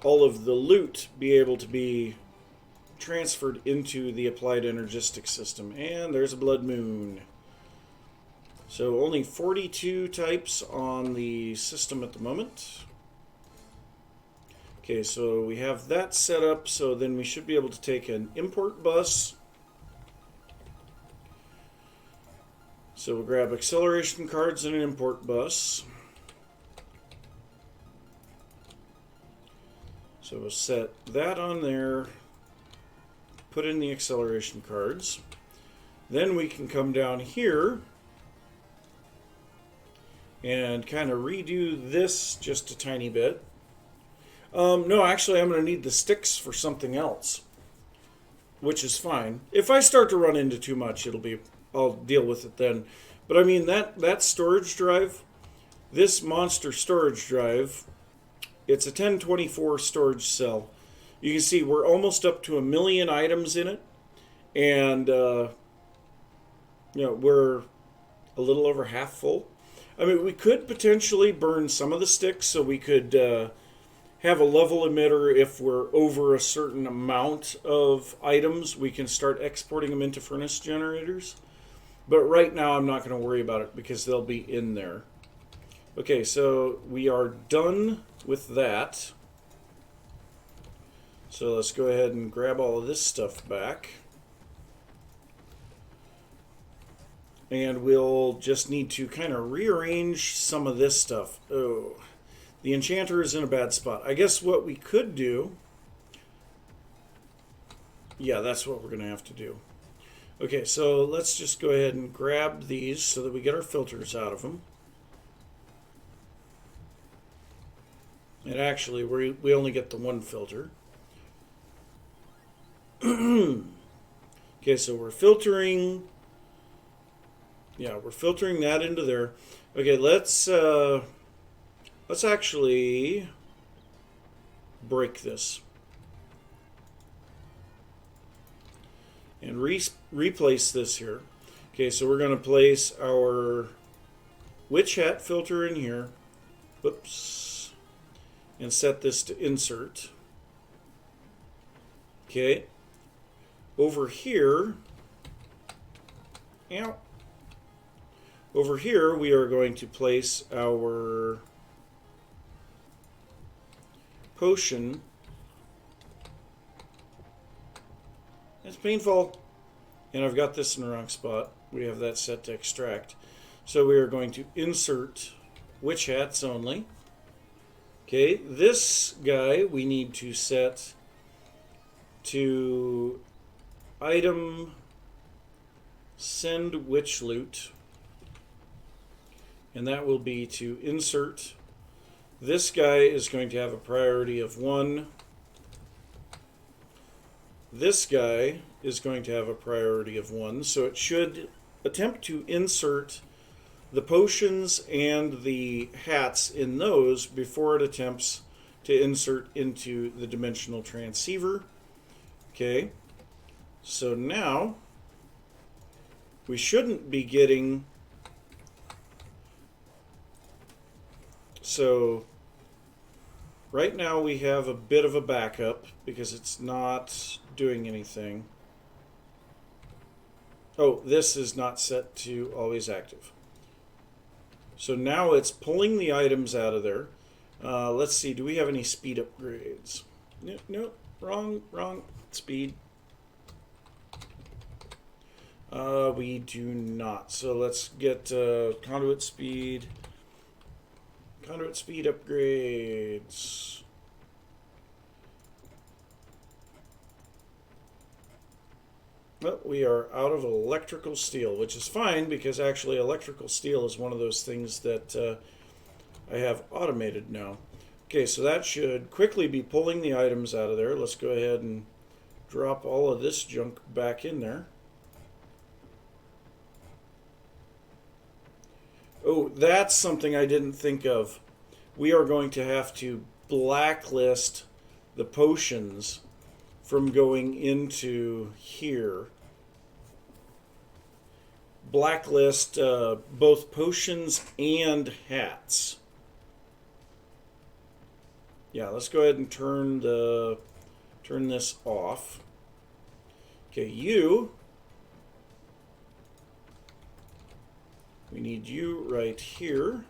all of the loot be able to be transferred into the applied energistic system. And there's a blood moon. So only 42 types on the system at the moment. Okay, so we have that set up, so then we should be able to take an import bus. So we'll grab acceleration cards and an import bus. So we'll set that on there, put in the acceleration cards. Then we can come down here and kind of redo this just a tiny bit. No, actually, I'm going to need the sticks for something else, which is fine. If I start to run into too much, I'll deal with it then. But I mean, that storage drive, this monster storage drive, it's a 1024 storage cell. You can see we're almost up to 1 million items in it, and we're a little over half full. I mean, we could potentially burn some of the sticks, so we could have a level emitter. If we're over a certain amount of items, we can start exporting them into furnace generators. But right now I'm not going to worry about it because they'll be in there. Okay, so we are done with that. So let's go ahead and grab all of this stuff back. And we'll just need to kind of rearrange some of this stuff. Oh, the enchanter is in a bad spot. I guess what we could do... Yeah, that's what we're going to have to do. Okay, so let's just go ahead and grab these so that we get our filters out of them. And actually, we only get the one filter. Okay, so we're filtering... Yeah, we're filtering that into there. Okay, let's actually break this. And replace this here. Okay, so we're going to place our witch hat filter in here. Whoops. and set this to insert. Okay. Over here, over here we are going to place our potion. It's painful. And I've got this in the wrong spot. We have that set to extract. So we are going to insert witch hats only. Okay, this guy we need to set to item send witch loot. And that will be to insert. This guy is going to have a priority of 1. This guy is going to have a priority of 1, so it should attempt to insert the potions and the hats in those before it attempts to insert into the dimensional transceiver. Okay, so now we shouldn't be getting... So right now we have a bit of a backup because it's not doing anything. Oh, this is not set to always active. So now it's pulling the items out of there. Let's see, do we have any speed upgrades? No, wrong speed. We do not. So let's get conduit speed. Conduit speed upgrades. Well, we are out of electrical steel, which is fine because actually electrical steel is one of those things that I have automated now. Okay, so that should quickly be pulling the items out of there. Let's go ahead and drop all of this junk back in there. Oh, that's something I didn't think of. We are going to have to blacklist the potions from going into here. Blacklist both potions and hats. Yeah, let's go ahead and turn this off. Okay, we need you right here.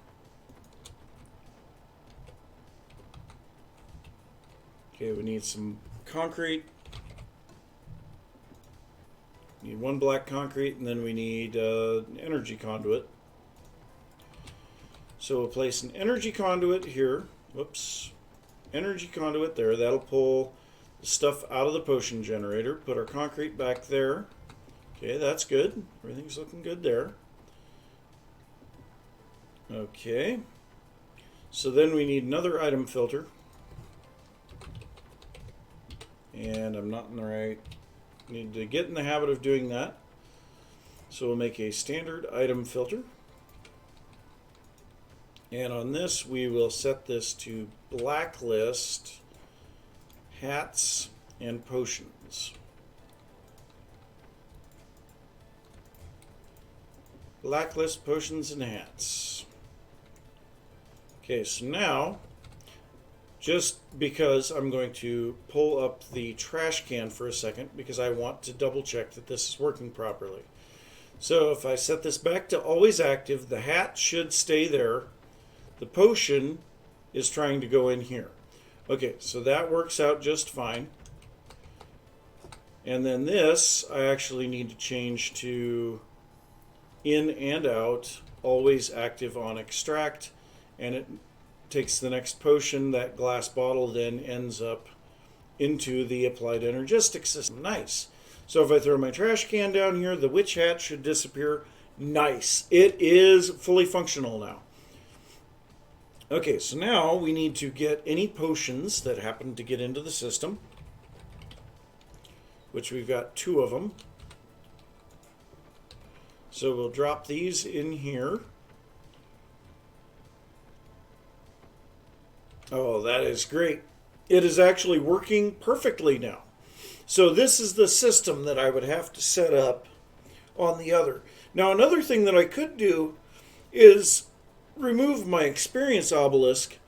Okay, we need some concrete. Need 1 black concrete, and then we need an energy conduit. So we'll place an energy conduit here. Whoops. Energy conduit there. That'll pull the stuff out of the potion generator. Put our concrete back there. Okay, that's good. Everything's looking good there. Okay. So then we need another item filter. And I'm not in the right... Need to get in the habit of doing that. So we'll make a standard item filter. And on this, we will set this to blacklist hats and potions. Blacklist potions and hats. Okay, so now, just because I'm going to pull up the trash can for a second because I want to double check that this is working properly. So if I set this back to always active, the hat should stay there. The potion is trying to go in here. Okay, so that works out just fine. And then this, I actually need to change to in and out, always active on extract, and it takes the next potion. That glass bottle then ends up into the applied energistic system. Nice. So if I throw my trash can down here, the witch hat should disappear. Nice. It is fully functional now. Okay, so now we need to get any potions that happen to get into the system, which we've got 2 of them. So we'll drop these in here. Oh, that is great. It is actually working perfectly now. So this is the system that I would have to set up on the other. Now, another thing that I could do is remove my experience obelisk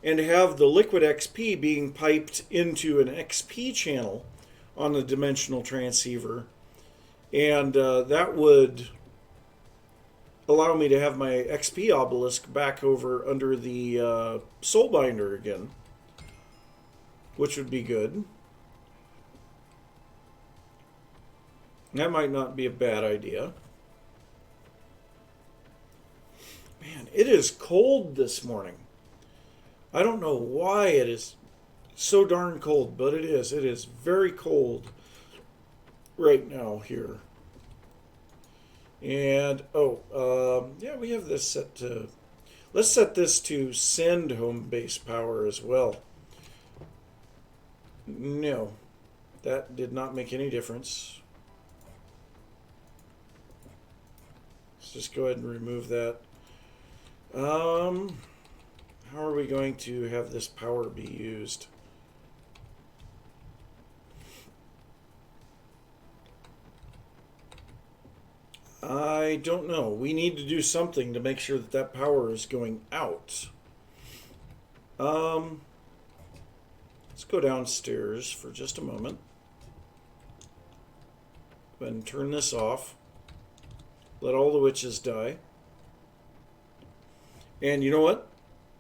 and have the liquid XP being piped into an XP channel on the dimensional transceiver. And that would allow me to have my XP obelisk back over under the soul binder again, which would be good. That might not be a bad idea. Man, it is cold this morning. I don't know why it is so darn cold, but it is. It is very cold right now here. And, yeah, we have this set to... Let's set this to send home base power as well. No, that did not make any difference. Let's just go ahead and remove that. How are we going to have this power be used? I don't know. We need to do something to make sure that that power is going out. Let's go downstairs for just a moment. Go ahead and turn this off. Let all the witches die. And you know what?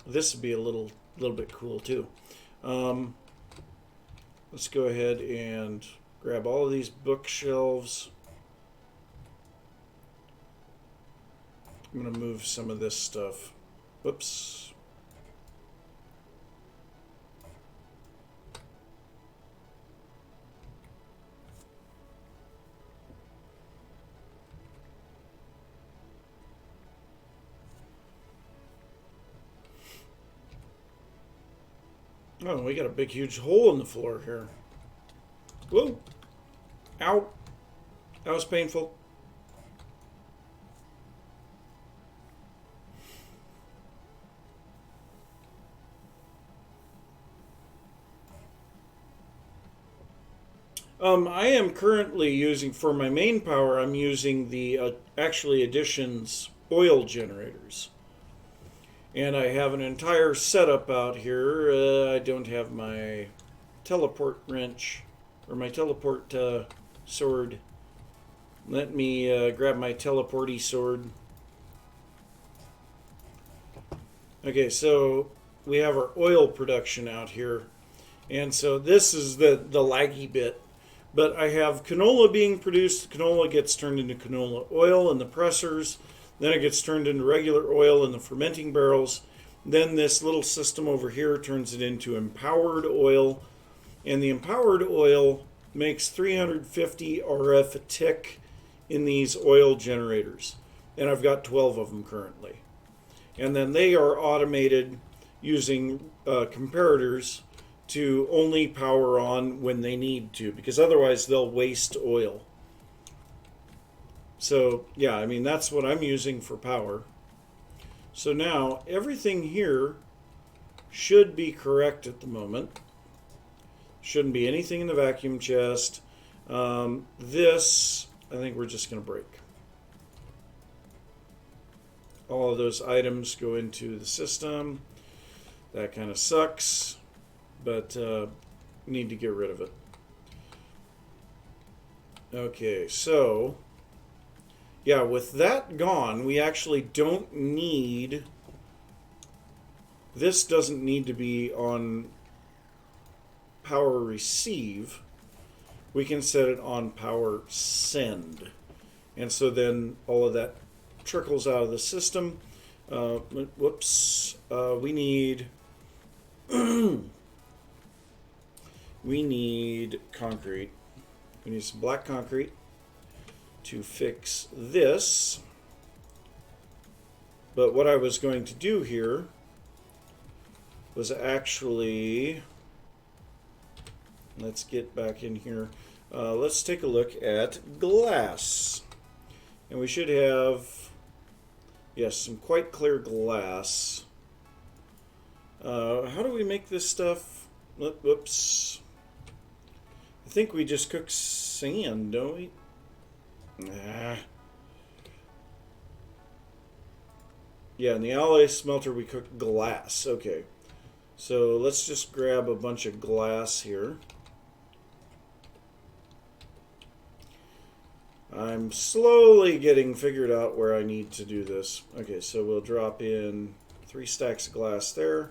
This would be a little bit cool too. Let's go ahead and grab all of these bookshelves. I'm going to move some of this stuff. Whoops. Oh, we got a big, huge hole in the floor here. Whoa. Ow. That was painful. I am currently using, for my main power, I'm using the actually Editions oil generators. And I have an entire setup out here. I don't have my teleport wrench, or my teleport sword. Let me grab my teleporty sword. Okay, so we have our oil production out here. And so this is the laggy bit. But I have canola being produced. Canola gets turned into canola oil in the pressers. Then it gets turned into regular oil in the fermenting barrels. Then this little system over here turns it into empowered oil. And the empowered oil makes 350 RF a tick in these oil generators. And I've got 12 of them currently. And then they are automated using comparators to only power on when they need to, because otherwise they'll waste oil. So yeah, I mean, that's what I'm using for power. So now everything here should be correct at the moment. Shouldn't be anything in the vacuum chest. This, I think we're just going to break. All of those items go into the system. That kind of sucks. But need to get rid of it. Okay, so yeah, with that gone, we actually don't need, this doesn't need to be on power receive. We can set it on power send. And so then all of that trickles out of the system. Whoops. We need we need concrete. We need some black concrete to fix this. But what I was going to do here was actually, let's get back in here. Let's take a look at glass. And we should have, yes, some quite clear glass. How do we make this stuff? Whoops. I think we just cook sand, don't we? Nah. Yeah, in the alloy smelter we cook glass. Okay. So let's just grab a bunch of glass here. I'm slowly getting figured out where I need to do this. Okay, so we'll drop in 3 stacks of glass there.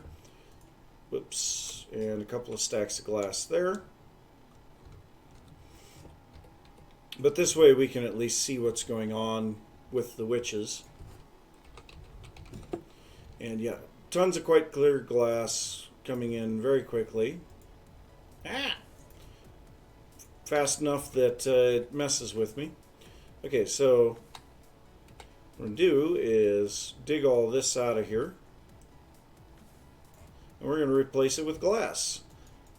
Whoops. And a couple of stacks of glass there. But this way we can at least see what's going on with the witches. And yeah, tons of quite clear glass coming in very quickly. Fast enough that it messes with me. Okay, so what I'm going to do is dig all this out of here. And we're going to replace it with glass.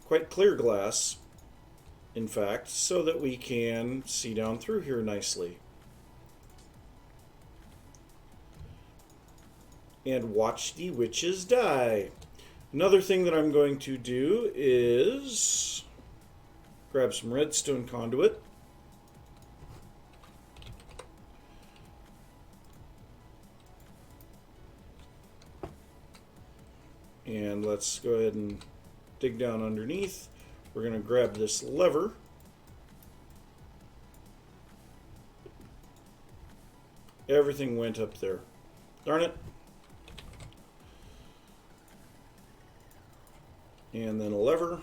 Quite clear glass, in fact, so that we can see down through here nicely. And watch the witches die. Another thing that I'm going to do is grab some redstone conduit. And let's go ahead and dig down underneath. We're going to grab this lever. Everything went up there. Darn it. And then a lever.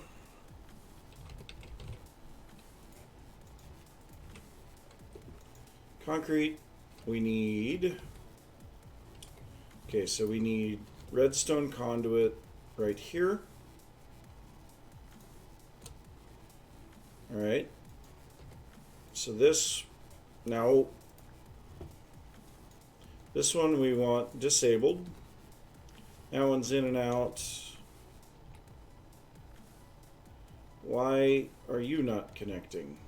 Concrete. We need... Okay, so we need redstone conduit right here. Alright. So this... Now... This one we want disabled. That one's in and out. Why are you not connecting?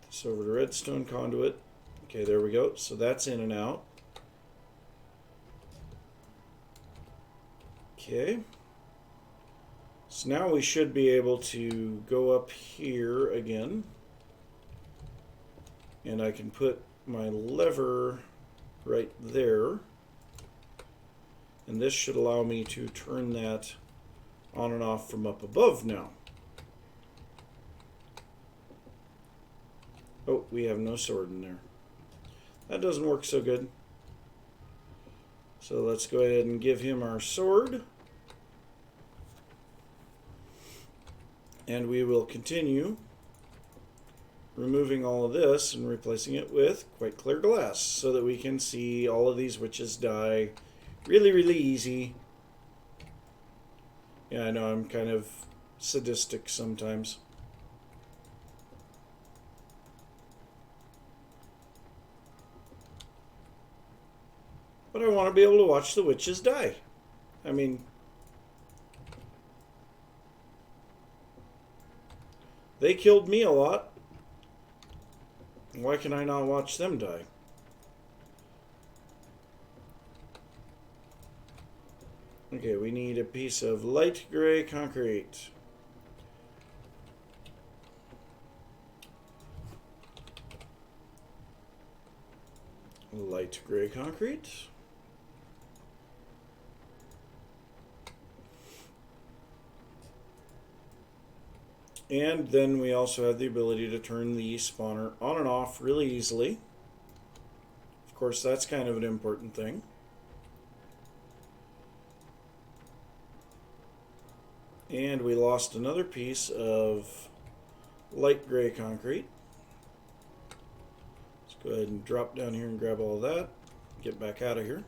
This over to redstone conduit. Okay, there we go. So that's in and out. Okay. So now we should be able to go up here again. And I can put my lever right there. And this should allow me to turn that on and off from up above now. Oh, we have no sword in there. That doesn't work so good. So let's go ahead and give him our sword. And we will continue removing all of this and replacing it with quite clear glass so that we can see all of these witches die really, really easy. Yeah, I know I'm kind of sadistic sometimes. But I want to be able to watch the witches die. I mean, they killed me a lot. Why can I not watch them die? Okay, we need a piece of light gray concrete. Light gray concrete. And then we also have the ability to turn the spawner on and off really easily. Of course, that's kind of an important thing. And we lost another piece of light gray concrete. Let's go ahead and drop down here and grab all of that. Get back out of here.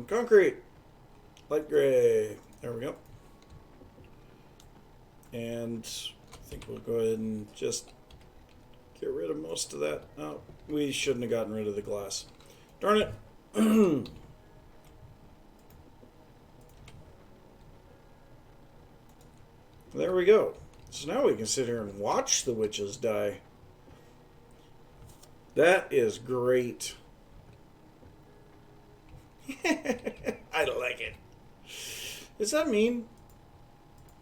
Concrete. Light gray. There we go. And I think we'll go ahead and just get rid of most of that. Oh, we shouldn't have gotten rid of the glass. Darn it. There we go. So now we can sit here and watch the witches die. That is great. I like it. Does that mean?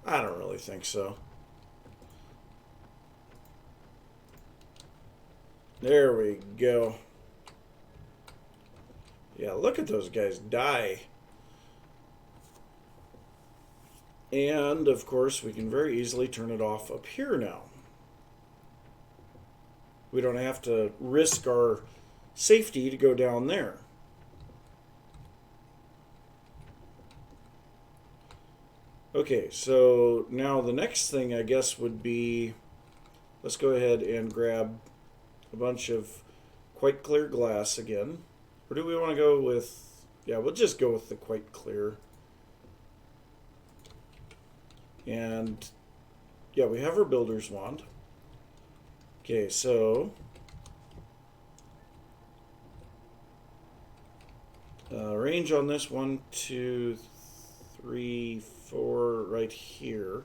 I don't really think so. There we go. Yeah, look at those guys die. And, of course, we can very easily turn it off up here now. We don't have to risk our safety to go down there. Okay, so now the next thing I guess would be, let's go ahead and grab a bunch of quite clear glass again. Or do we want to go with, yeah, we'll just go with the quite clear. And yeah, we have our builder's wand. Okay, so range on this 1, 2, 3, 4 right here.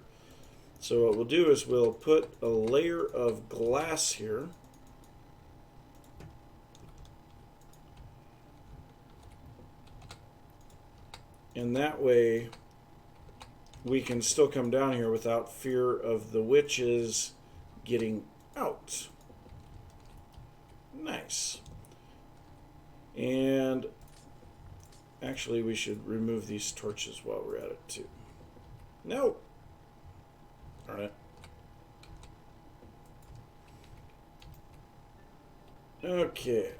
So what we'll do is we'll put a layer of glass here. And that way we can still come down here without fear of the witches getting out. Nice. And actually we should remove these torches while we're at it too. No. Darn it. Okay.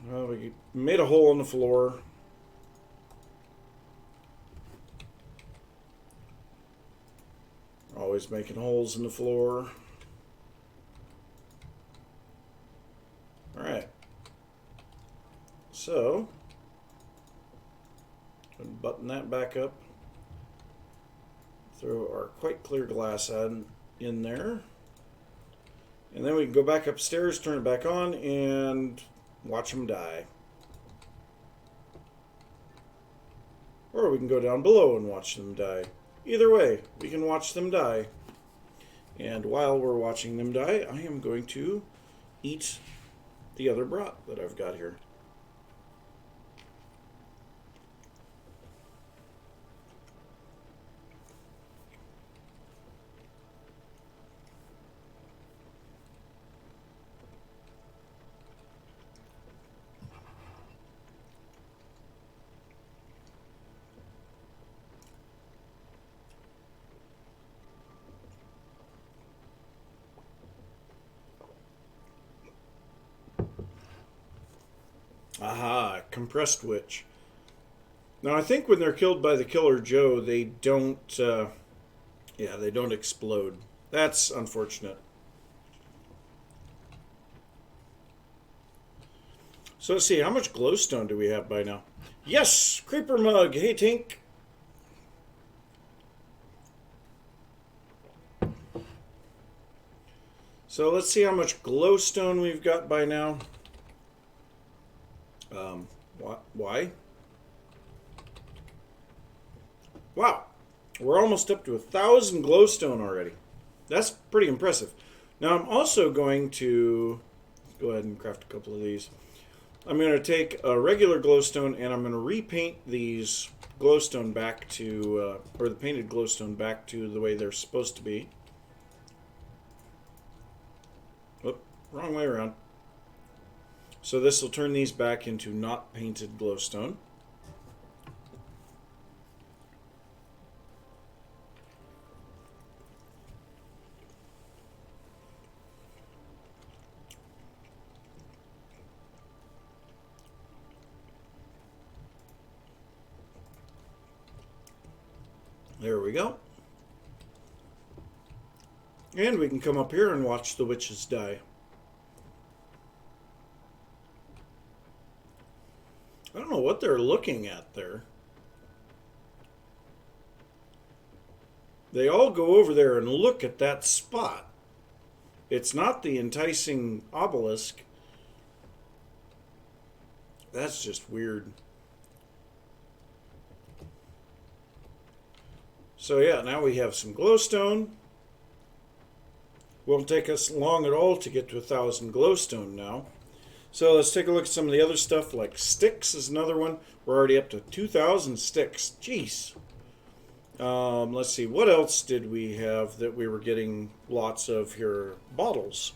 Well, we made a hole in the floor. Always making holes in the floor. Alright. So, button that back up. Throw our quite clear glass in there. And then we can go back upstairs, turn it back on, and watch them die. Or we can go down below and watch them die. Either way, we can watch them die. And while we're watching them die, I am going to eat the other brat that I've got here. Aha, compressed witch. Now I think when they're killed by the Killer Joe, they don't, they don't explode. That's unfortunate. So let's see, how much glowstone do we have by now? Yes, Creeper Mug. Hey, Tink. So let's see how much glowstone we've got by now. Why? Wow, we're almost up to 1,000 glowstone already. That's pretty impressive. Now I'm also going to go ahead and craft a couple of these. I'm going to take a regular glowstone and I'm going to repaint these glowstone back to, or the painted glowstone back to the way they're supposed to be. Whoop, wrong way around. So this will turn these back into not painted glowstone. There we go. And we can come up here and watch the witches die. I don't know what they're looking at there. They all go over there and look at that spot. It's not the enticing obelisk. That's just weird. So yeah, now we have some glowstone. Won't take us long at all to get to 1,000 glowstone now. So let's take a look at some of the other stuff, like sticks is another one. We're already up to 2,000 sticks. Jeez. Let's see, what else did we have that we were getting lots of here? Bottles.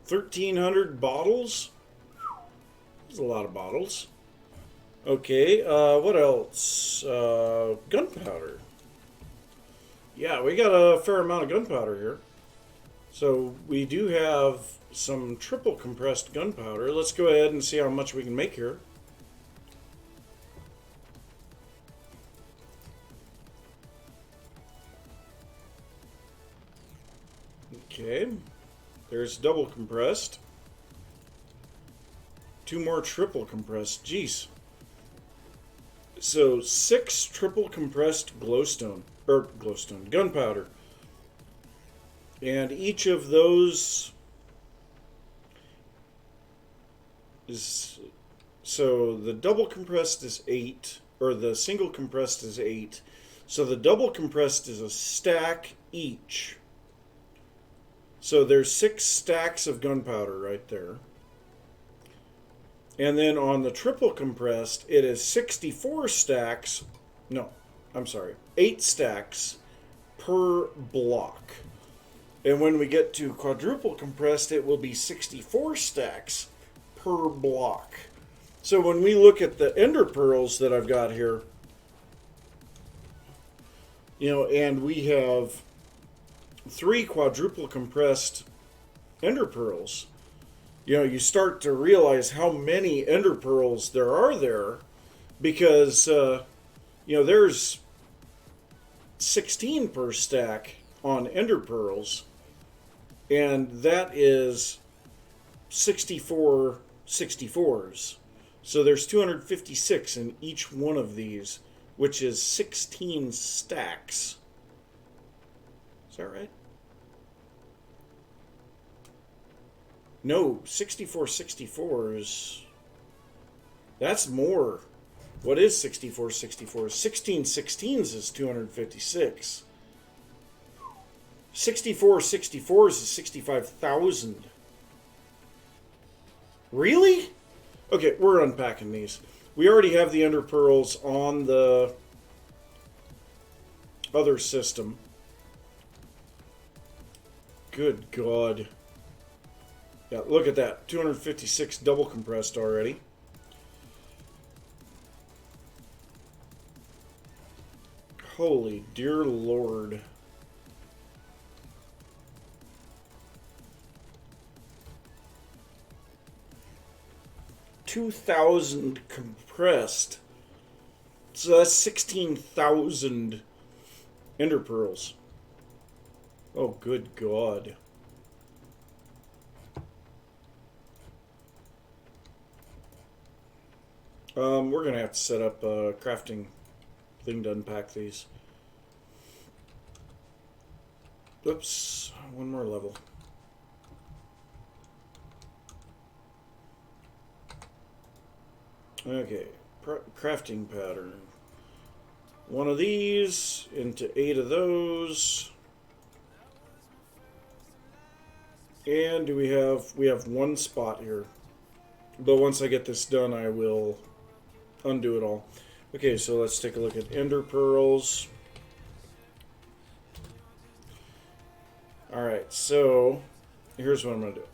1,300 bottles. That's a lot of bottles. Okay, what else? Gunpowder. Yeah, we got a fair amount of gunpowder here. So we do have some triple compressed gunpowder. Let's go ahead and see how much we can make here. Okay, there's double compressed. 2 more triple compressed. Jeez. So 6 triple compressed glowstone gunpowder. And each of those is, so the double compressed is 8, or the single compressed is 8. So the double compressed is a stack each. So there's 6 stacks of gunpowder right there. And then on the triple compressed, it is 64 stacks. No, I'm sorry, 8 stacks per block. And when we get to quadruple compressed, it will be 64 stacks per block. So when we look at the ender pearls that I've got here, and we have 3 quadruple compressed ender pearls, you start to realize how many ender pearls there are there, because there's 16 per stack on ender pearls, and that is 64 64s. So there's 256 in each one of these, which is 16 stacks. Is that right? No, 64 64s. That's more. What is 64 64s? 16 16s is 256. 64 64s is 65,000. Really? Okay, we're unpacking these. We already have the ender pearls on the other system. Good God. Yeah, look at that. 256 double compressed already. Holy dear Lord. $2,000 compressed. So that's 16,000 ender pearls. Oh, good God. We're going to have to set up a crafting thing to unpack these. Oops, one more level. Okay, crafting pattern. One of these into 8 of those. And we have one spot here. But once I get this done, I will undo it all. Okay, so let's take a look at ender pearls. Alright, so here's what I'm going to do.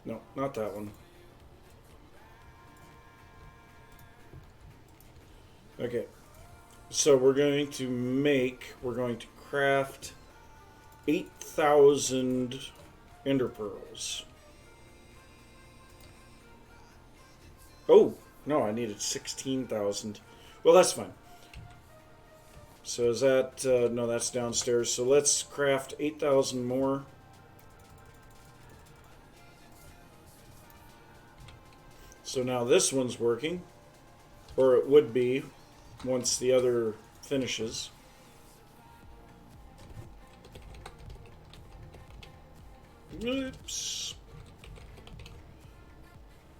No, not that one. Okay, so we're going to craft 8,000 ender pearls. Oh, no, I needed 16,000. Well, that's fine. So is that, no, that's downstairs. So let's craft 8,000 more. So now this one's working, or it would be once the other finishes. Oops.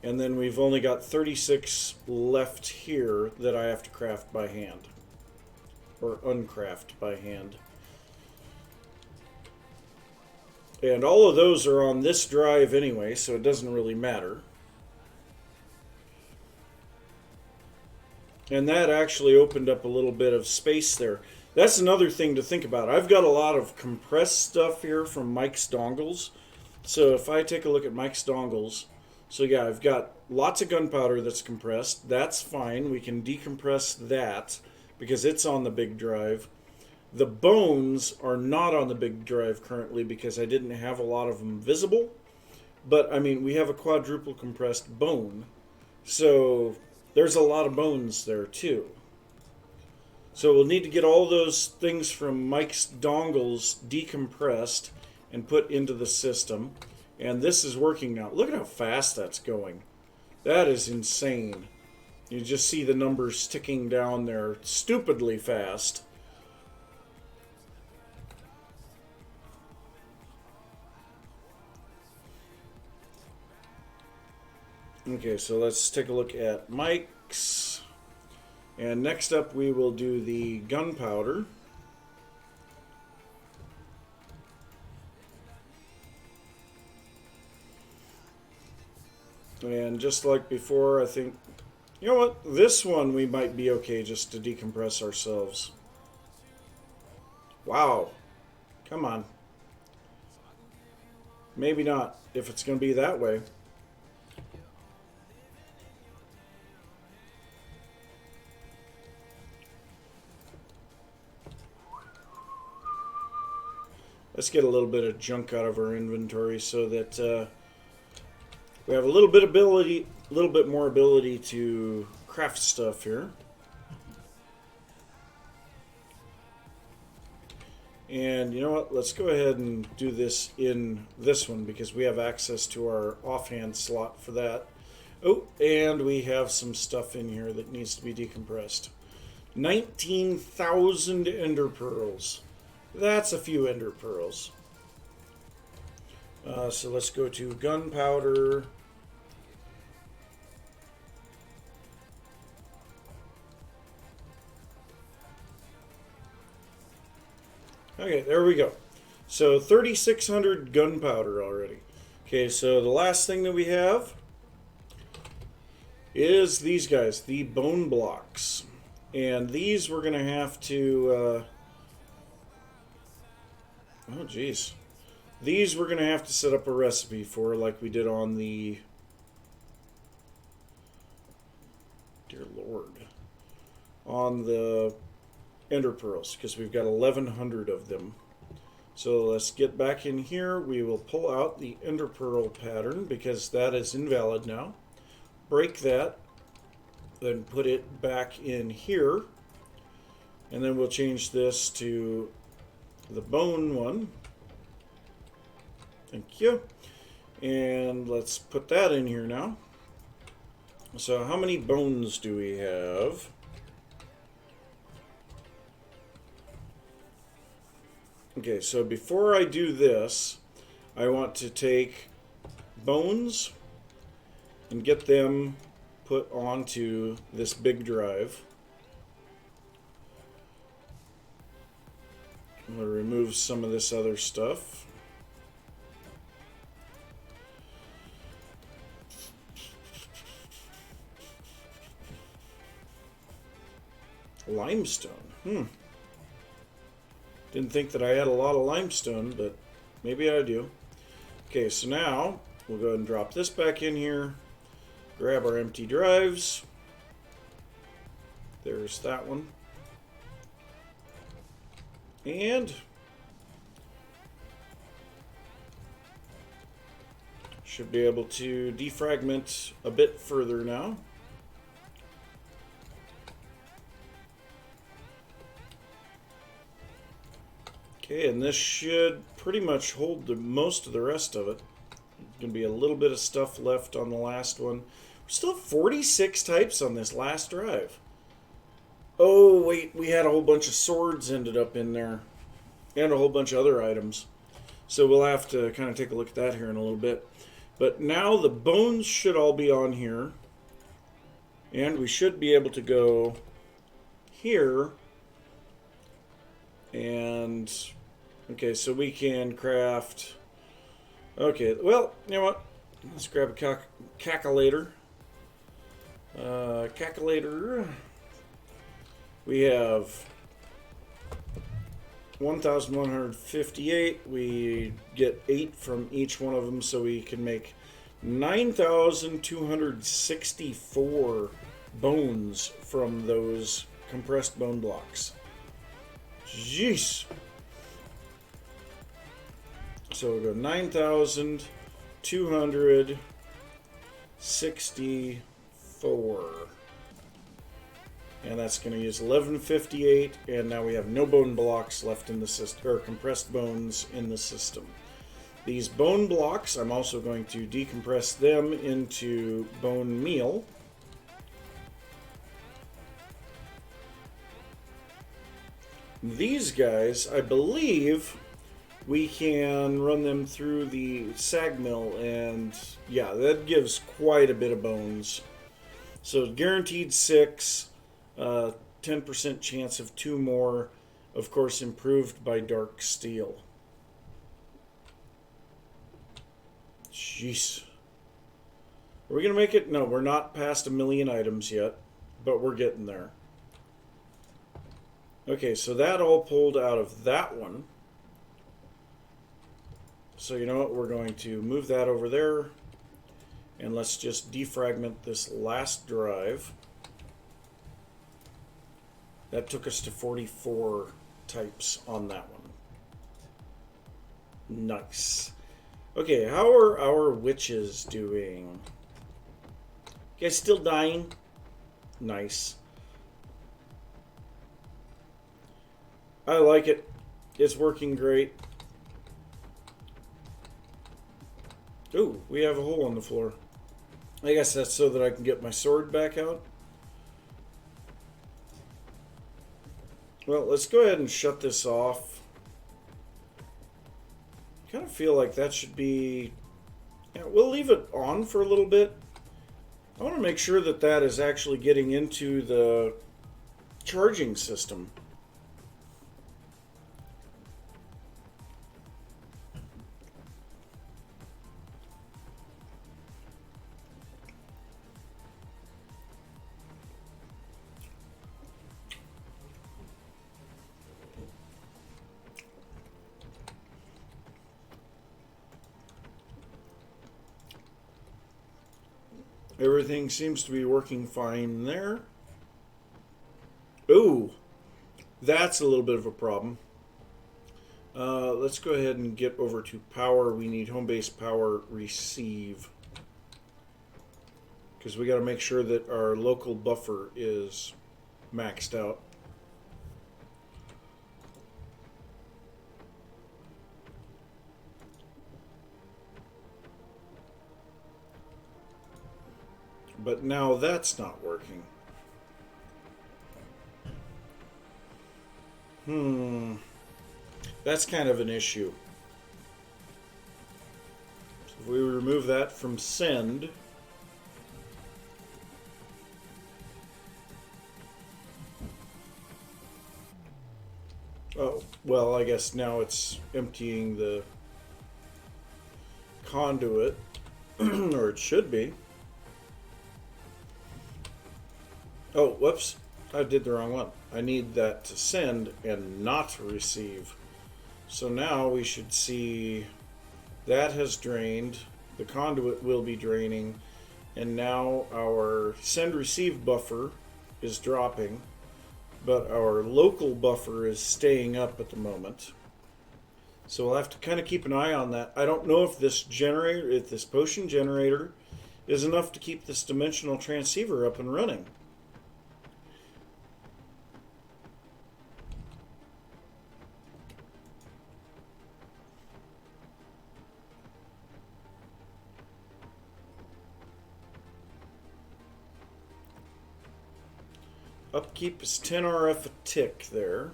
And then we've only got 36 left here that I have to craft by hand. Or uncraft by hand. And all of those are on this drive anyway, so it doesn't really matter. And that actually opened up a little bit of space there. That's another thing to think about. I've got a lot of compressed stuff here from Mike's Dongles. So if I take a look at Mike's Dongles, so yeah, I've got lots of gunpowder that's compressed. That's fine. We can decompress that because it's on the big drive. The bones are not on the big drive currently because I didn't have a lot of them visible. But I mean, we have a quadruple compressed bone. So there's a lot of bones there too. So we'll need to get all those things from Mike's Dongles decompressed and put into the system. And this is working now. Look at how fast that's going. That is insane. You just see the numbers ticking down there stupidly fast. Okay, so let's take a look at Mike's. And next up we will do the gunpowder. And just like before, I think, you know what, this one we might be okay just to decompress ourselves. Wow. Come on. Maybe not, if it's going to be that way. Let's get a little bit of junk out of our inventory so that we have a little bit more ability to craft stuff here. And you know what? Let's go ahead and do this in this one because we have access to our offhand slot for that. Oh, and we have some stuff in here that needs to be decompressed. 19,000 ender pearls. That's a few ender pearls. So let's go to gunpowder. Okay, there we go. So 3,600 gunpowder already. Okay, so the last thing that we have is these guys, the bone blocks. And these we're going to have to... oh, geez. These we're going to have to set up a recipe for like we did on the... Dear Lord. On the ender pearls, because we've got 1,100 of them. So let's get back in here. We will pull out the ender pearl pattern because that is invalid now. Break that. Then put it back in here. And then we'll change this to the bone one. Thank you. And let's put that in here now. So how many bones do we have? Okay, so before I do this, I want to take bones and get them put onto this big drive. I'm going to remove some of this other stuff. Limestone. Didn't think that I had a lot of limestone, but maybe I do. Okay, so now we'll go ahead and drop this back in here. Grab our empty drives. There's that one. And should be able to defragment a bit further now. Okay, and this should pretty much hold most of the rest of it. There's going to be a little bit of stuff left on the last one. We're still 46 types on this last drive. Oh, wait, we had a whole bunch of swords ended up in there. And a whole bunch of other items. So we'll have to kind of take a look at that here in a little bit. But now the bones should all be on here. And we should be able to go here. And, okay, so we can craft... Okay, well, you know what? Let's grab a calculator. Calculator. We have 1,158. We get 8 from each one of them, so we can make 9,264 bones from those compressed bone blocks. Jeez. So we go 9,264. And that's going to use 1158, and now we have no bone blocks left in the system, or compressed bones in the system. These bone blocks, I'm also going to decompress them into bone meal. These guys, I believe, we can run them through the sag mill, and yeah, that gives quite a bit of bones. So guaranteed 6. 10% chance of 2 more, of course improved by dark steel. Jeez. Are we going to make it? No, we're not past 1,000,000 items yet, but we're getting there. Okay, so that all pulled out of that one. So you know what, we're going to move that over there, and let's just defragment this last drive. That took us to 44 types on that one. Nice. Okay, how are our witches doing? You guys still dying? Nice. I like it. It's working great. Ooh, we have a hole on the floor. I guess that's so that I can get my sword back out. Well, let's go ahead and shut this off. I kind of feel like that should be... Yeah, we'll leave it on for a little bit. I want to make sure that that is actually getting into the charging system. Everything seems to be working fine there. Ooh, that's a little bit of a problem. Let's go ahead and get over to power. We need home base power receive, because we got to make sure that our local buffer is maxed out. But now that's not working. That's kind of an issue. So if we remove that from send, oh, well, I guess now it's emptying the conduit, or it should be. Oh, whoops. I did the wrong one. I need that to send and not receive. So now we should see that has drained. The conduit will be draining. And now our send receive buffer is dropping. But our local buffer is staying up at the moment. So we'll have to kind of keep an eye on that. I don't know if this generator, if this potion generator is enough to keep this dimensional transceiver up and running. Upkeep is 10 RF a tick there.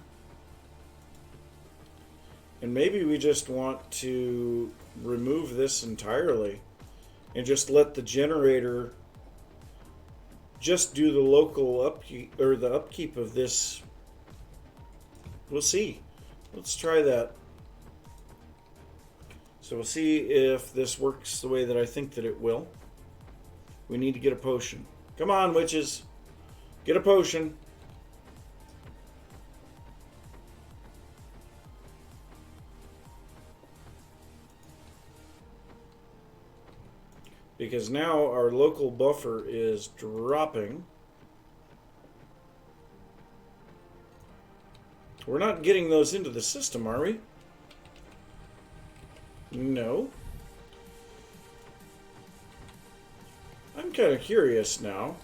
And maybe we just want to remove this entirely and just let the generator just do the local upkeep, or the upkeep of this. We'll see. Let's try that. So we'll see if this works the way that I think that it will. We need to get a potion. Come on, witches. Get a potion. because now our local buffer is dropping. We're not getting those into the system, are we? No. I'm kind of curious now.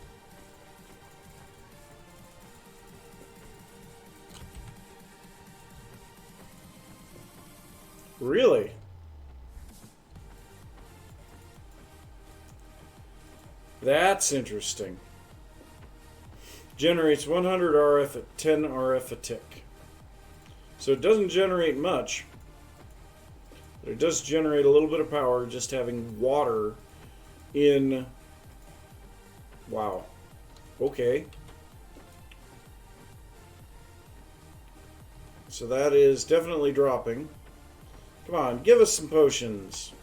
Really? That's interesting. Generates 100 RF at 10 RF a tick. So it doesn't generate much, but it does generate a little bit of power just having water in. Wow. Okay. So that is definitely dropping. Come on, give us some potions.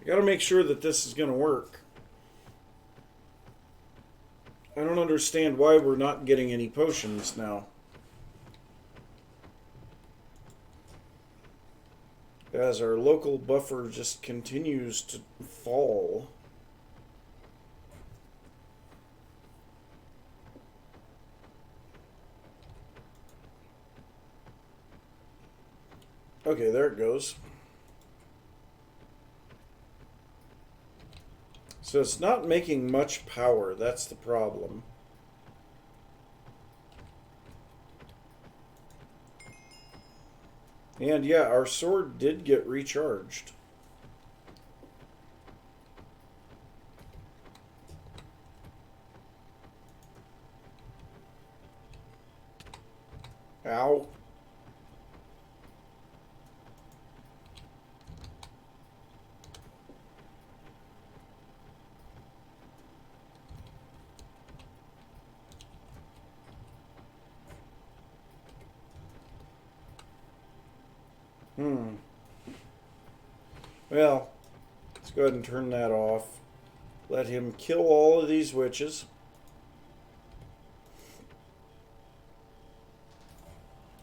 I gotta make sure that this is gonna work. I don't understand why we're not getting any potions now. As our local buffer just continues to fall. Okay, there it goes. So it's not making much power, that's the problem. And yeah, our sword did get recharged. Ow. Well, let's go ahead and turn that off. Let him kill all of these witches.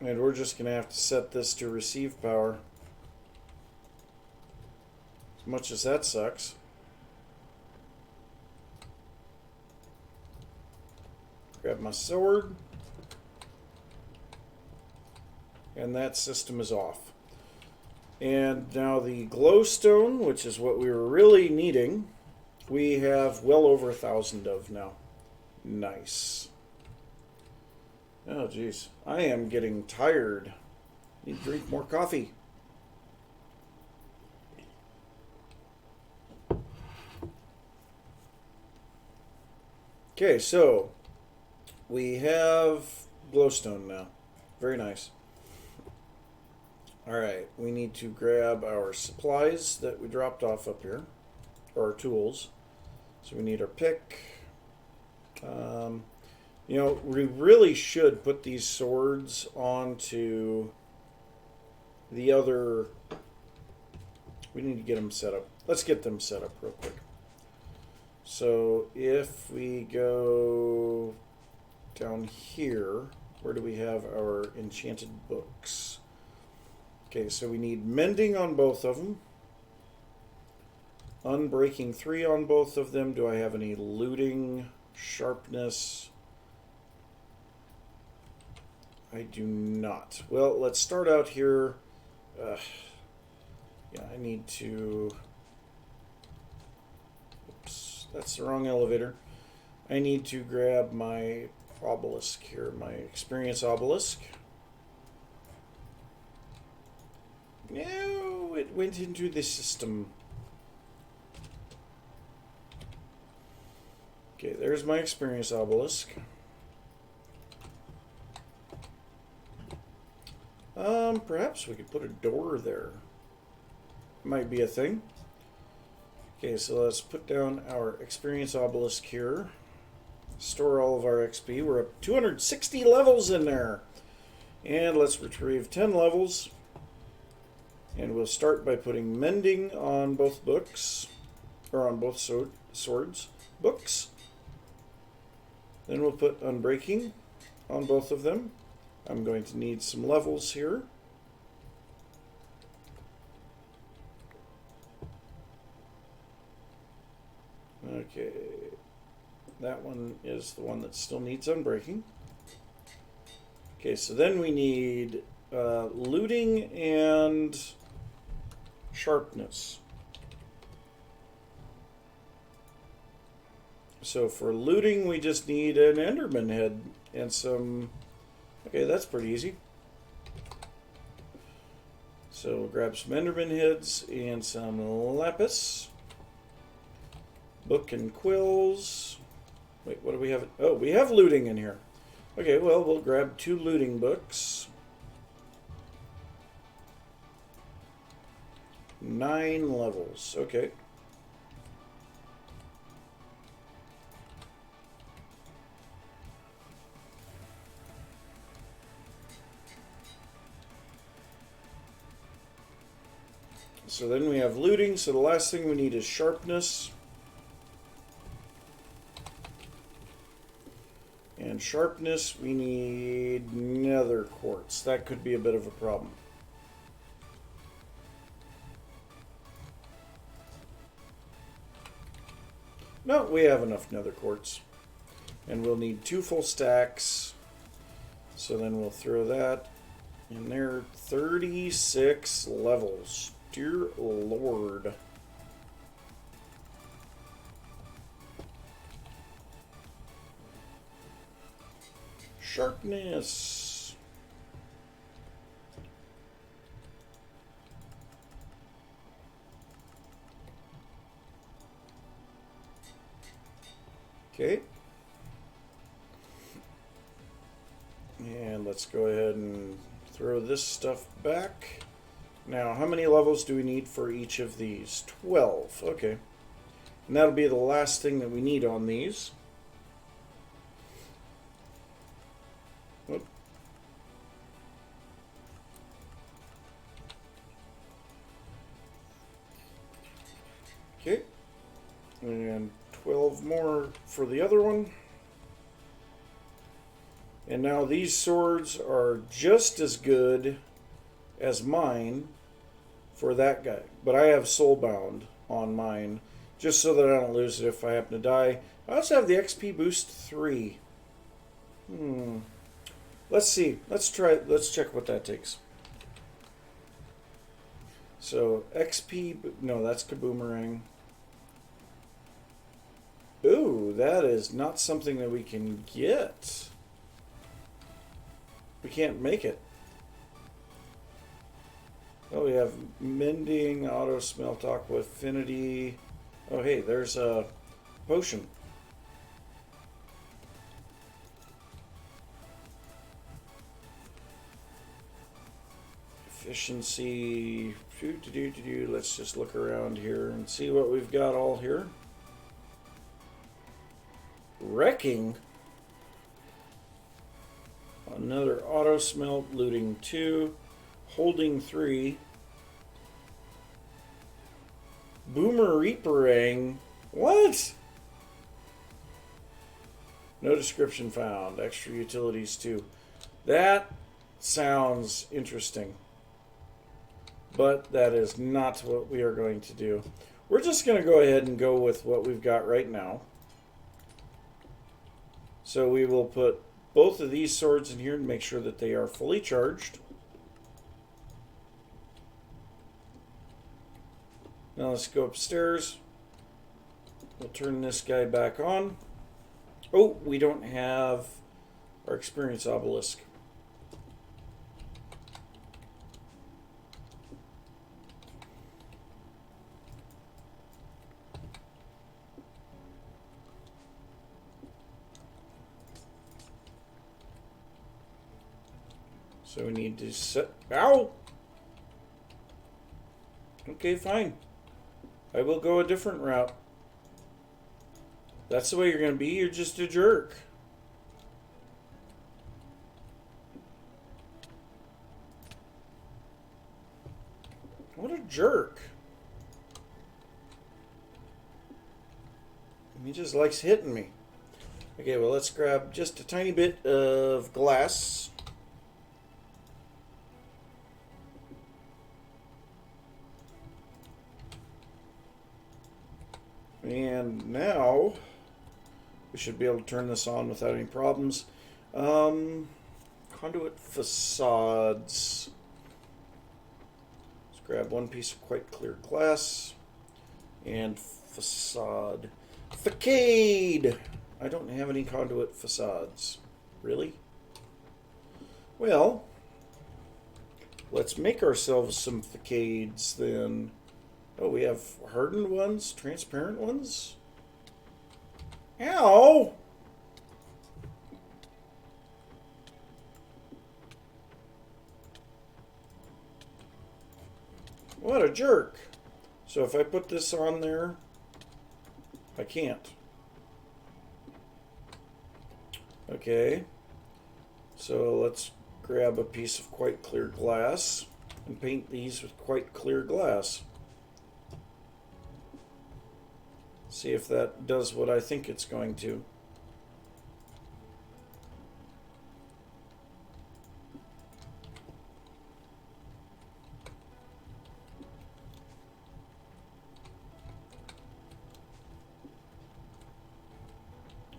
And we're just going to have to set this to receive power. As much as that sucks. Grab my sword. And that system is off. And now the glowstone, which is what we were really needing, we have well over 1,000 of now. Nice. Oh, geez. I am getting tired. Need to drink more coffee. Okay, so we have glowstone now. Very nice. Alright, we need to grab our supplies that we dropped off up here, or our tools. So we need our pick. You know, we really should put these swords onto the other. We need to get them set up. Let's get them set up real quick. So if we go down here, where do we have our enchanted books? Okay, so we need mending on both of them. Unbreaking 3 on both of them. Do I have any looting? Sharpness? I do not. Well, let's start out here. Yeah, I need to... Oops, that's the wrong elevator. I need to grab my obelisk here, my experience obelisk. No, it went into the system. Okay, there's my experience obelisk. Perhaps we could put a door there. Might be a thing. Okay, so let's put down our experience obelisk here. Store all of our XP. We're up 260 levels in there. And let's retrieve 10 levels. And we'll start by putting mending on both books. Or on both swords. Books. Then we'll put unbreaking on both of them. I'm going to need some levels here. Okay. That one is the one that still needs unbreaking. Okay, so then we need looting and sharpness. So for looting, we just need an Enderman head and some... Okay, that's pretty easy. So we'll grab some Enderman heads and some lapis. Book and quills. Wait, what do we have? Oh, we have looting in here. Okay, well, we'll grab 2 looting books. 9 levels. Okay. So then we have looting, so the last thing we need is sharpness. And sharpness, we need nether quartz. That could be a bit of a problem. No, we have enough nether quartz. And we'll need 2 full stacks. So then we'll throw that in there. 36 levels. Dear Lord. Sharpness. Okay. And let's go ahead and throw this stuff back. Now, how many levels do we need for each of these? 12. Okay. And that'll be the last thing that we need on these. Whoop. Okay. And 12 more for the other one. And now these swords are just as good as mine for that guy. But I have soulbound on mine, just so that I don't lose it if I happen to die. I also have the XP boost 3. Let's see. Let's check what that takes. So XP, no, that's Kaboomerang. Ooh, that is not something that we can get. We can't make it. Oh, we have mending, auto smelt, aqua affinity. Oh, hey, there's a potion. Efficiency. Let's just look around here and see what we've got all here. Wrecking. Another auto smelt, looting 2, holding 3. Boomer Reaperang. What? No description found. Extra utilities 2. That sounds interesting. But that is not what we are going to do. We're just going to go ahead and go with what we've got right now. So we will put both of these swords in here to make sure that they are fully charged. Now let's go upstairs. We'll turn this guy back on. Oh, we don't have our experience obelisk. So we need to set... Ow! Okay, fine. I will go a different route. That's the way you're going to be. You're just a jerk. What a jerk. He just likes hitting me. Okay, well, let's grab just a tiny bit of glass. And now we should be able to turn this on without any problems. Conduit facades. Let's grab one piece of quite clear glass. And facade. Facade! I don't have any conduit facades. Really? Well, let's make ourselves some facades then. Oh, we have hardened ones, transparent ones. Ow! What a jerk. So if I put this on there, I can't. Okay. So let's grab a piece of quite clear glass and paint these with quite clear glass. See if that does what I think it's going to.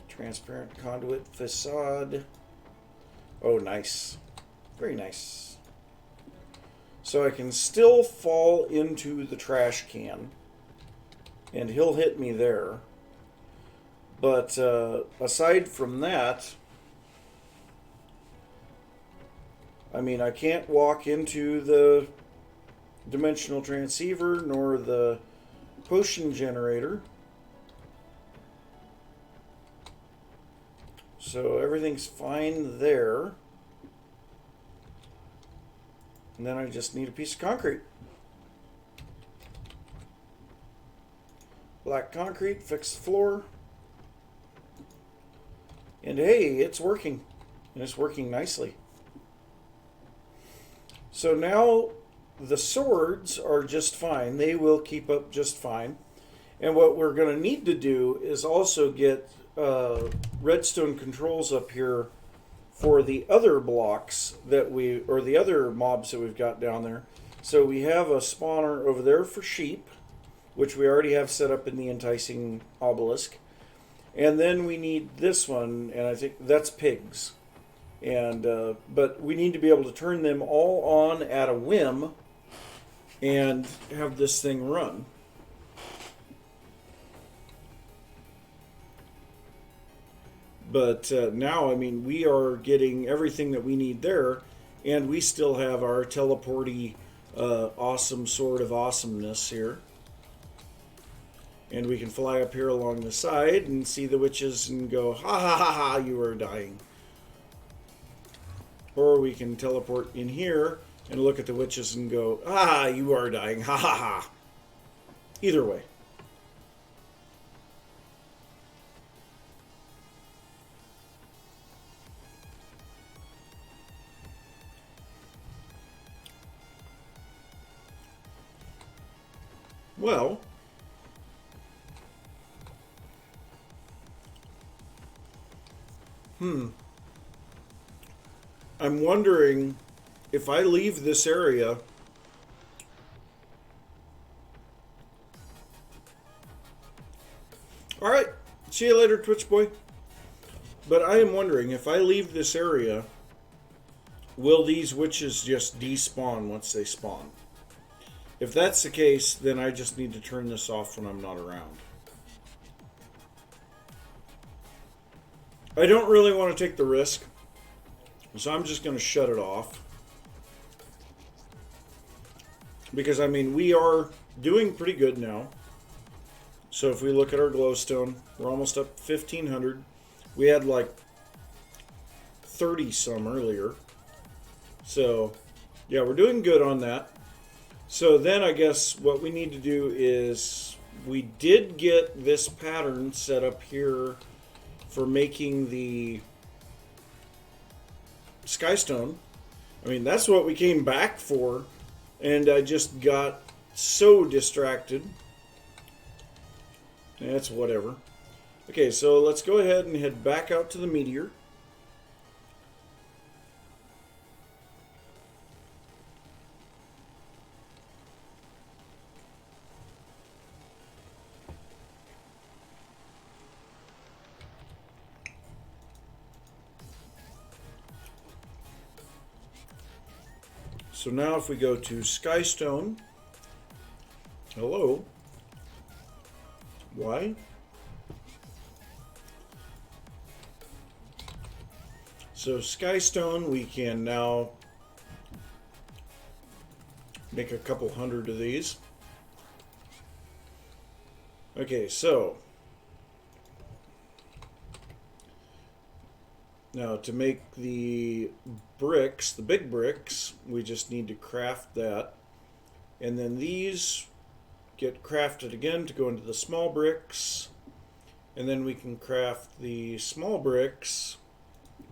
Transparent conduit facade. Oh, nice. Very nice. So I can still fall into the trash can, and he'll hit me there. But aside from that, I mean, I can't walk into the dimensional transceiver nor the potion generator. So everything's fine there. And then I just need a piece of concrete. Black concrete, fix the floor. And hey, it's working. And it's working nicely. So now the swords are just fine. They will keep up just fine. And what we're going to need to do is also get redstone controls up here for the other blocks that or the other mobs that we've got down there. So we have a spawner over there for sheep, which we already have set up in the enticing obelisk. And then we need this one, and I think that's pigs. And but we need to be able to turn them all on at a whim and have this thing run. But now, I mean, we are getting everything that we need there, and we still have our teleporty awesome sword of awesomeness here. And we can fly up here along the side and see the witches and go, ha ha ha ha, you are dying. Or we can teleport in here and look at the witches and go, ah, you are dying, ha ha ha. Either way. Well, I'm wondering if I leave this area, all right, see you later, Twitch boy. But I am wondering if I leave this area, will these witches just despawn once they spawn? If that's the case, then I just need to turn this off when I'm not around. I don't really want to take the risk, so I'm just going to shut it off. Because, I mean, we are doing pretty good now. So if we look at our glowstone, we're almost up to 1,500. We had like 30 some earlier. So, yeah, we're doing good on that. So then I guess what we need to do is, we did get this pattern set up here for making the skystone. I mean, that's what we came back for, and I just got so distracted. That's whatever. Okay, so let's go ahead and head back out to the meteor. So now if we go to Skystone, hello, why? So Skystone, we can now make a couple hundred of these. Okay, so now to make the bricks, the big bricks, we just need to craft that. And then these get crafted again to go into the small bricks. And then we can craft the small bricks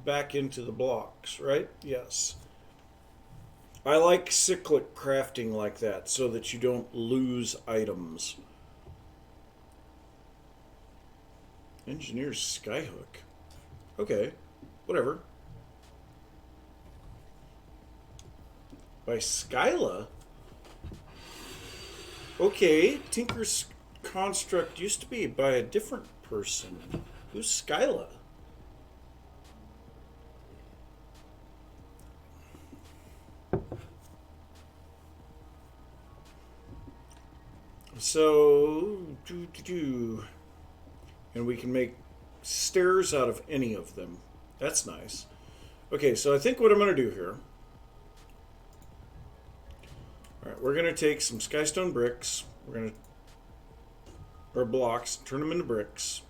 back into the blocks, right? Yes. I like cyclic crafting like that so that you don't lose items. Engineer's Skyhook. Okay, whatever. By Skyla? Okay, Tinker's Construct used to be by a different person. Who's Skyla? So, and we can make stairs out of any of them. That's nice. Okay, so I think what I'm going to do here. All right, we're going to take some Skystone bricks. We're going to, or blocks, turn them into bricks.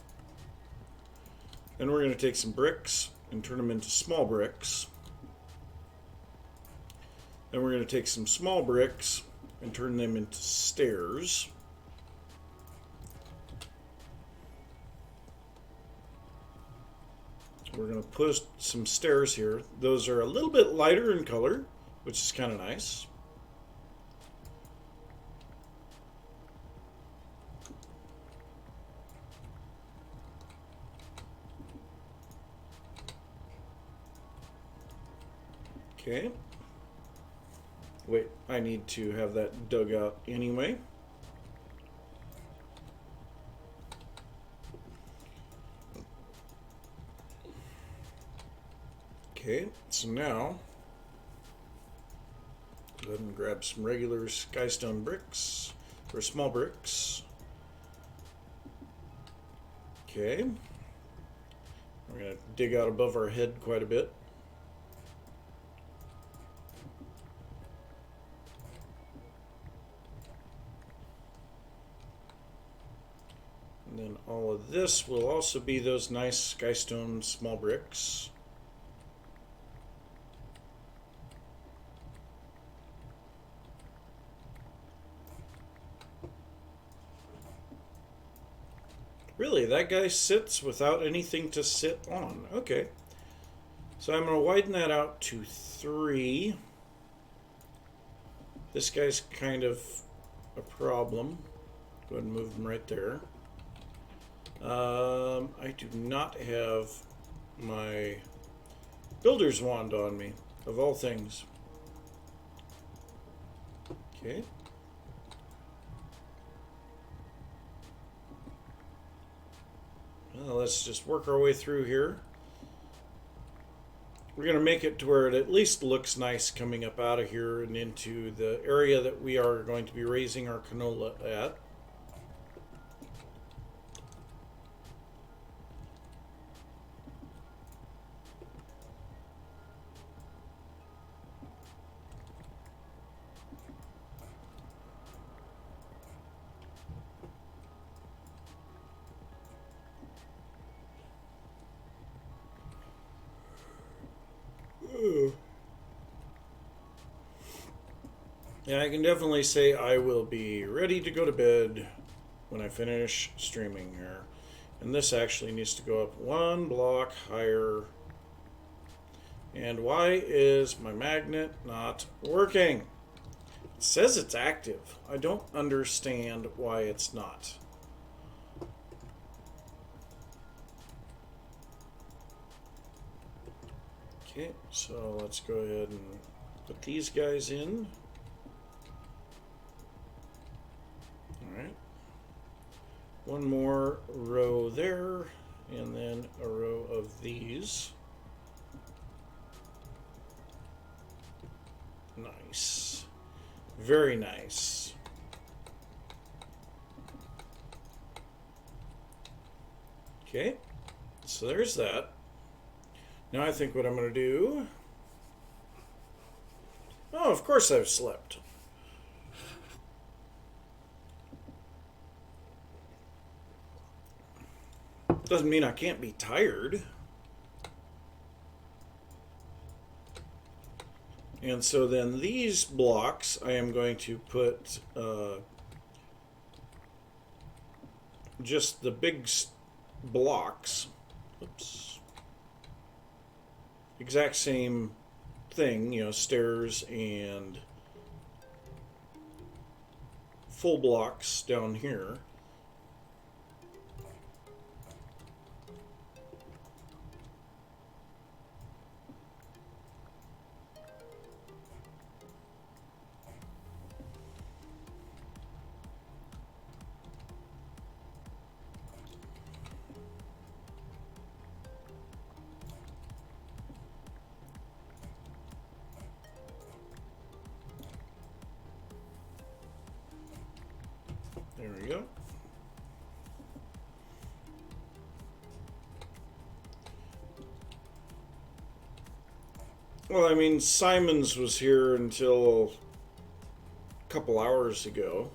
Then we're going to take some bricks and turn them into small bricks. Then we're going to take some small bricks and turn them into stairs. We're going to put some stairs here. Those are a little bit lighter in color, which is kind of nice. Okay. Wait, I need to have that dug out anyway. Okay, so now go ahead and grab some regular Skystone bricks, or small bricks. Okay. We're going to dig out above our head quite a bit. And then all of this will also be those nice Skystone small bricks. Really, that guy sits without anything to sit on. Okay. So I'm going to widen that out to 3. This guy's kind of a problem. Go ahead and move him right there. I do not have my builder's wand on me, of all things. Okay. Well, let's just work our way through here. We're going to make it to where it at least looks nice coming up out of here and into the area that we are going to be raising our canola at. Yeah, I can definitely say I will be ready to go to bed when I finish streaming here. And this actually needs to go up 1 block higher. And why is my magnet not working? It says it's active. I don't understand why it's not. Okay, so let's go ahead and put these guys in. Alright. One more row there, and then a row of these. Nice. Very nice. Okay, so there's that. Now I think what I'm going to do... Oh, of course I've slept. Doesn't mean I can't be tired. And so then these blocks I am going to put just the big blocks. Oops. Exact same thing, you know, stairs and full blocks down here. There we go. Well, I mean, Simon's was here until a couple hours ago.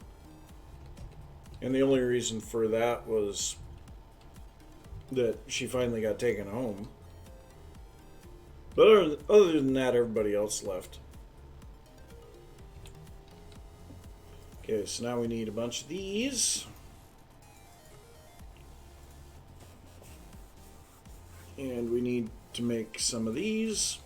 And the only reason for that was that she finally got taken home. But other than that, everybody else left. Okay, so now we need a bunch of these. And we need to make some of these.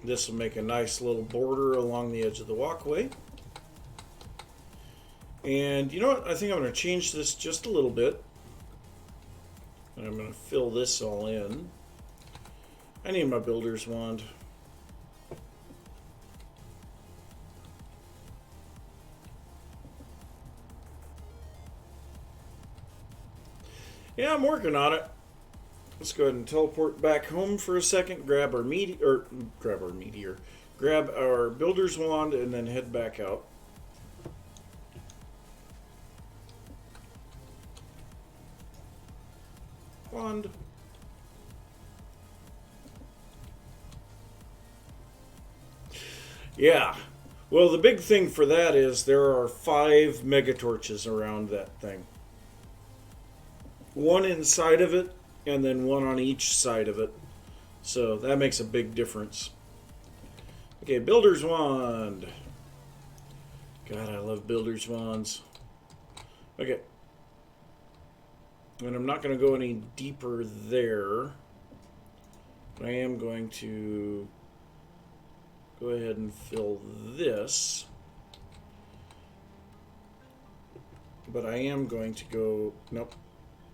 This will make a nice little border along the edge of the walkway. And you know what? I think I'm going to change this just a little bit. And I'm going to fill this all in. I need my builder's wand. Yeah, I'm working on it. Let's go ahead and teleport back home for a second, grab our builder's wand, and then head back out. Wand. Yeah. Well, the big thing for that is there are 5 mega torches around that thing. One inside of it, and then one on each side of it. So that makes a big difference. Okay, builder's wand. God, I love builder's wands. Okay. And I'm not going to go any deeper there. I am going to go ahead and fill this. But I am going to go... Nope.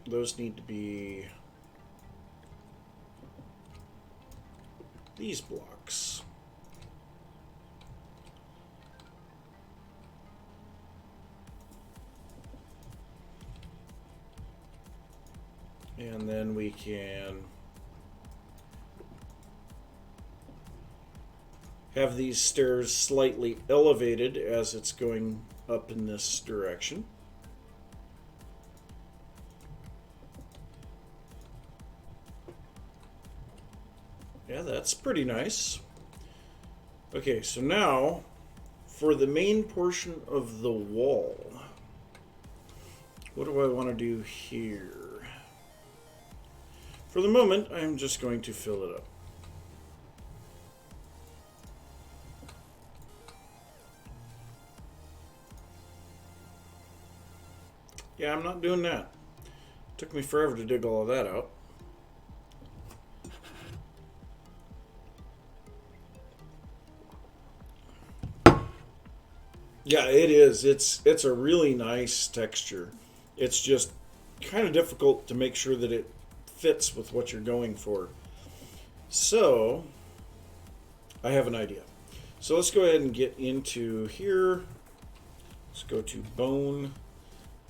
Those need to be... these blocks. And then we can have these stairs slightly elevated as it's going up in this direction. Yeah, that's pretty nice. Okay, so now for the main portion of the wall, what do I want to do here? For the moment, I'm just going to fill it up. Yeah, I'm not doing that. Took me forever to dig all of that out. Yeah, it is. It's a really nice texture. It's just kind of difficult to make sure that it fits with what you're going for. So I have an idea. So let's go ahead and get into here. Let's go to bone,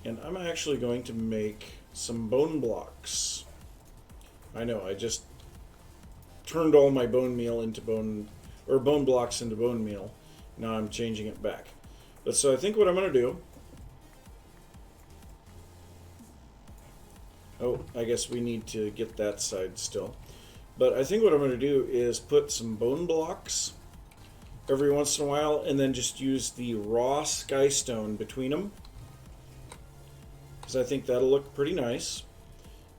and I'm actually going to make some bone blocks. I know, I just turned all my bone meal into bone blocks into bone meal. Now I'm changing it back. But so I think what I'm going to do. Oh, I guess we need to get that side still. But I think what I'm going to do is put some bone blocks every once in a while, and then just use the raw sky stone between them, because I think that'll look pretty nice.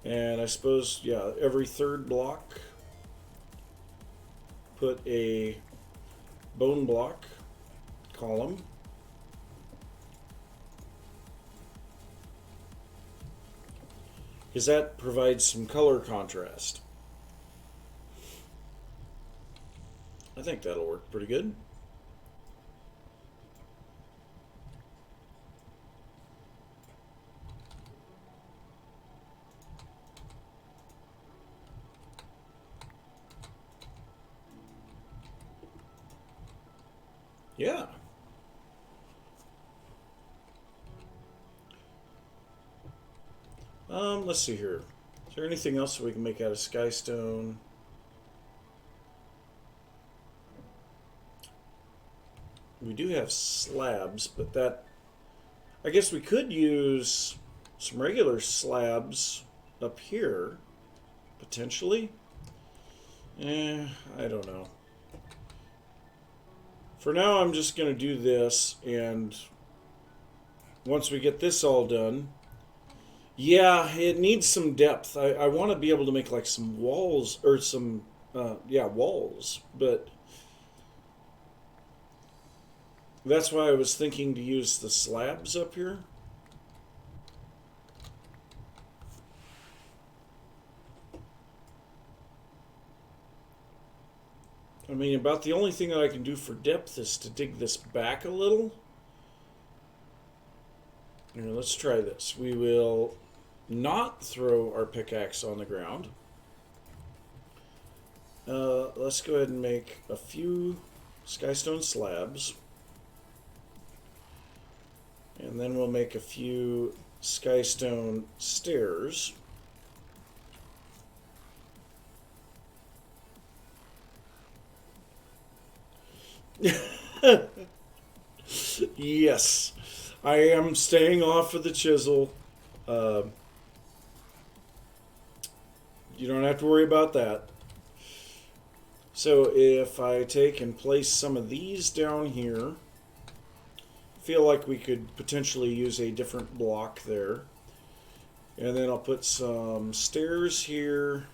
And I suppose, yeah, every third block, put a bone block column. Because that provides some color contrast. I think that'll work pretty good. Yeah. Let's see here. Is there anything else that we can make out of sky stone? We do have slabs, but that... I guess we could use some regular slabs up here, potentially. I don't know. For now, I'm just going to do this, and once we get this all done... Yeah, it needs some depth. I want to be able to make like some walls, or some, walls, but that's why I was thinking to use the slabs up here. I mean, about the only thing that I can do for depth is to dig this back a little. Here, let's try this. We will not throw our pickaxe on the ground. Let's go ahead and make a few skystone slabs. And then we'll make a few skystone stairs. Yes, I am staying off of the chisel. You don't have to worry about that. So if I take and place some of these down here, I feel like we could potentially use a different block there. And then I'll put some stairs here.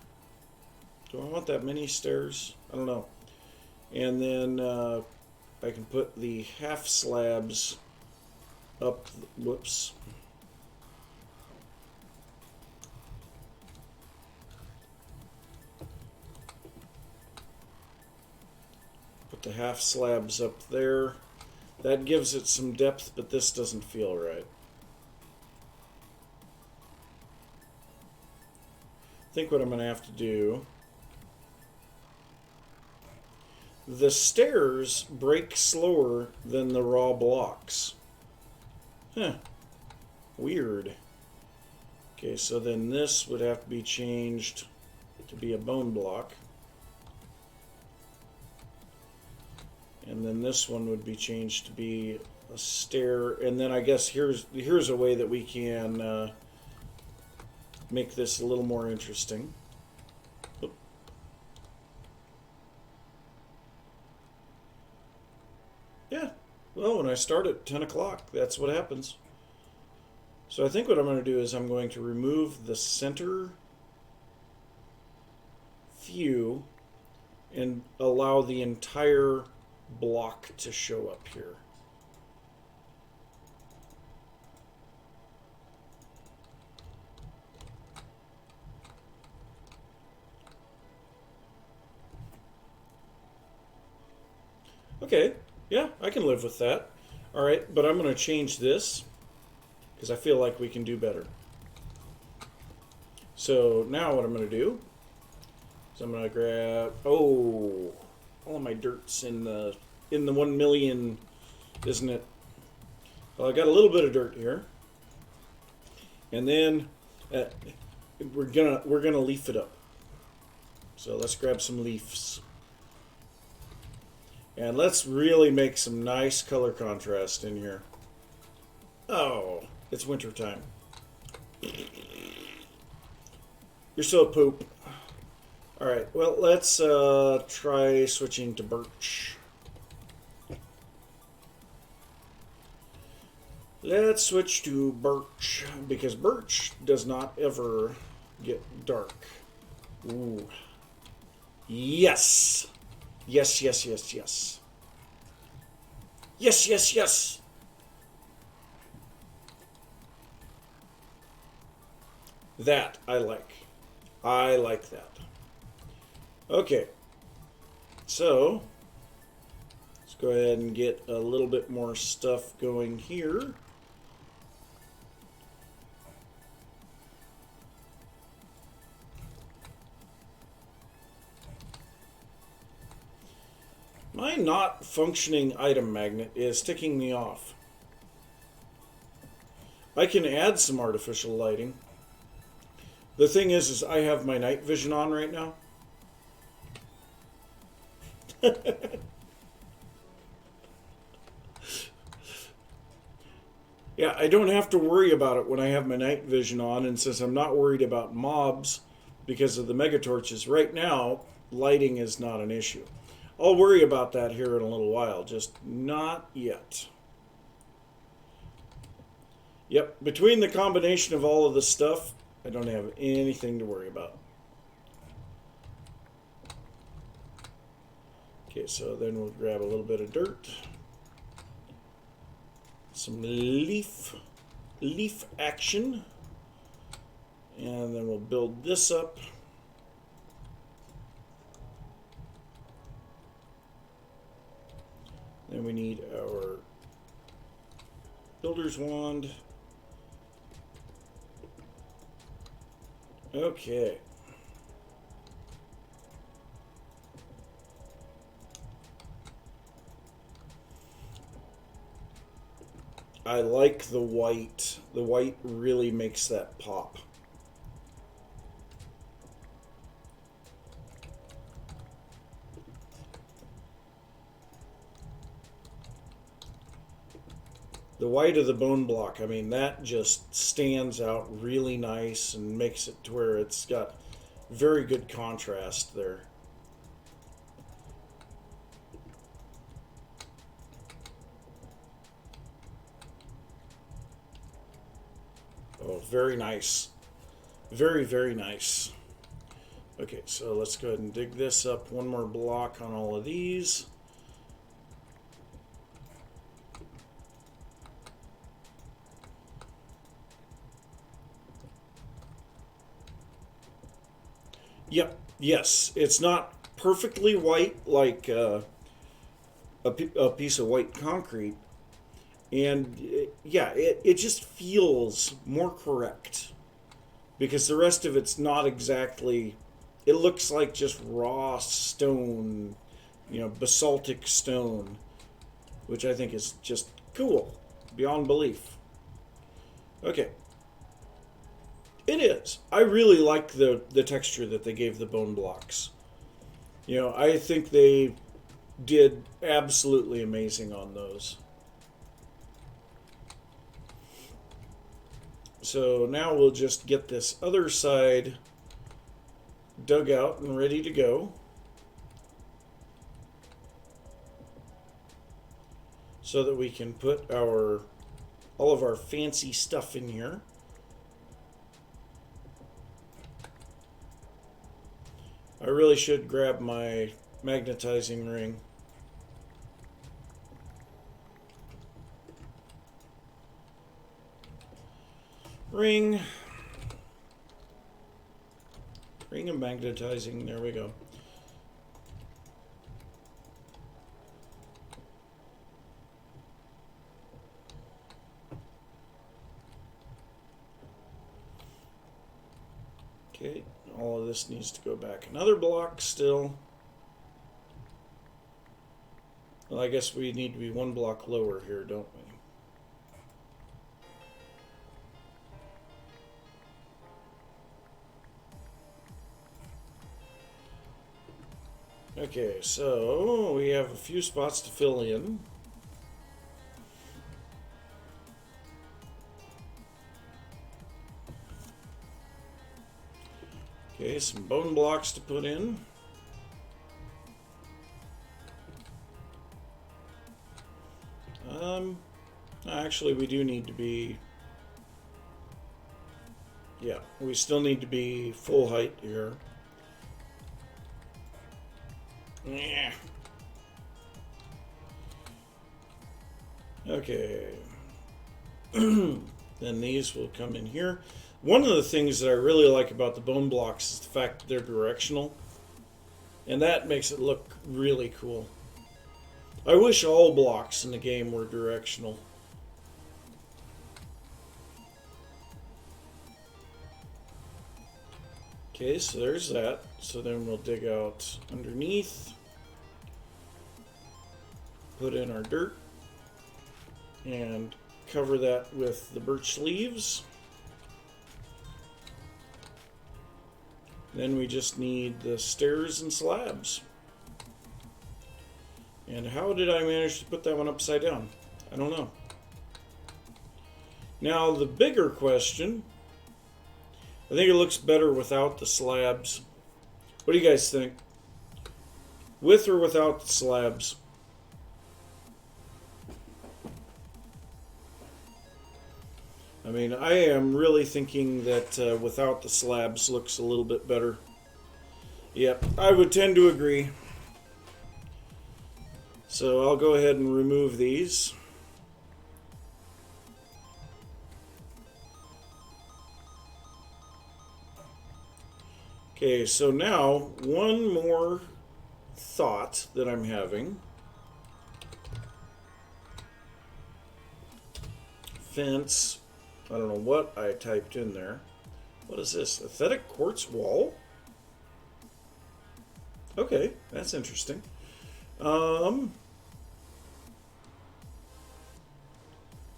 Do I want that many stairs? I don't know. And then I can put the half slabs up. Whoops. Put the half slabs up there. That gives it some depth, but this doesn't feel right. I think what I'm going to have to do... The stairs break slower than the raw blocks. Huh. Weird. Okay, so then this would have to be changed to be a bone block. And then this one would be changed to be a stair. And then I guess here's a way that we can make this a little more interesting. Oop. Yeah, well, when I start at 10 o'clock, that's what happens. So I think what I'm going to do is I'm going to remove the center few and allow the entire block to show up here. Okay, yeah, I can live with that. All right, but I'm going to change this because I feel like we can do better. So now what I'm going to do So I'm gonna grab. Oh, all of my dirt's in the 1 million, isn't it? Well, I got a little bit of dirt here, and then we're gonna leaf it up. So let's grab some leaves, and let's really make some nice color contrast in here. Oh, it's winter time. You're so poop. All right. Well, let's try switching to birch. Let's switch to birch because birch does not ever get dark. Ooh. Yes. Yes, yes, yes, yes. Yes, yes, yes. That I like. I like that. Okay. So, let's go ahead and get a little bit more stuff going here. My not functioning item magnet is ticking me off. I can add some artificial lighting. The thing is I have my night vision on right now. Yeah, I don't have to worry about it when I have my night vision on, and since I'm not worried about mobs because of the megatorches, right now, lighting is not an issue. I'll worry about that here in a little while, just not yet. Yep, between the combination of all of the stuff, I don't have anything to worry about. Okay, so then we'll grab a little bit of dirt. Some leaf action. And then we'll build this up. Then we need our builder's wand. Okay. I like the white. The white really makes that pop. The white of the bone block, I mean, that just stands out really nice and makes it to where it's got very good contrast there. Oh, very nice. Very, very nice. Okay, so let's go ahead and dig this up. One more block on all of these. Yep, yes. It's not perfectly white like a piece of white concrete. And yeah, it just feels more correct. Because the rest of it's not exactly... It looks like just raw stone, basaltic stone. Which I think is just cool. Beyond belief. Okay. It is. I really like the texture that they gave the bone blocks. I think they did absolutely amazing on those. So now we'll just get this other side dug out and ready to go. So that we can put all of our fancy stuff in here. I really should grab my magnetizing ring. Ring of magnetizing, there we go. Okay, all of So this needs to go back another block still. Well, I guess we need to be one block lower here, don't we? Okay, so we have a few spots to fill in. Okay, some bone blocks to put in. Actually, we do need to be... Yeah, we still need to be full height here. Yeah. Okay. Then these will come in here. One of the things that I really like about the bone blocks is the fact that they're directional. And that makes it look really cool. I wish all blocks in the game were directional. Okay, so there's that. So then we'll dig out underneath. Put in our dirt. And cover that with the birch leaves. Then we just need the stairs and slabs. And how did I manage to put that one upside down? I don't know. Now the bigger question, I think it looks better without the slabs. What do you guys think? With or without the slabs? I mean, I am really thinking that without the slabs looks a little bit better. Yep, I would tend to agree. So I'll go ahead and remove these. Okay, so now one more thought that I'm having. Fence. I don't know what I typed in there. What is this? Aesthetic quartz wall? Okay, that's interesting.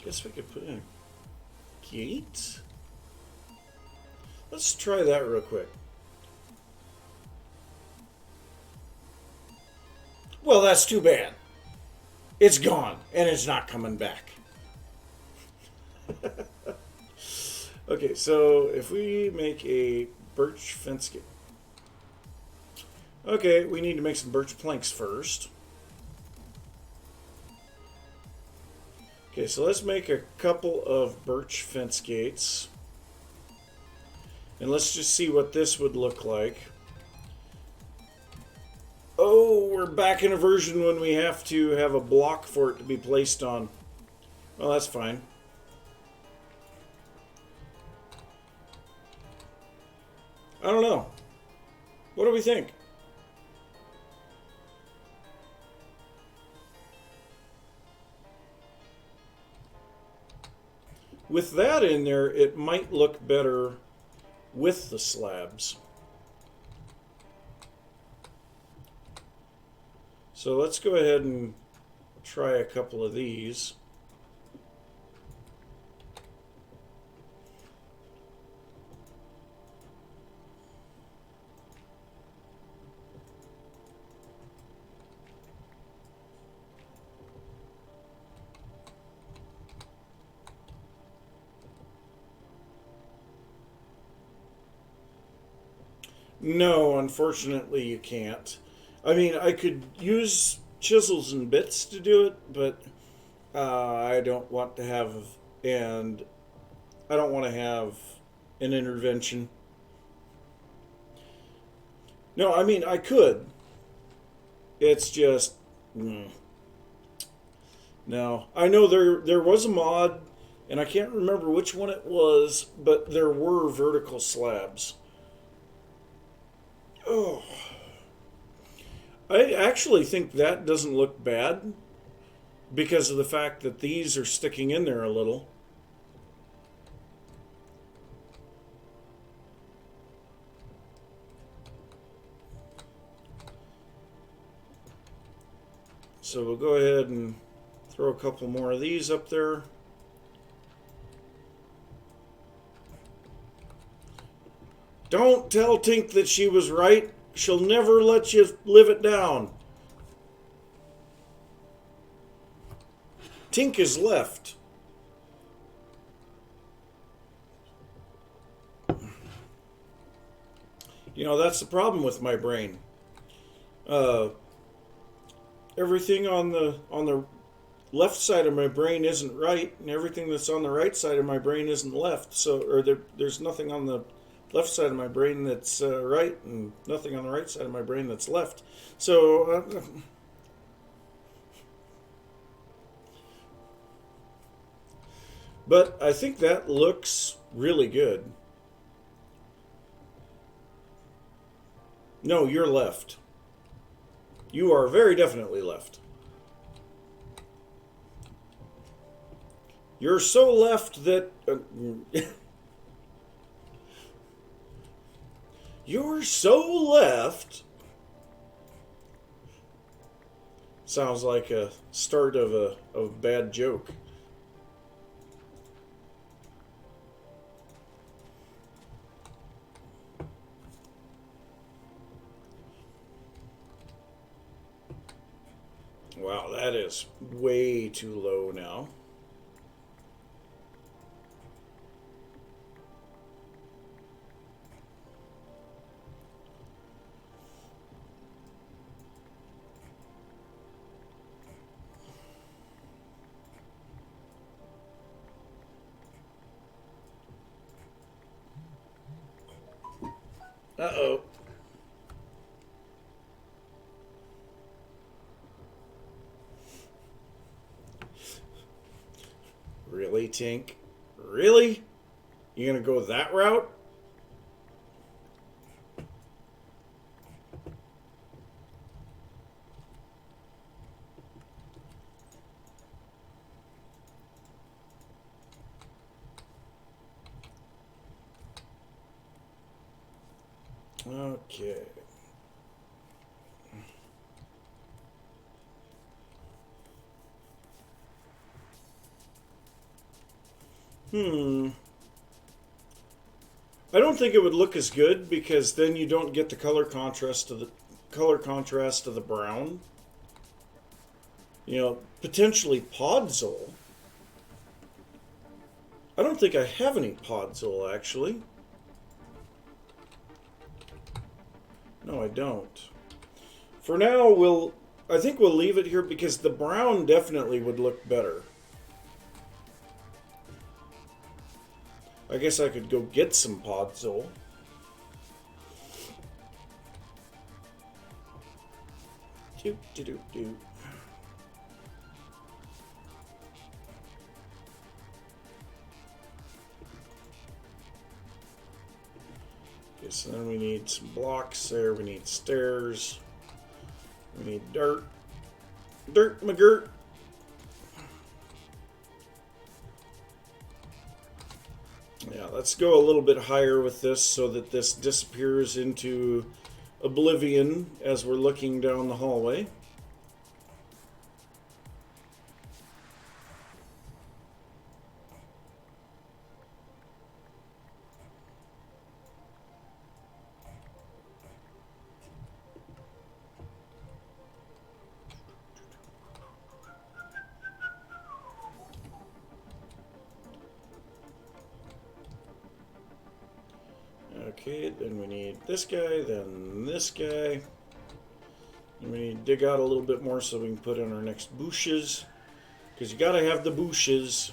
Guess we could put in a gate. Let's try that real quick. Well, that's too bad. It's gone, and it's not coming back. Okay, so if we make a birch fence gate. Okay, we need to make some birch planks first. Okay, so let's make a couple of birch fence gates. And let's just see what this would look like. Oh, we're back in a version when we have to have a block for it to be placed on. Well, that's fine. I don't know. What do we think? With that in there, it might look better with the slabs. So let's go ahead and try a couple of these. No, unfortunately you can't. I mean, I could use chisels and bits to do it, but I don't want to have, and I don't want to have an intervention. No, I mean, I could. It's just, no. I know there was a mod, and I can't remember which one it was, but there were vertical slabs. Oh. I actually think that doesn't look bad because of the fact that these are sticking in there a little. So we'll go ahead and throw a couple more of these up there. Don't tell Tink that she was right. She'll never let you live it down. Tink is left. You know, that's the problem with my brain. Everything on the left side of my brain isn't right, and everything that's on the right side of my brain isn't left. So, or there's nothing on the left side of my brain that's right, and nothing on the right side of my brain that's left. So, but I think that looks really good. No, you're left. You are very definitely left. You're so left that... you're so left... Sounds like a start of a bad joke. Wow, that is way too low now. Uh-oh. Really, Tink? Really? You gonna go that route? Okay. I don't think it would look as good because then you don't get the color contrast of the brown. You know, potentially Podzol. I don't think I have any Podzol actually. No, I don't. For now, I think we'll leave it here because the brown definitely would look better. I guess I could go get some Podzol. Do. Okay, so then we need some blocks there. We need stairs. We need dirt. Dirt McGirt. Yeah, let's go a little bit higher with this so that this disappears into oblivion as we're looking down the hallway. Okay, then we need this guy, then this guy. And we need to dig out a little bit more so we can put in our next bushes. Because you gotta have the bushes.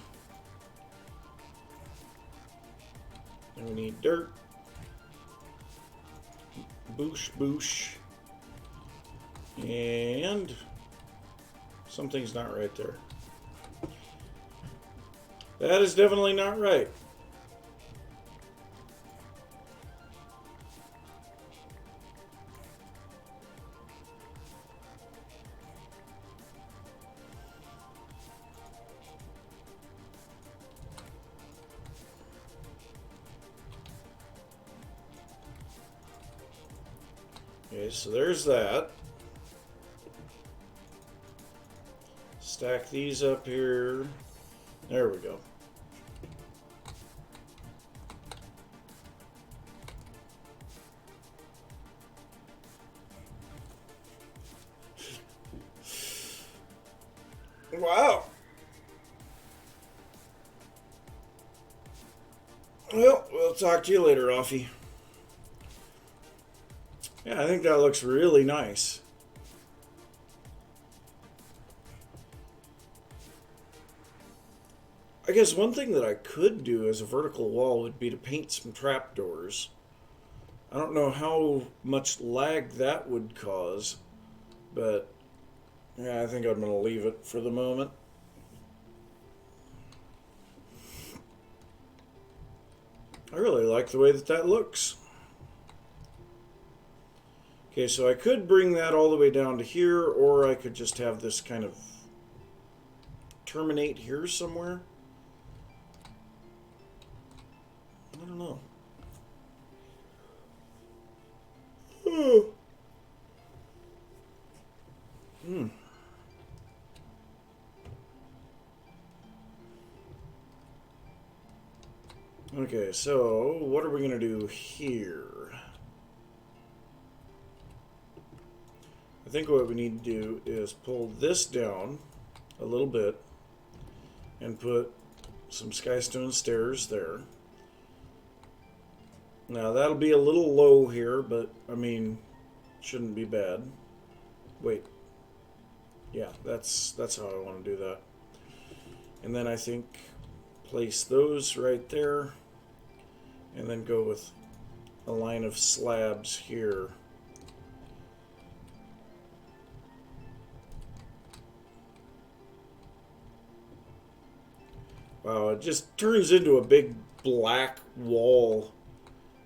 And we need dirt. Boosh. And something's not right there. That is definitely not right. Okay, so there's that. Stack these up here. There we go. Wow. Well, we'll talk to you later, Offie. Yeah, I think that looks really nice. I guess one thing that I could do as a vertical wall would be to paint some trapdoors. I don't know how much lag that would cause, but yeah, I think I'm going to leave it for the moment. I really like the way that that looks. Okay, so I could bring that all the way down to here, or I could just have this kind of terminate here somewhere. I don't know. Okay, so what are we going to do here? I think what we need to do is pull this down a little bit and put some skystone stairs there. Now that'll be a little low here, but I mean, shouldn't be bad. Wait. Yeah, that's how I want to do that. And then I think place those right there and then go with a line of slabs here. Wow, it just turns into a big black wall.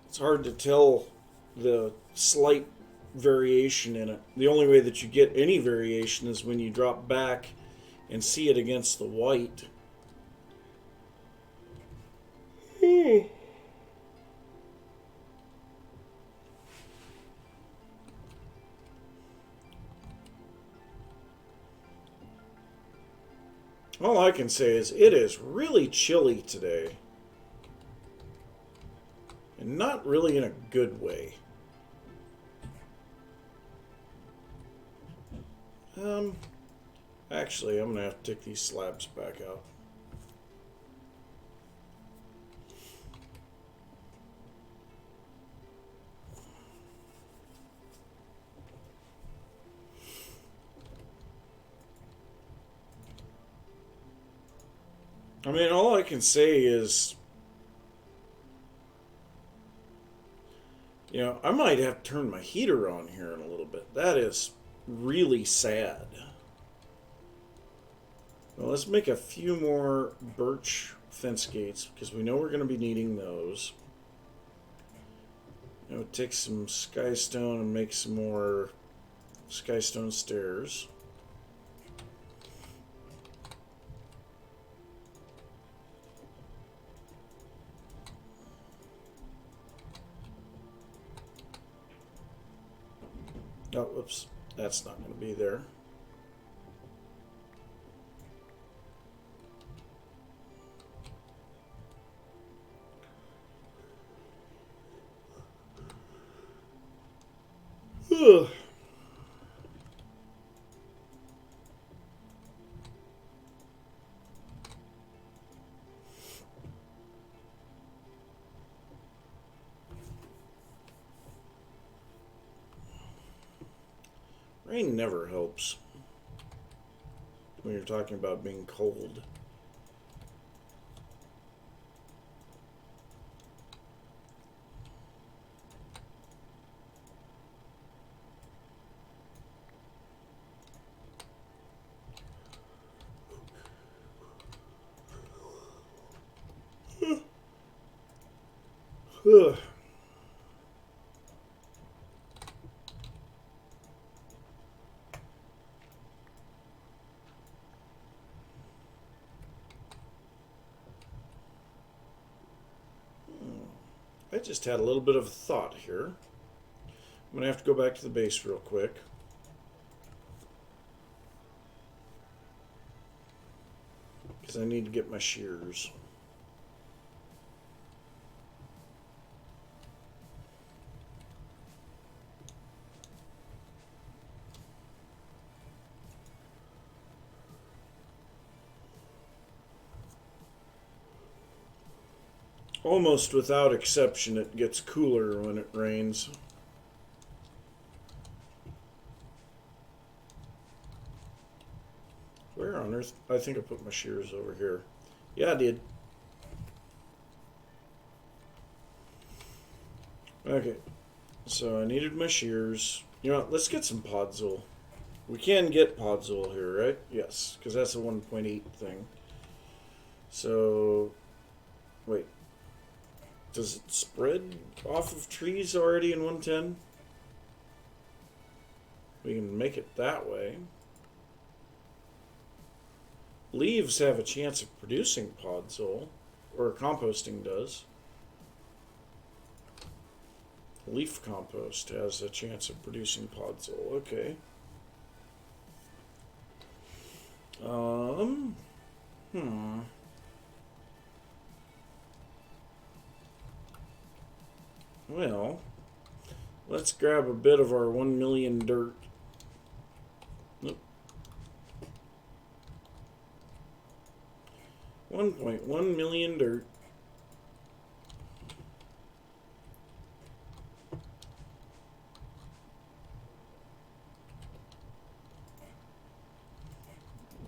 It's hard to tell the slight variation in it. The only way that you get any variation is when you drop back and see it against the white. All I can say is it is really chilly today. And not really in a good way. Actually, I'm going to have to take these slabs back out. I mean, all I can say is, you know, I might have to turn my heater on here in a little bit. That is really sad. Well, let's make a few more birch fence gates because we know we're going to be needing those. You know, take some skystone and make some more skystone stairs. Oh, whoops. That's not going to be there. Ugh. Rain never helps when you're talking about being cold. Ugh. I just had a little bit of a thought here. I'm going to have to go back to the base real quick. because I need to get my shears. Almost without exception, it gets cooler when it rains. Where on earth? I think I put my shears over here. Yeah, I did. Okay, so I needed my shears. You know what? Let's get some podzol. We can get podzol here, right? Yes, because that's a 1.8 thing. So, wait. Does it spread off of trees already in 110? We can make it that way. Leaves have a chance of producing podzol, or composting does. Leaf compost has a chance of producing podzol. Okay. Well, let's grab a bit of our 1 million dirt. Nope. 1.1 million dirt.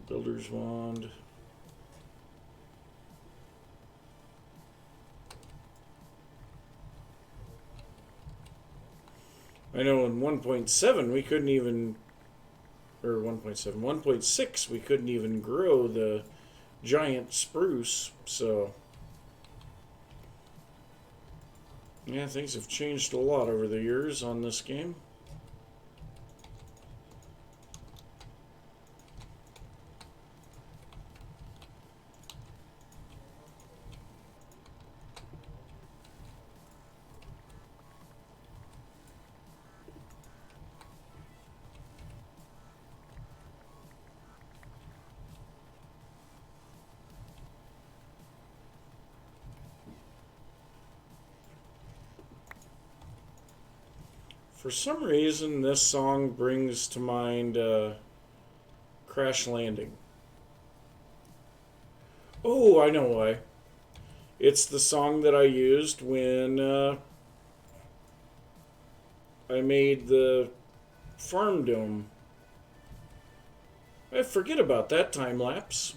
Builder's wand. I know in 1.7 we couldn't even, or 1.7, 1.6 we couldn't even grow the giant spruce, so yeah, things have changed a lot over the years on this game. For some reason, this song brings to mind Crash Landing. Oh, I know why. It's the song that I used when I made the farm dome. I forget about that time lapse.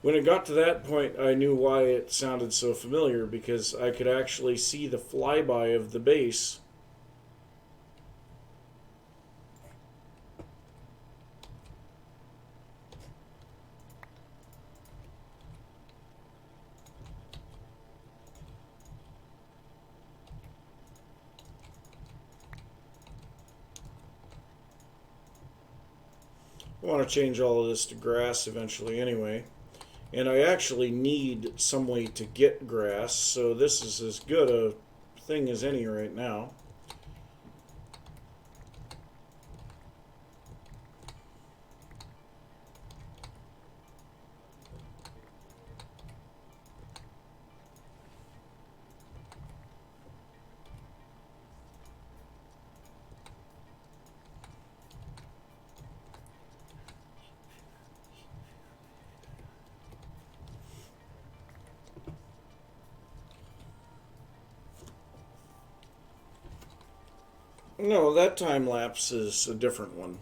When it got to that point, I knew why it sounded so familiar, because I could actually see the flyby of the base. I want to change all of this to grass eventually anyway. And I actually need some way to get grass, so this is as good a thing as any right now. No, that time lapse is a different one.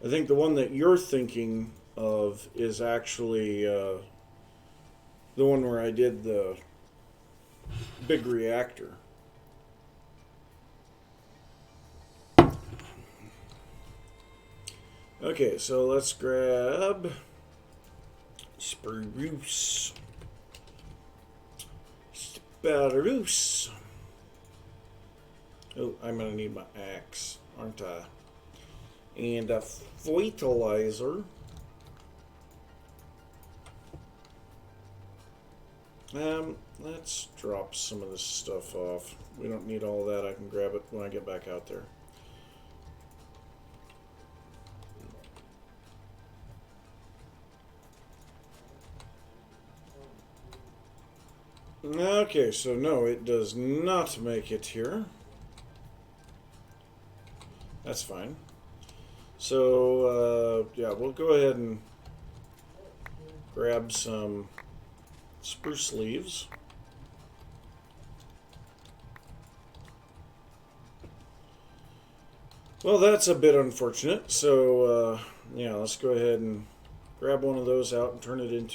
I think the one that you're thinking of is actually the one where I did the big reactor. Okay, so let's grab spruce. Spruce. Oh, I'm going to need my axe, aren't I? And a fertilizer. Let's drop some of this stuff off. We don't need all that. I can grab it when I get back out there. Okay, so no, it does not make it here. That's fine. So, yeah, we'll go ahead and grab some spruce leaves. Well, that's a bit unfortunate. So, yeah, let's go ahead and grab one of those out and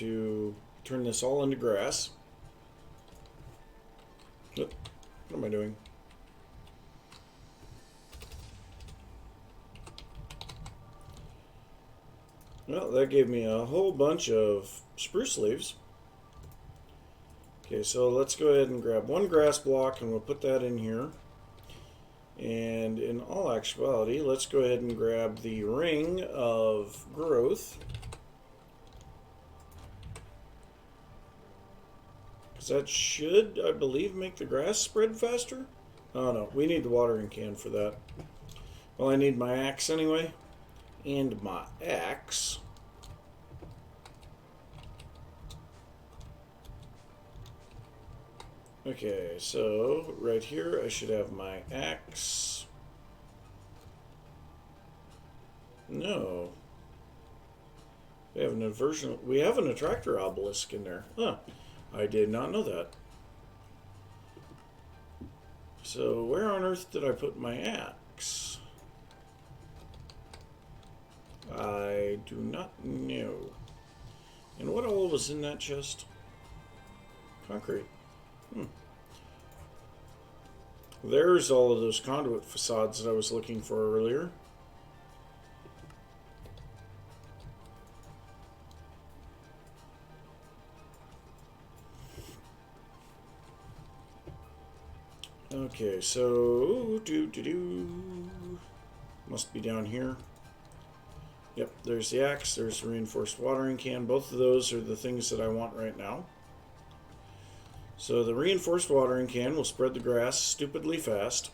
turn this all into grass. Oop, what am I doing? Well, that gave me a whole bunch of spruce leaves. Okay, so let's go ahead and grab one grass block and we'll put that in here. And in all actuality, let's go ahead and grab the ring of growth. Because that should, I believe, make the grass spread faster. Oh no, we need the watering can for that. Well, I need my axe anyway. And my axe. Okay, so right here I should have my axe. No. We have an inversion. We have an attractor obelisk in there. Huh. I did not know that. So where on earth did I put my axe? I do not know. And what all was in that chest? Concrete. There's all of those conduit facades that I was looking for earlier. Okay, so must be down here. Yep, there's the axe, there's the reinforced watering can. Both of those are the things that I want right now. So the reinforced watering can will spread the grass stupidly fast.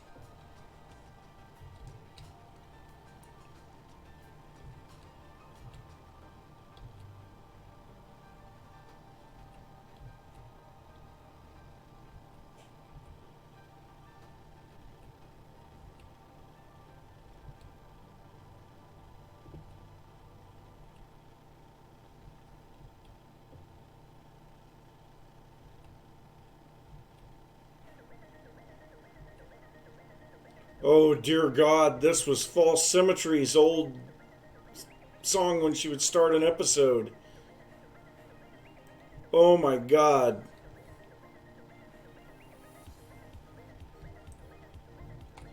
Oh dear God, this was False Symmetry's old song when she would start an episode. Oh my God.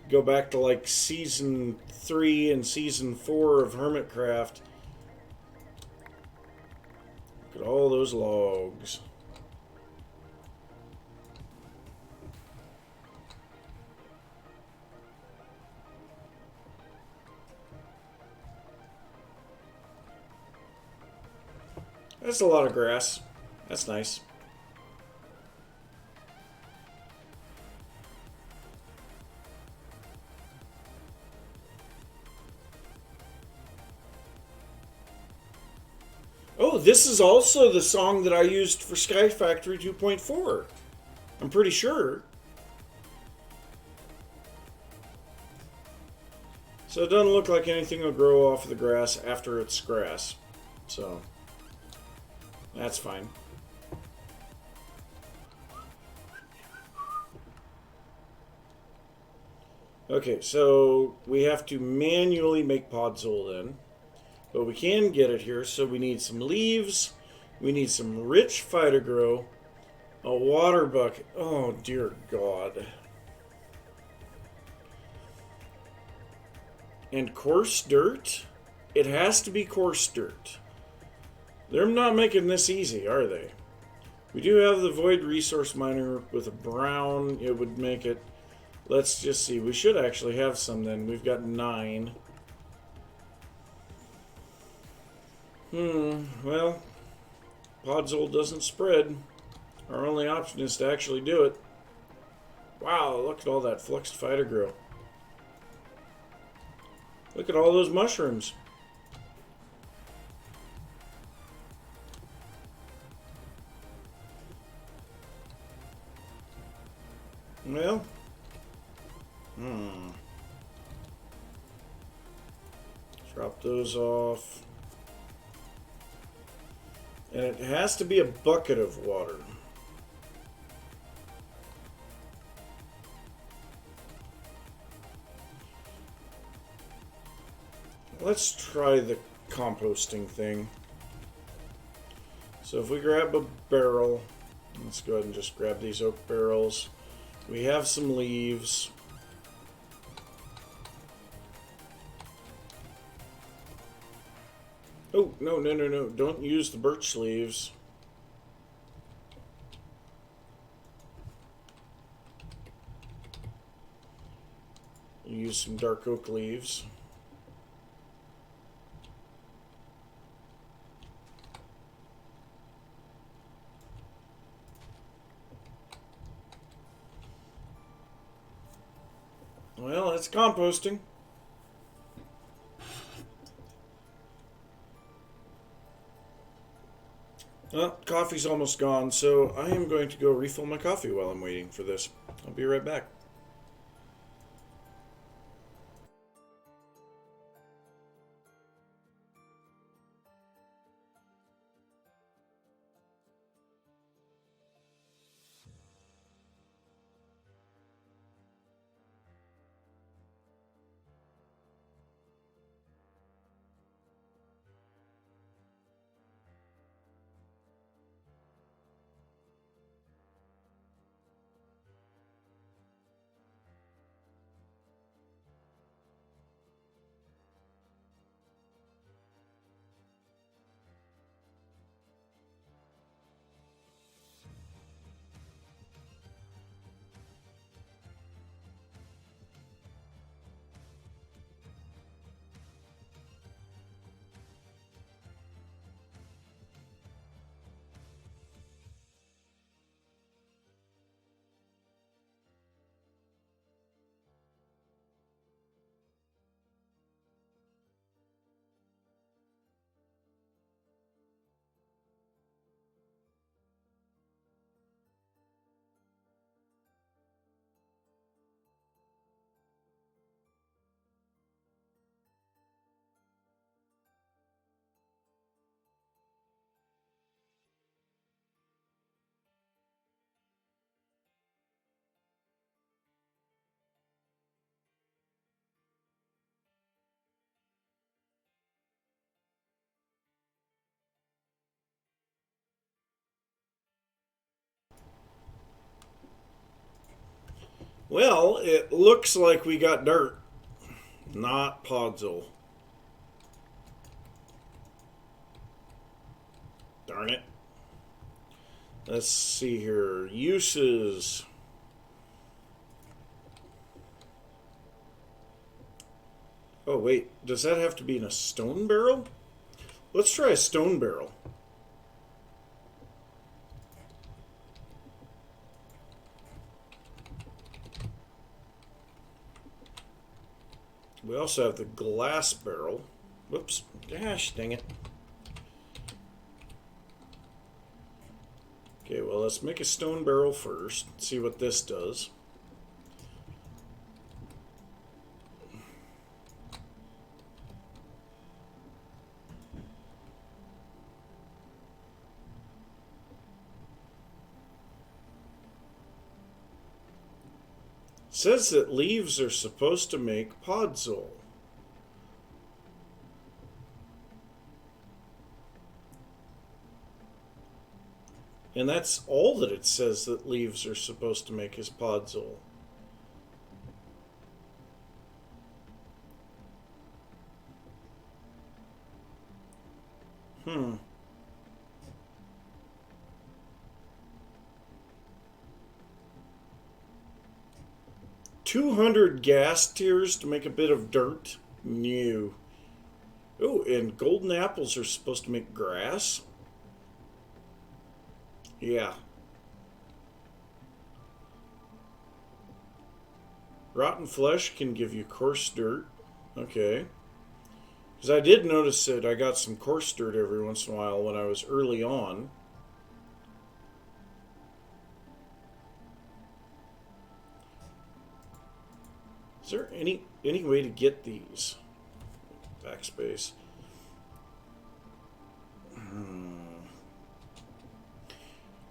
Go back to like season 3 and season 4 of Hermitcraft. Look at all those logs. That's a lot of grass. That's nice. Oh, this is also the song that I used for Sky Factory 2.4. I'm pretty sure. So it doesn't look like anything will grow off of the grass after it's grass. So that's fine. Okay, so we have to manually make podzol then. But we can get it here, so we need some leaves. We need some rich phytogrow. A water bucket. Oh, dear God. And coarse dirt? It has to be coarse dirt. They're not making this easy, are they? We do have the void resource miner with a brown. It would make it. Let's just see. We should actually have some then. We've got 9. Well, podzol doesn't spread. Our only option is to actually do it. Wow, look at all that fluxed phytogrow. Look at all those mushrooms. Drop those off. And it has to be a bucket of water. Let's try the composting thing. So if we grab a barrel, let's go ahead and just grab these oak barrels. We have some leaves. Oh, no, no, no, no. Don't use the birch leaves. Use some dark oak leaves. Well, it's composting. Well, coffee's almost gone, so I am going to go refill my coffee while I'm waiting for this. I'll be right back. Well, it looks like we got dirt, not podzol. Darn it. Let's see here. Uses. Oh, wait. Does that have to be in a stone barrel? Let's try a stone barrel. We also have the glass barrel. Whoops. Gosh, dang it. Okay, well, let's make a stone barrel first. See what this does. It says that leaves are supposed to make podzol. And that's all that it says that leaves are supposed to make is podzol. Hmm. 200 gas tears to make a bit of dirt? No. Oh, and golden apples are supposed to make grass? Yeah. Rotten flesh can give you coarse dirt. Okay. Because I did notice that I got some coarse dirt every once in a while when I was early on. Is there any way to get these? Backspace.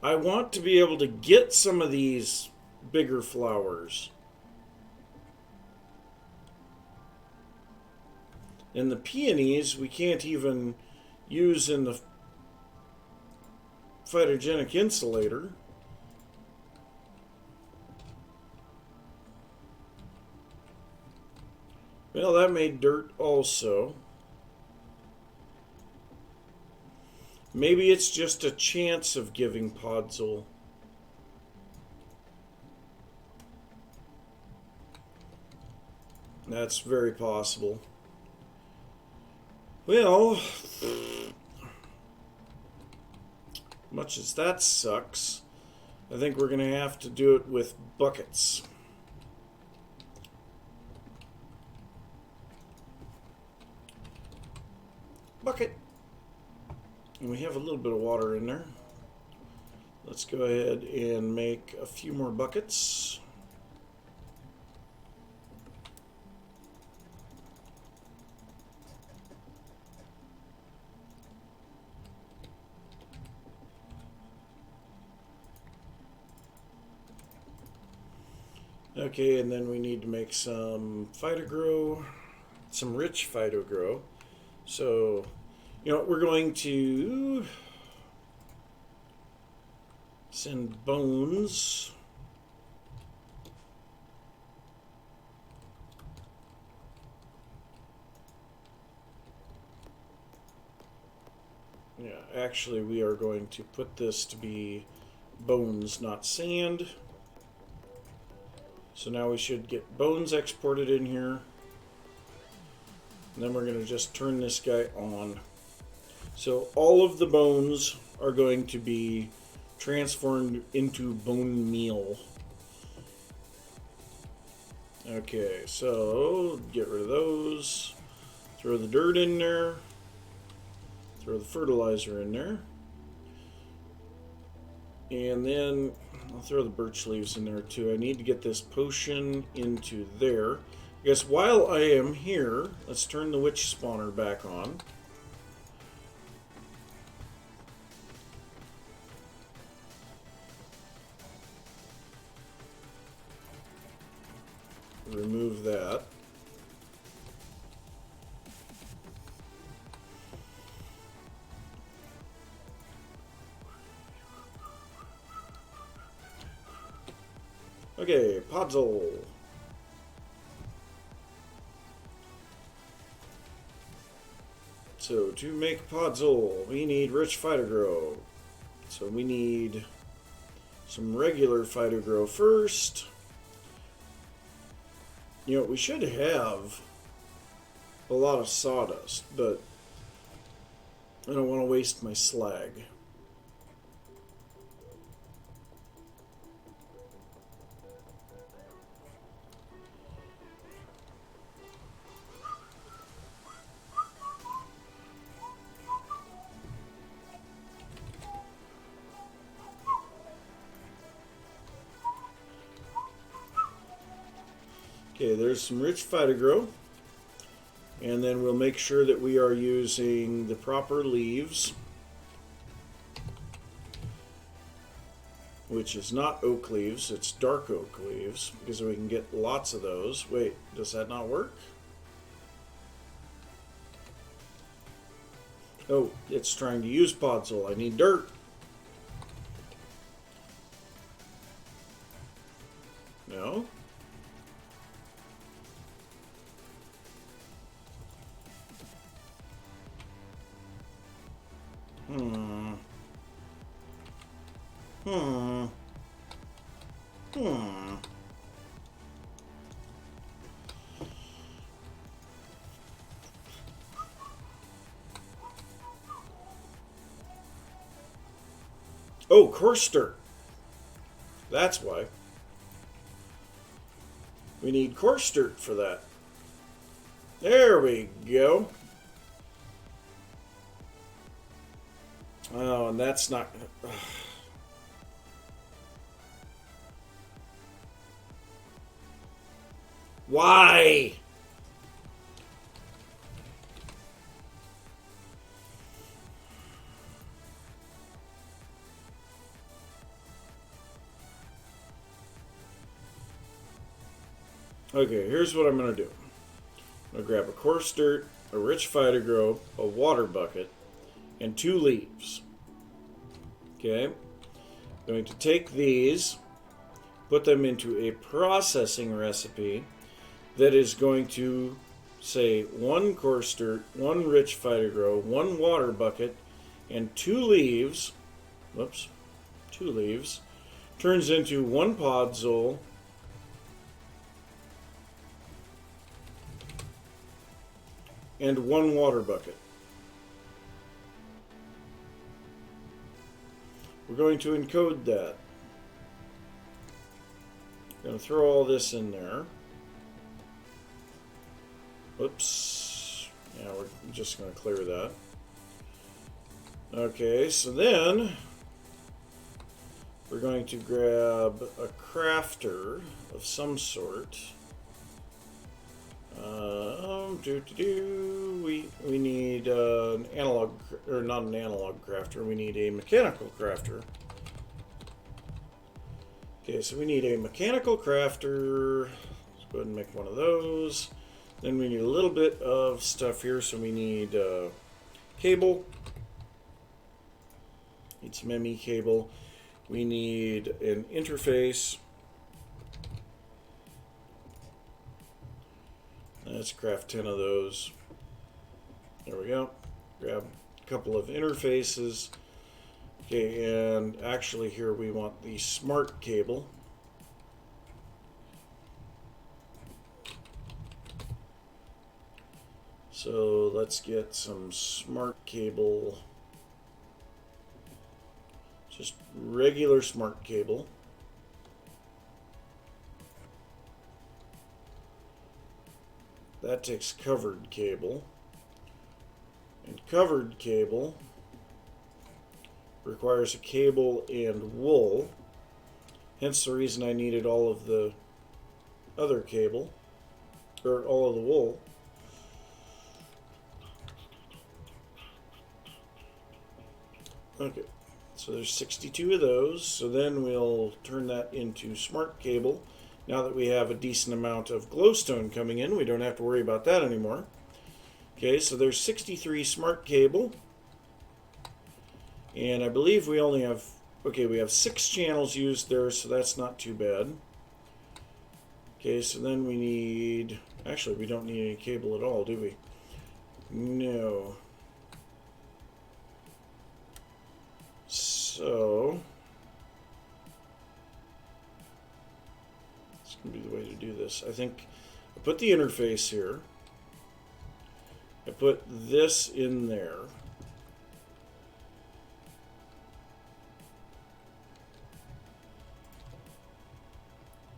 I want to be able to get some of these bigger flowers. And the peonies we can't even use in the phytogenic insulator. Well, that made dirt also. Maybe it's just a chance of giving podzol. That's very possible. Well, much as that sucks, I think we're going to have to do it with buckets. Bucket. And we have a little bit of water in there. Let's go ahead and make a few more buckets. Okay, and then we need to make some phytogrow, some rich phytogrow. So, you know, we're going to send bones. Yeah, actually we are going to put this to be bones, not sand. So now we should get bones exported in here. And then we're going to just turn this guy on. So all of the bones are going to be transformed into bone meal. Okay, so get rid of those. Throw the dirt in there. Throw the fertilizer in there. And then I'll throw the birch leaves in there too. I need to get this potion into there. I guess while I am here, let's turn the witch spawner back on. Remove that. Okay, podzol. So to make podzol, we need rich phytogrow. So we need some regular phytogrow first. You know, we should have a lot of sawdust, but I don't want to waste my slag. Okay, there's some rich phytogrow. And then we'll make sure that we are using the proper leaves, which is not oak leaves, it's dark oak leaves, because we can get lots of those. Wait, does that not work? Oh, it's trying to use podzol. I need dirt. No? Oh, coarse dirt. That's why. We need coarse dirt for that. There we go. Oh, and that's not... Why? Okay, here's what I'm going to do. I'm going to grab a coarse dirt, a rich fighter grow, a water bucket, and 2 leaves. Okay, I'm going to take these, put them into a processing recipe that is going to say 1 coarse dirt, 1 rich fighter grow, 1 water bucket, and 2 leaves. Whoops, 2 leaves turns into 1 podzol, and 1 water bucket. We're going to encode that. I'm going to throw all this in there. Whoops. Yeah, we're just going to clear that. Okay, so then we're going to grab a crafter of some sort. We need an analog, or not an analog crafter, we need a mechanical crafter. Okay, so we need a mechanical crafter. Let's go ahead and make one of those. Then we need a little bit of stuff here, so we need cable. Need some ME cable. We need an interface. Let's craft 10 of those. There we go. Grab a couple of interfaces. Okay, and actually here we want the smart cable. So let's get some smart cable. Just regular smart cable. That takes covered cable. And covered cable requires a cable and wool. Hence the reason I needed all of the other cable, or all of the wool. Okay, so there's 62 of those. So then we'll turn that into smart cable. Now that we have a decent amount of glowstone coming in, we don't have to worry about that anymore. Okay, so there's 63 smart cable. And I believe we only have, okay, we have 6 channels used there, so that's not too bad. Okay, so then we need, actually we don't need any cable at all, do we? No. So, it's going to be the way to do this. I think I put the interface here. I put this in there.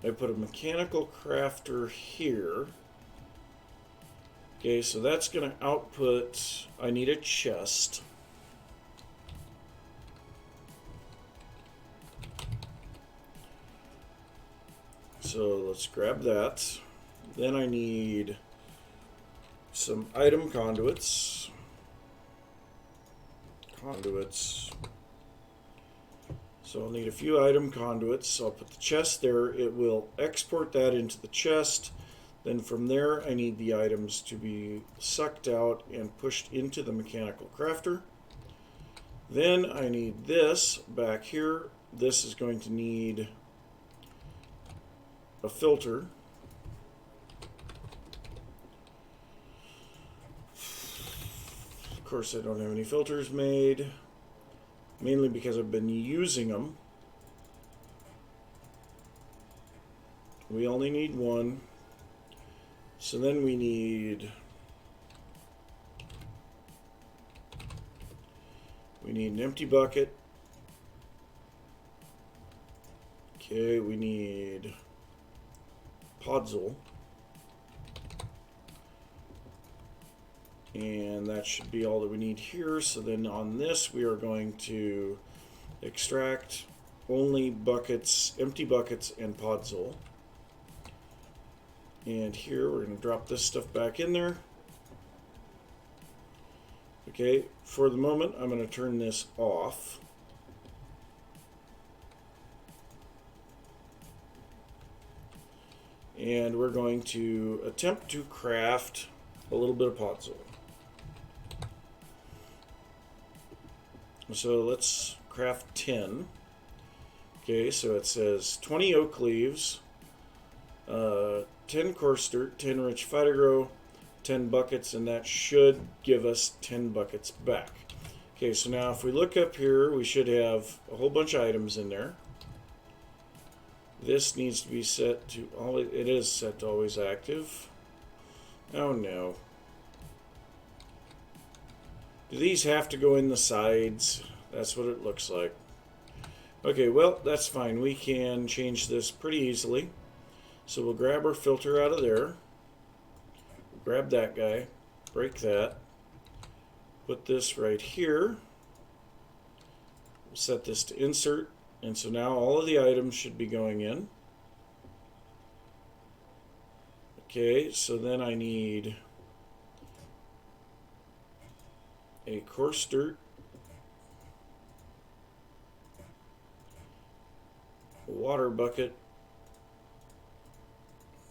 I put a mechanical crafter here. Okay, so that's going to output, I need a chest. So let's grab that. Then I need some item conduits. So I'll need a few item conduits. So I'll put the chest there. It will export that into the chest. Then from there, I need the items to be sucked out and pushed into the mechanical crafter. Then I need this back here. This is going to need a filter. Of course, I don't have any filters made, mainly because I've been using them. We only need one. So then we need an empty bucket. Okay, we need podzol. And that should be all that we need here. So then on this we are going to extract only buckets, empty buckets and podzol. And here we're going to drop this stuff back in there. Okay, for the moment I'm going to turn this off. And we're going to attempt to craft a little bit of podzol. So let's craft 10. Okay, so it says 20 oak leaves, 10 coarse dirt, 10 rich phytogro, 10 buckets, and that should give us 10 buckets back. Okay, so now if we look up here, we should have a whole bunch of items in there. This needs to be set to always, it is set to always active. Oh no. Do these have to go in the sides? That's what it looks like. Okay, well, that's fine. We can change this pretty easily. So we'll grab our filter out of there. Grab that guy. Break that. Put this right here. We'll set this to insert. And so now all of the items should be going in. Okay, so then I need a coarse dirt, a water bucket,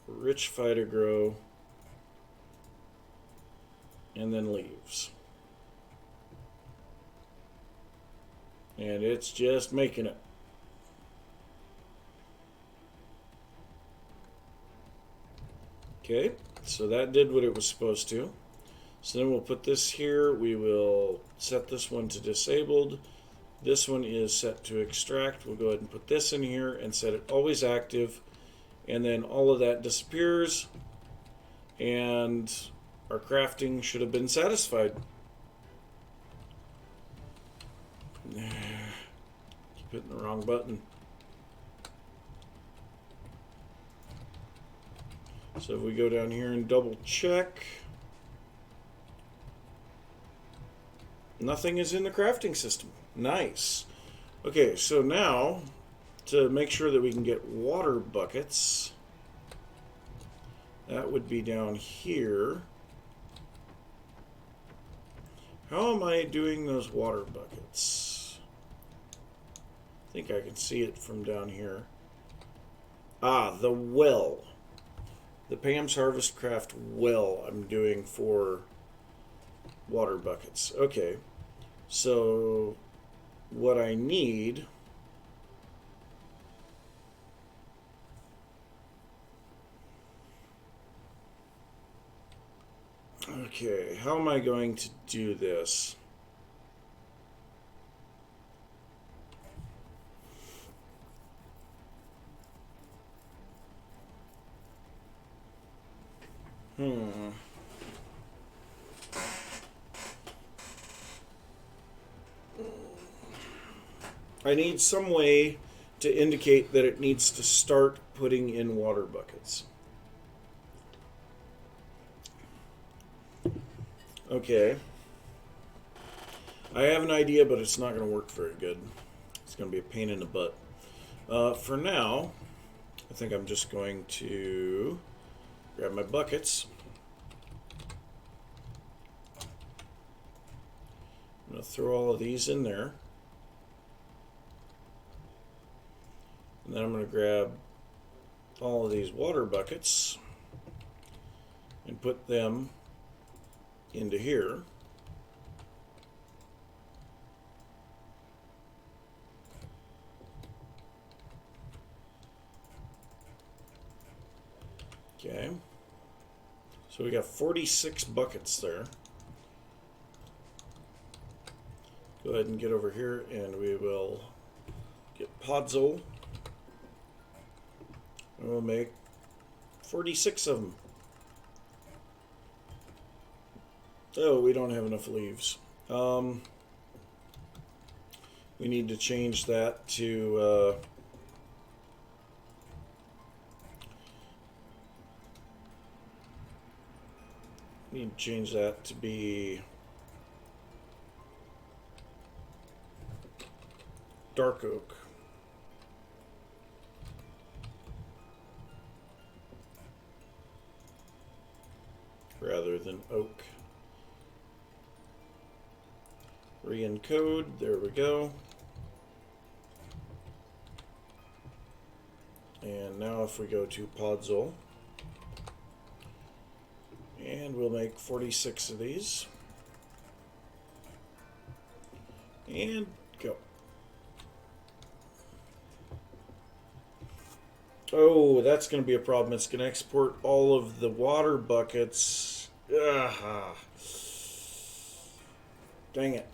rich phytogro, and then leaves. And it's just making it. Okay, so that did what it was supposed to. So then we'll put this here. We will set this one to disabled. This one is set to extract. We'll go ahead and put this in here and set it always active. And then all of that disappears. And our crafting should have been satisfied. Keep hitting the wrong button. So if we go down here and double check, nothing is in the crafting system. Nice. Okay, so now to make sure that we can get water buckets, that would be down here. How am I doing those water buckets? I think I can see it from down here. Ah, the well. The Pam's Harvest Craft well I'm doing for water buckets. Okay, so what I need okay, how am I going to do this? I need some way to indicate that it needs to start putting in water buckets. Okay. I have an idea, but it's not going to work very good. It's going to be a pain in the butt. For now, I think I'm just going to grab my buckets. I'm going to throw all of these in there. And then I'm going to grab all of these water buckets and put them into here. Okay. So we got 46 buckets there. Go ahead and get over here and we will get podzol. And we'll make 46 of them. Oh, we don't have enough leaves. We need to change that to be dark oak. Rather than oak. Re-encode, there we go. And now if we go to podzol, And we'll make 46 of these. And go. Oh, that's going to be a problem. It's going to export all of the water buckets. Ugh. Dang it.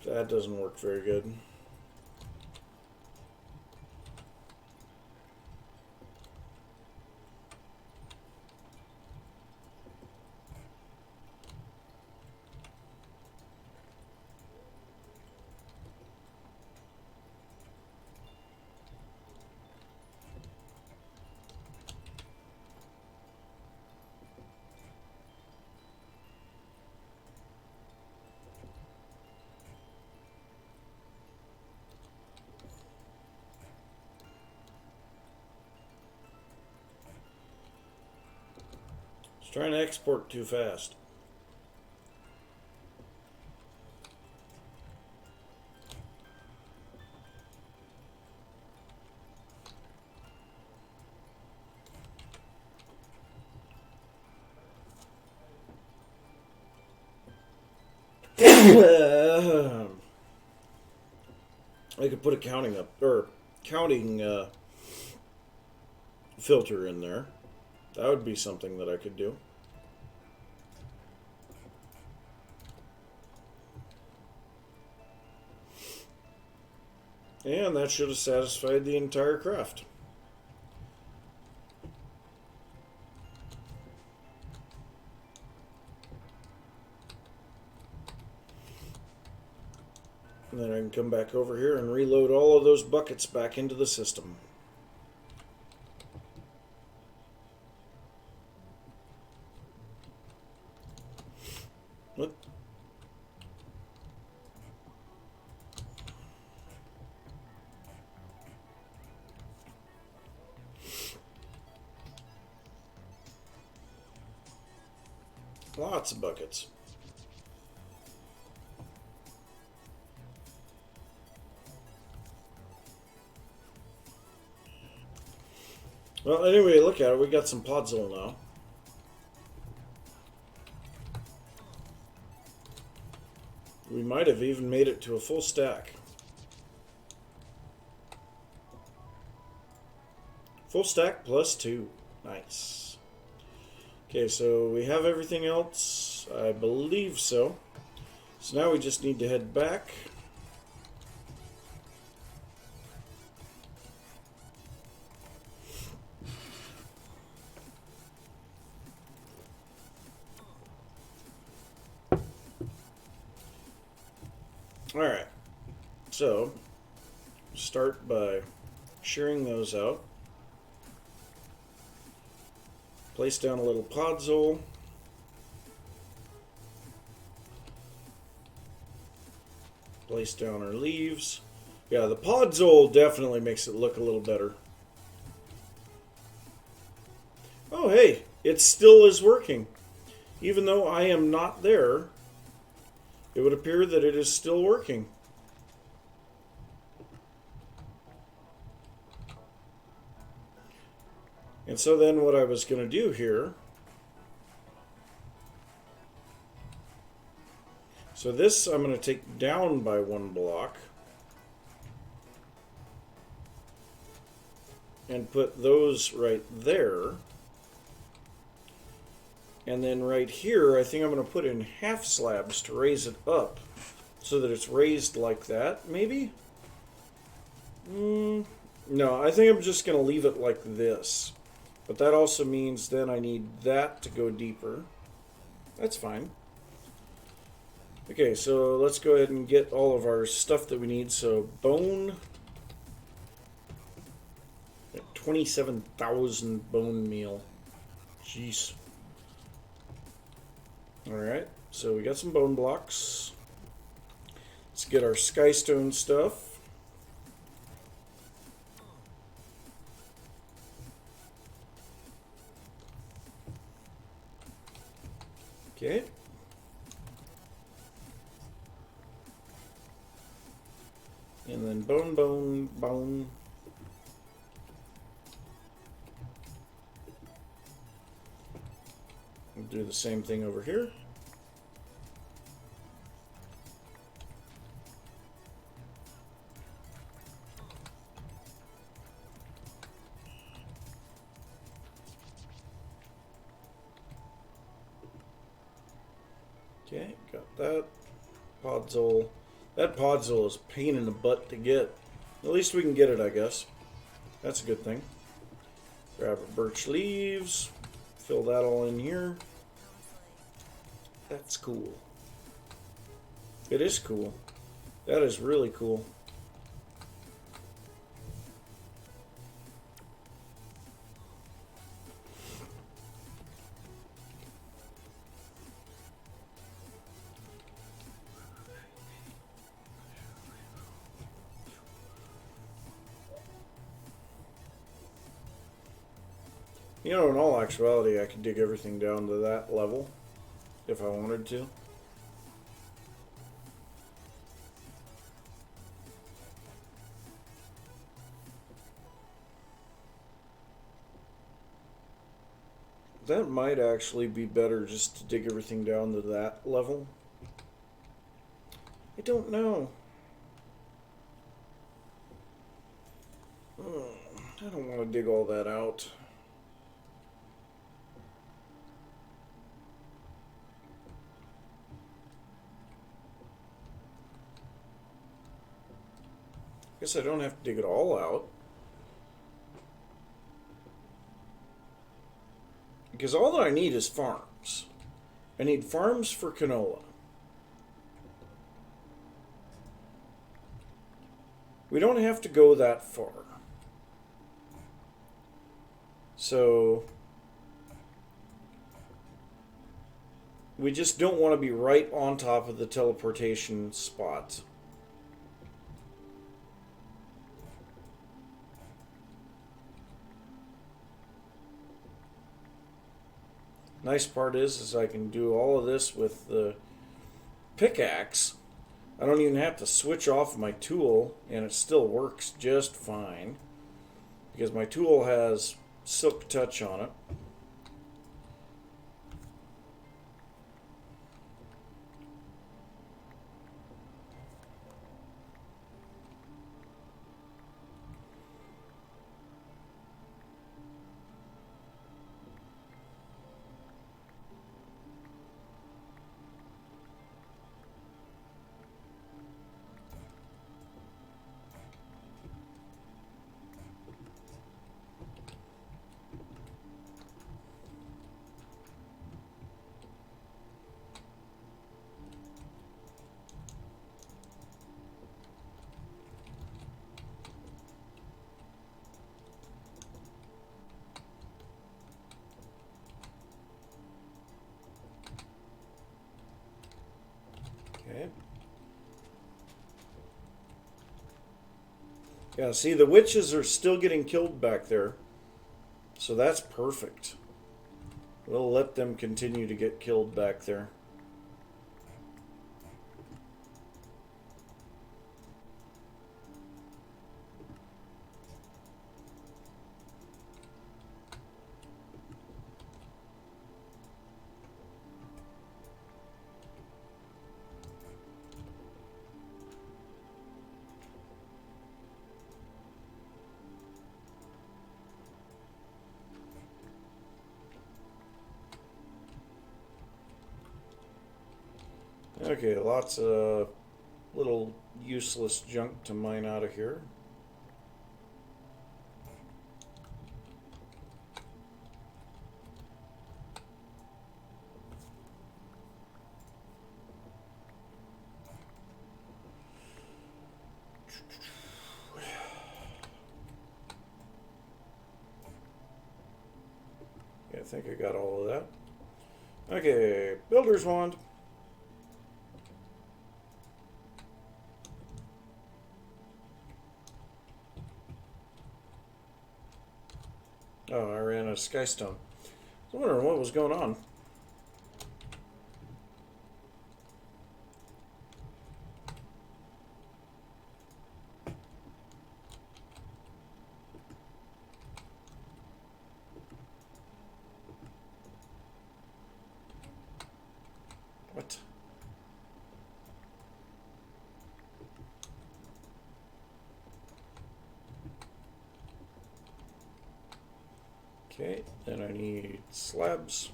That doesn't work very good. It's trying to export too fast. I could put a counting filter in there. That would be something that I could do. And that should have satisfied the entire craft. And then I can come back over here and reload all of those buckets back into the system. What? Lots of buckets. Well, anyway, look at it. We got some podzol now. We might have even made it to a full stack. Full stack plus 2. Nice. Okay, so we have everything else. I believe so. So now we just need to head back. Alright, so start by shearing those out. Place down a little podzol. Place down our leaves. Yeah, the podzol definitely makes it look a little better. Oh hey, it still is working. Even though I am not there, it would appear that it is still working. And so then what I was going to do here, so this I'm going to take down by 1 block and put those right there. And then right here, I think I'm going to put in half slabs to raise it up so that it's raised like that, maybe? No, I think I'm just going to leave it like this. But that also means then I need that to go deeper. That's fine. Okay, so let's go ahead and get all of our stuff that we need. So bone. 27,000 bone meal. Jeez. Alright, so we got some bone blocks. Let's get our skystone stuff. Okay. And then bone, bone, bone. We'll do the same thing over here. Okay, got that. Podzol. That Podzol is a pain in the butt to get. At least we can get it, I guess. That's a good thing. Grab our birch leaves. Fill that all in here. That's cool. It is cool. That is really cool. You know, in all actuality, I could dig everything down to that level if I wanted to. That might actually be better just to dig everything down to that level. I don't know. I don't want to dig all that out. Guess I don't have to dig it all out. Because all that I need is farms. I need farms for canola. We don't have to go that far. So we just don't want to be right on top of the teleportation spot. Nice part is I can do all of this with the pickaxe. I don't even have to switch off my tool, and it still works just fine because my tool has silk touch on it. Okay. Yeah, see, the witches are still getting killed back there. So that's perfect. We'll let them continue to get killed back there. Okay, lots of little useless junk to mine out of here. Yeah, I think I got all of that. Okay, builder's wand. Oh, I ran out of skystone. I was wondering what was going on. Okay, then I need slabs.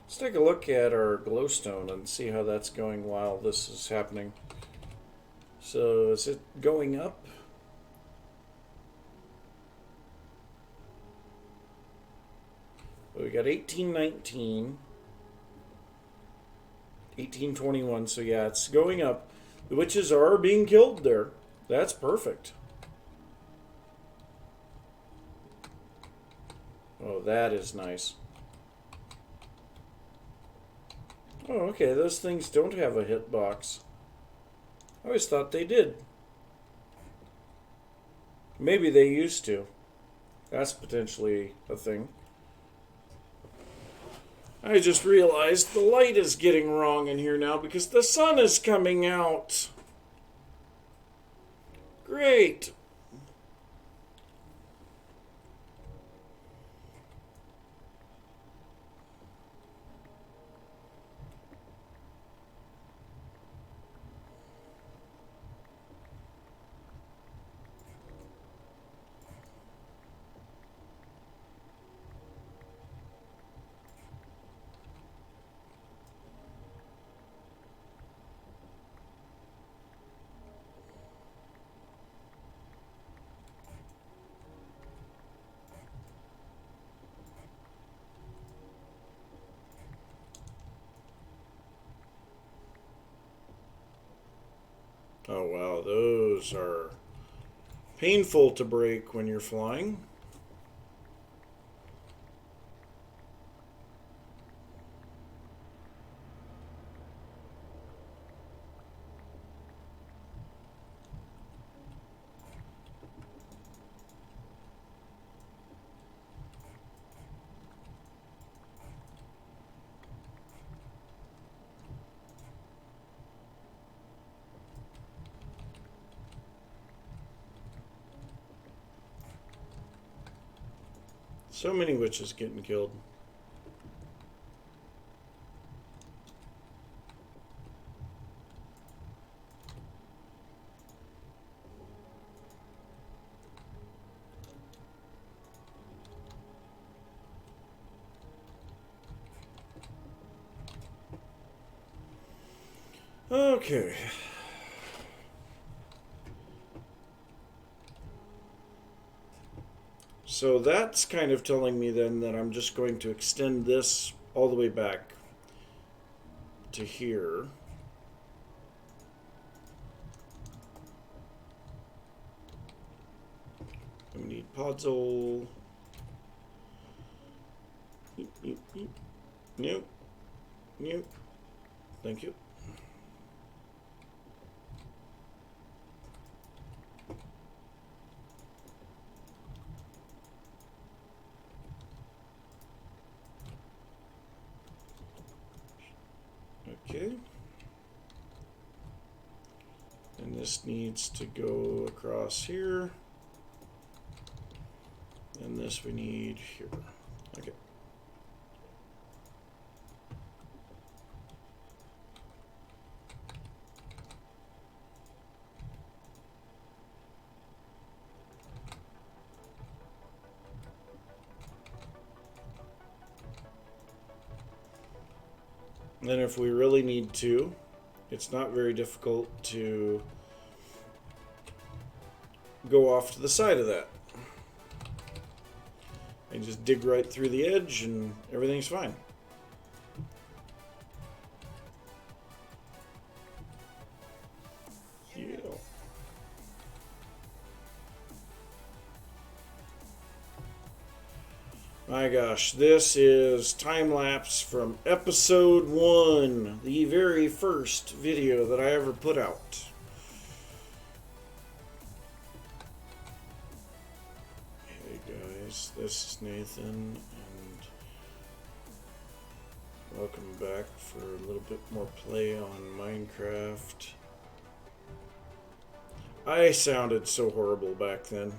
Let's take a look at our glowstone and see how that's going while this is happening. So is it going up? We got 1819, 1821, so yeah, it's going up. The witches are being killed there. That's perfect. Oh, that is nice. Oh, okay, those things don't have a hitbox. I always thought they did. Maybe they used to. That's potentially a thing. I just realized the light is getting wrong in here now because the sun is coming out. Great. Oh wow, those are painful to break when you're flying. So many witches getting killed. Okay. So that's kind of telling me then that I'm just going to extend this all the way back to here. We need podzol. Nope. Nope. Thank you. Okay. And this needs to go across here. And this we need here. Okay. Then if we really need to, it's not very difficult to go off to the side of that. And just dig right through the edge and everything's fine. Yeah. My gosh, this is time lapse from episode 1, the very first video that I ever put out. Hey guys, this is Nathan, and welcome back for a little bit more play on Minecraft. I sounded so horrible back then.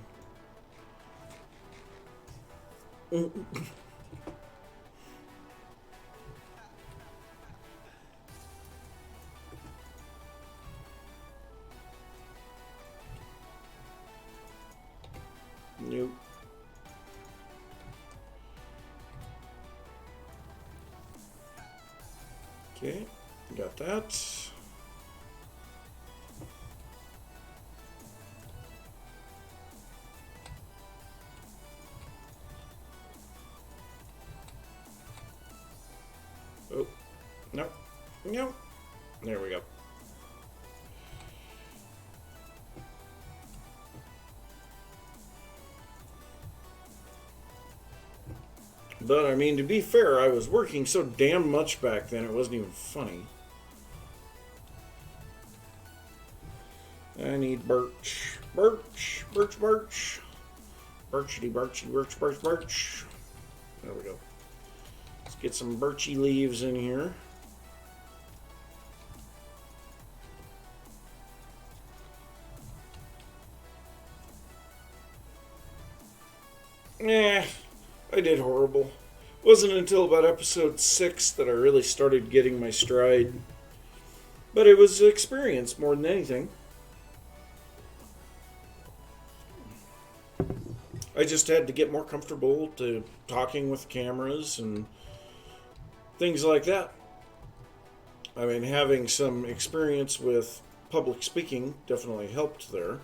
Okay, got that. Oh, no, no. There we go. But, I mean, to be fair, I was working so damn much back then, it wasn't even funny. I need birch. Birch, birch, birch. Birchity, birchity, birch, birch, birch. There we go. Let's get some birchy leaves in here. Eh, I did horrible. Wasn't until about episode 6 that I really started getting my stride. But it was experience more than anything. I just had to get more comfortable to talking with cameras and things like that. I mean, having some experience with public speaking definitely helped there.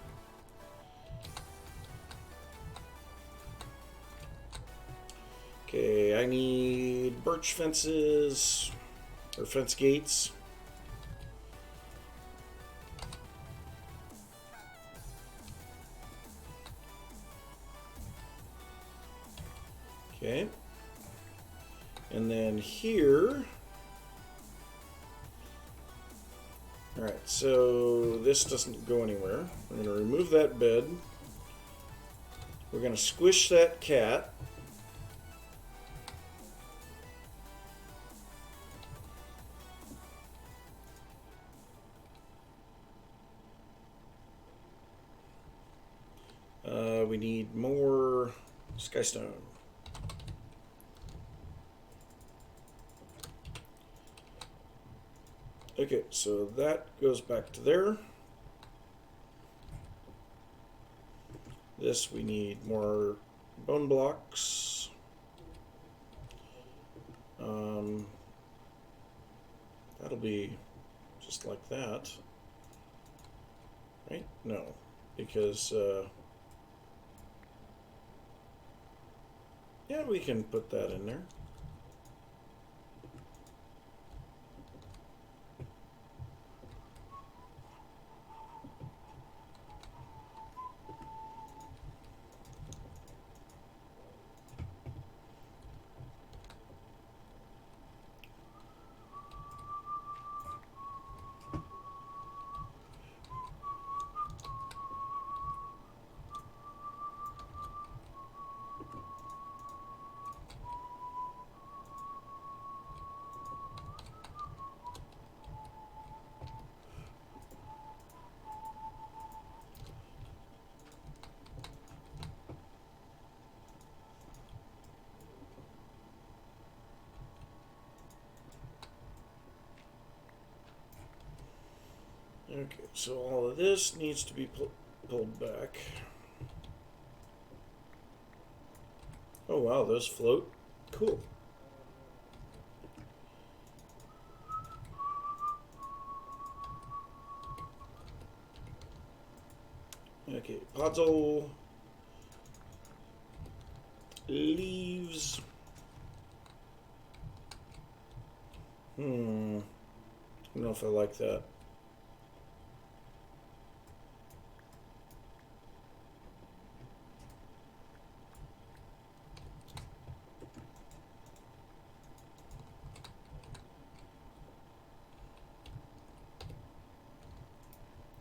Okay, I need birch fences, or fence gates. Okay. And then here. Alright, so this doesn't go anywhere. We're going to remove that bed. We're going to squish that cat. We need more skystone. Okay, so that goes back to there. This we need more bone blocks. That'll be just like that. Right? No, because yeah, we can put that in there. Okay, so all of this needs to be pulled back. Oh wow, those float. Cool. Okay, puzzle. Leaves. I don't know if I like that.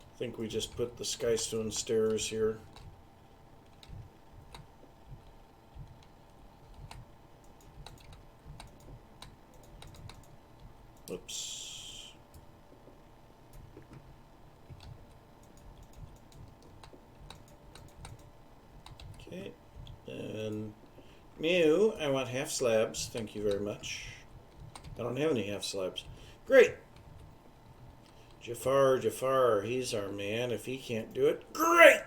I think we just put the skystone stairs here. Oops. Okay. And mew, I want half slabs. Thank you very much. I don't have any half slabs. Great. Jafar, he's our man. If he can't do it, great!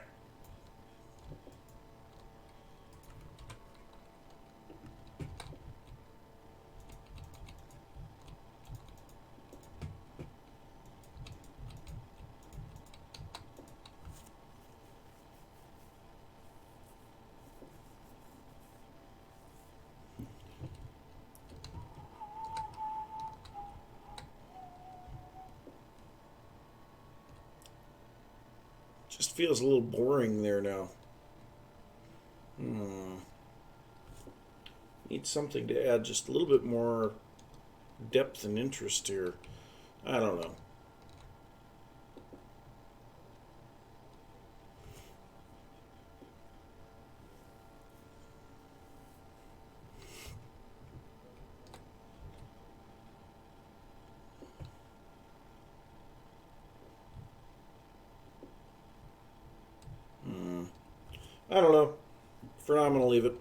Just feels a little boring there now. Need something to add just a little bit more depth and interest here. I don't know. I don't know. For now, I'm going to leave it.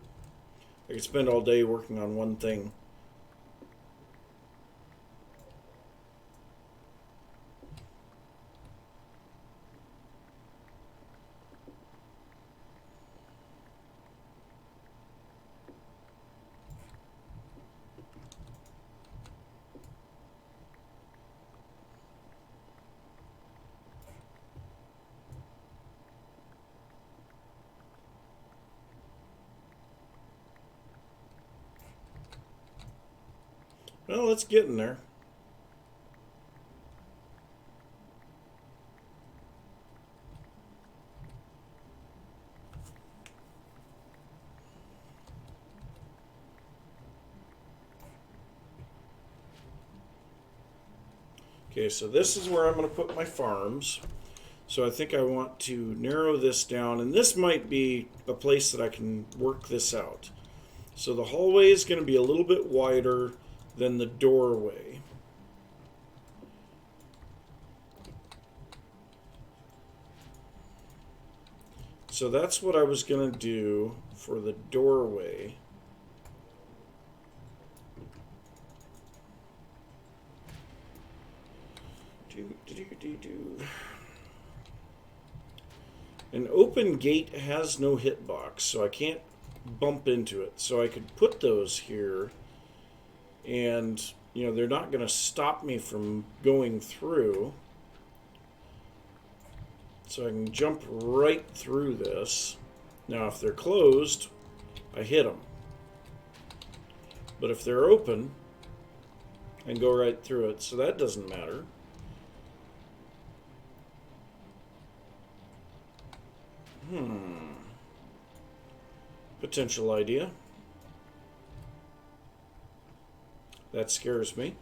I could spend all day working on one thing. Well, it's getting there. Okay, so this is where I'm going to put my farms. So I think I want to narrow this down, and this might be a place that I can work this out. So the hallway is going to be a little bit wider than the doorway. So that's what I was going to do for the doorway. An open gate has no hitbox, so I can't bump into it. So I could put those here, and they're not going to stop me from going through. So I can jump right through this. Now if they're closed, I hit them. But if they're open, I can go right through it, so that doesn't matter. Potential idea. That scares me.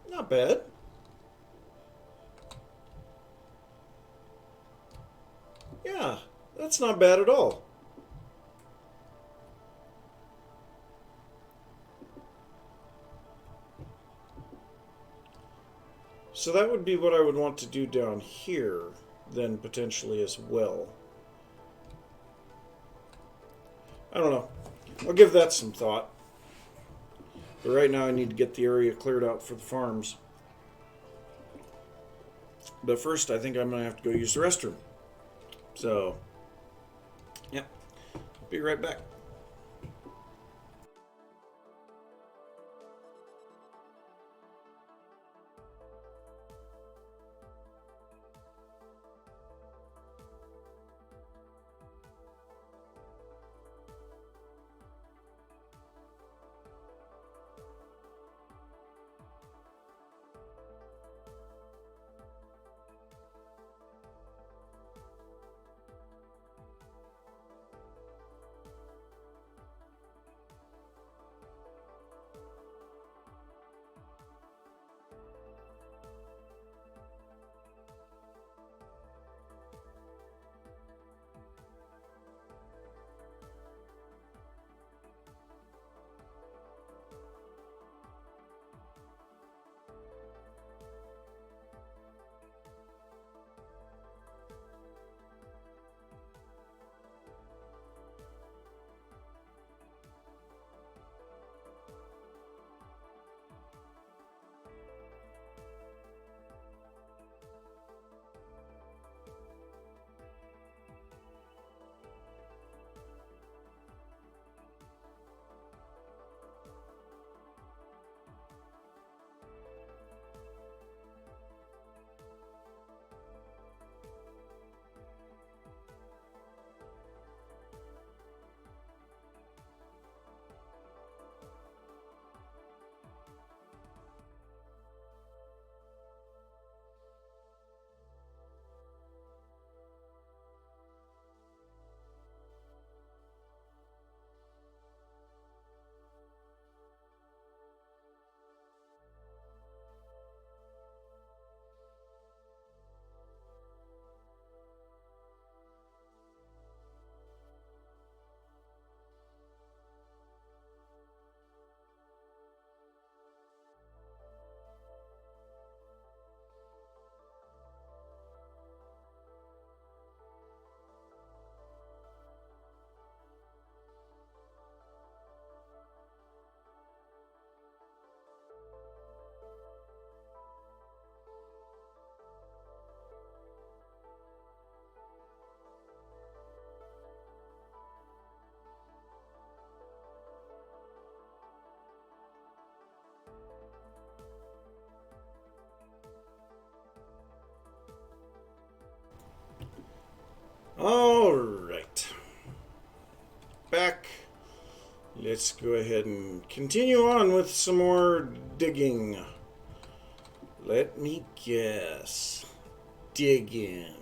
Not bad. Yeah, that's not bad at all. So that would be what I would want to do down here, then potentially as well. I don't know. I'll give that some thought. But right now I need to get the area cleared out for the farms. But first I think I'm going to have to go use the restroom. So, yep. Be right back. back. Let's go ahead and continue on with some more digging. Let me guess. Digging.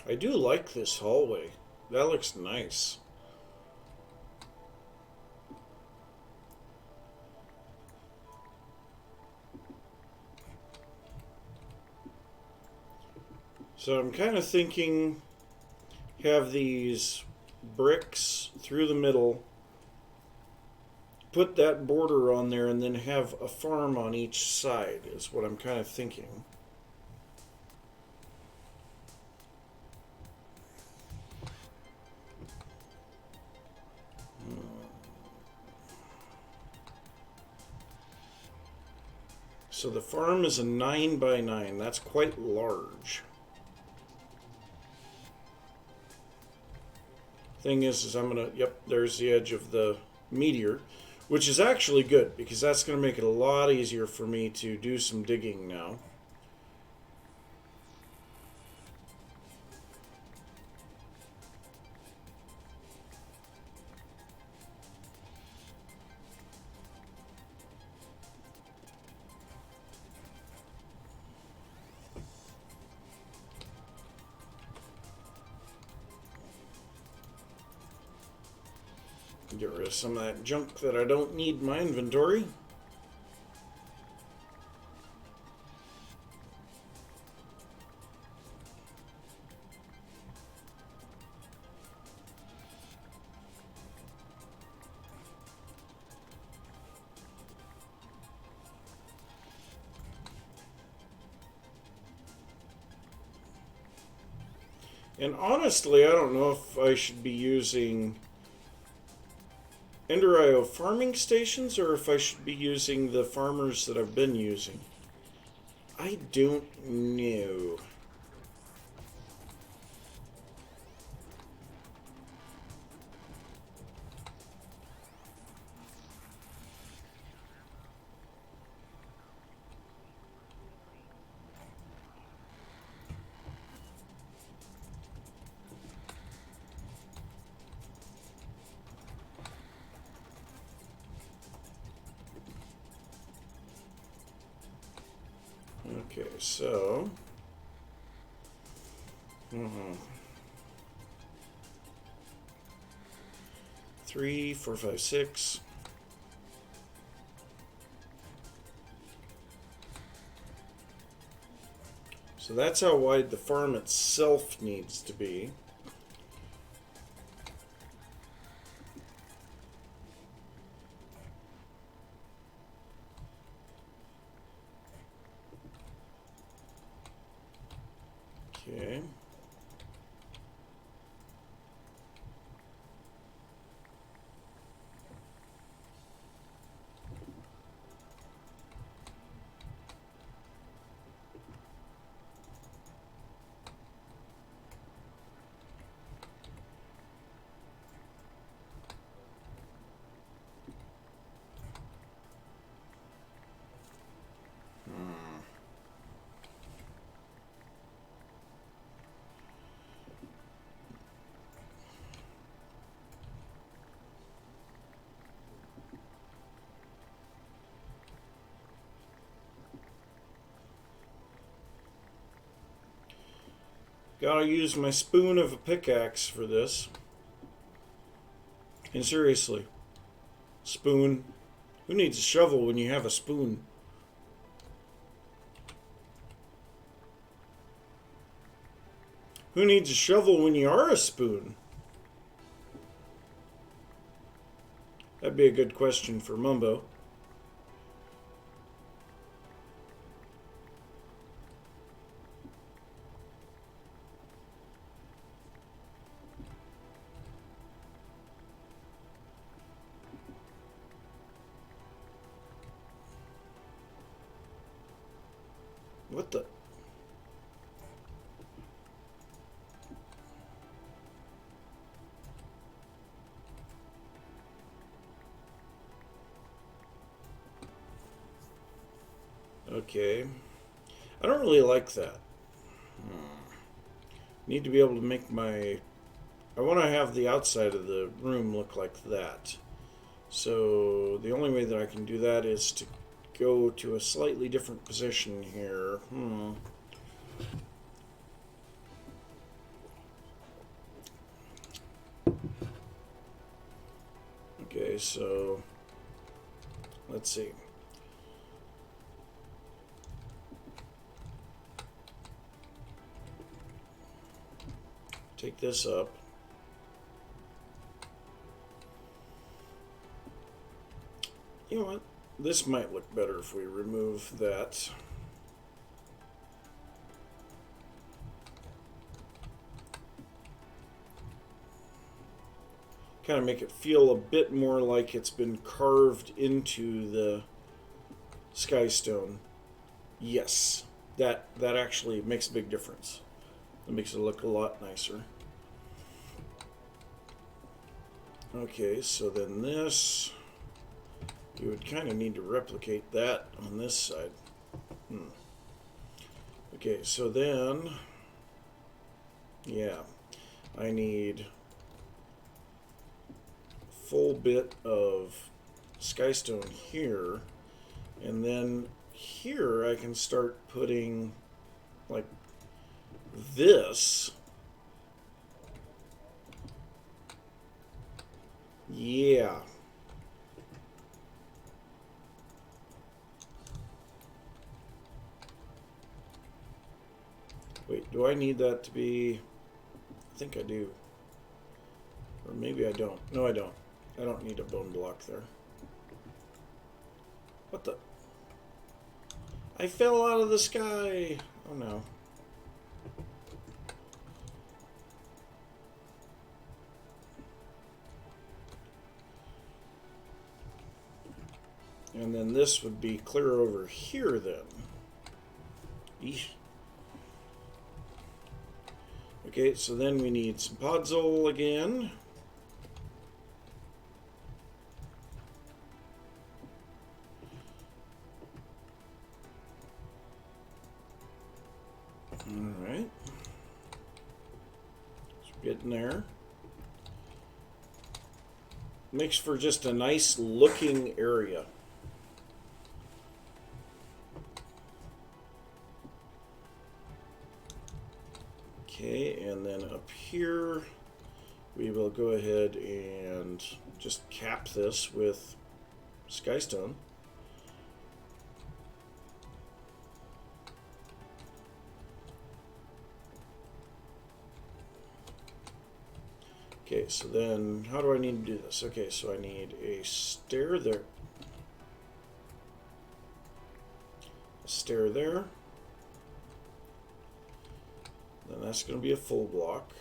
I do like this hallway. That looks nice. So I'm kind of thinking have these bricks through the middle, put that border on there, and then have a farm on each side is what I'm kind of thinking. So the farm is a 9 by 9. That's quite large. Thing is I'm gonna, yep, there's the edge of the meteor, which is actually good because that's gonna make it a lot easier for me to do some digging now. Get rid of some of that junk that I don't need in my inventory. And honestly, I don't know if I should be using Ender.io farming stations or if I should be using the farmers that I've been using. I don't know. Okay, so 3, 4, 5, 6. So that's how wide the farm itself needs to be. Okay. Gotta use my spoon of a pickaxe for this. And seriously, spoon. Who needs a shovel when you have a spoon? Who needs a shovel when you are a spoon? That'd be a good question for Mumbo. What the? Okay. I don't really like that. Need to be able to make my... I want to have the outside of the room look like that. So the only way that I can do that is to go to a slightly different position here. Okay, so let's see. Take this up. You know what? This might look better if we remove that. Kind of make it feel a bit more like it's been carved into the sky stone. Yes, that actually makes a big difference. It makes it look a lot nicer. Okay, so then this, you would kind of need to replicate that on this side. Okay, so then, yeah, I need a full bit of skystone here, and then here I can start putting like this. Yeah. Wait, do I need that to be... I think I do. Or maybe I don't. No, I don't. I don't need a bone block there. What the... I fell out of the sky! Oh no. And then this would be clear over here then. Eesh. Okay, so then we need some podzol again. Alright. So we're getting there. Makes for just a nice looking area. Okay, and then up here we will go ahead and just cap this with skystone. Okay, so then how do I need to do this? Okay, so I need a stair there. A stair there. Then that's going to be a full block.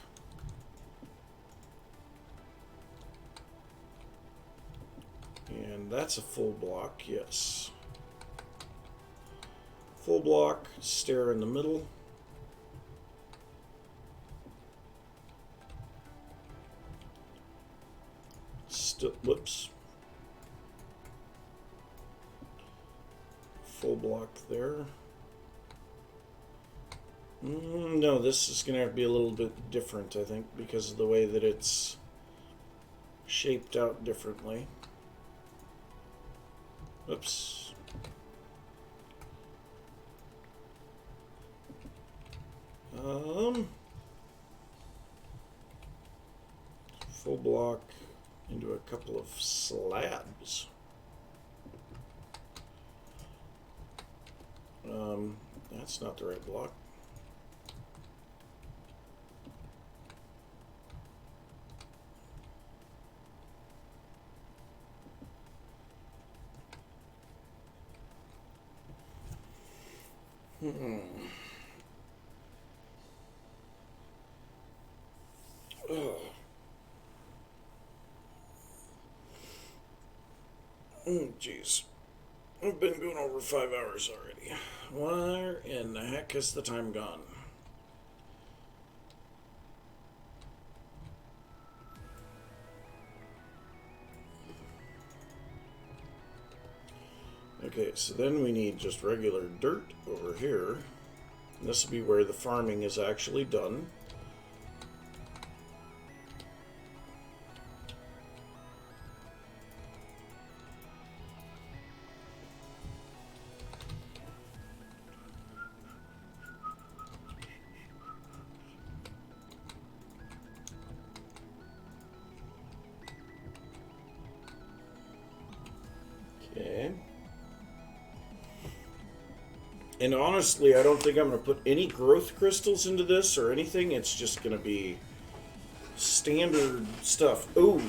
And that's a full block, yes. Full block, stair in the middle. Whoops. Full block there. No, this is going to have to be a little bit different, I think, because of the way that it's shaped out differently. Oops. Full block into a couple of slabs. That's not the right block. Hmm. Oh. Jeez. I've been going over 5 hours already. Where in the heck has the time gone? Okay, so then we need just regular dirt over here. This will be where the farming is actually done. Okay. And honestly, I don't think I'm going to put any growth crystals into this or anything. It's just going to be standard stuff. Ooh.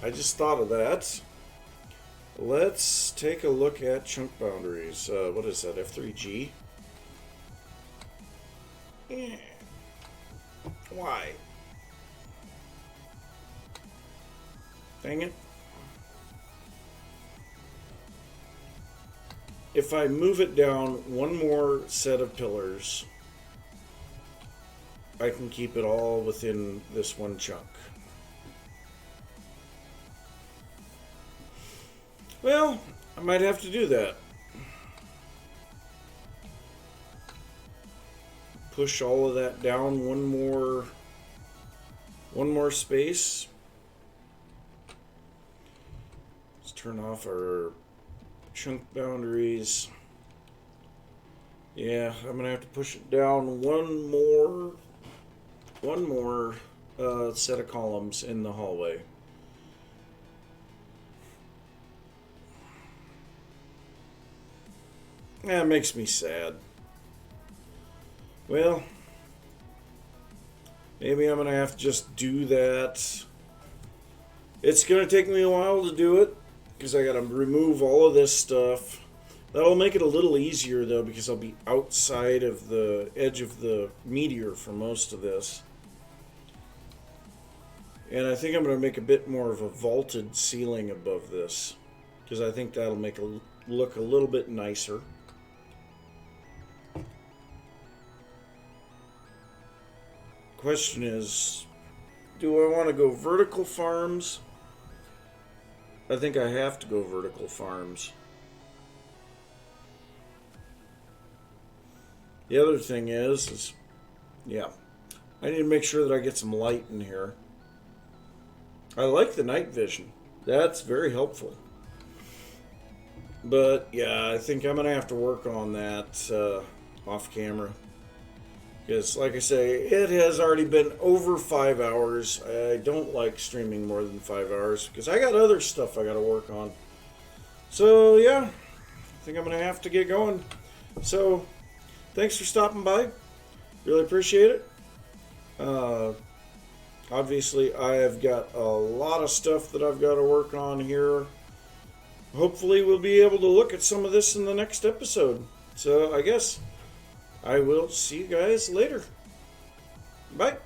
I just thought of that. Let's take a look at chunk boundaries. What is that, F3G? Why? Dang it. If I move it down one more set of pillars, I can keep it all within this one chunk. Well, I might have to do that. Push all of that down one more space. Let's turn off our chunk boundaries. Yeah, I'm gonna have to push it down one more set of columns in the hallway. That makes me sad. Well, maybe I'm gonna have to just do that. It's gonna take me a while to do it because I gotta remove all of this stuff. That'll make it a little easier though, because I'll be outside of the edge of the meteor for most of this. And I think I'm going to make a bit more of a vaulted ceiling above this, because I think that'll make it look a little bit nicer. Question is, do I want to go vertical farms? I think I have to go vertical farms. The other thing is yeah, I need to make sure that I get some light in here. I like the night vision. That's very helpful. But yeah, I think I'm going to have to work on that off camera. Because like I say, it has already been over 5 hours. I don't like streaming more than 5 hours because I got other stuff I got to work on. So yeah, I think I'm going to have to get going. So thanks for stopping by. Really appreciate it. Obviously, I have got a lot of stuff that I've got to work on here. Hopefully, we'll be able to look at some of this in the next episode. So, I guess I will see you guys later. Bye.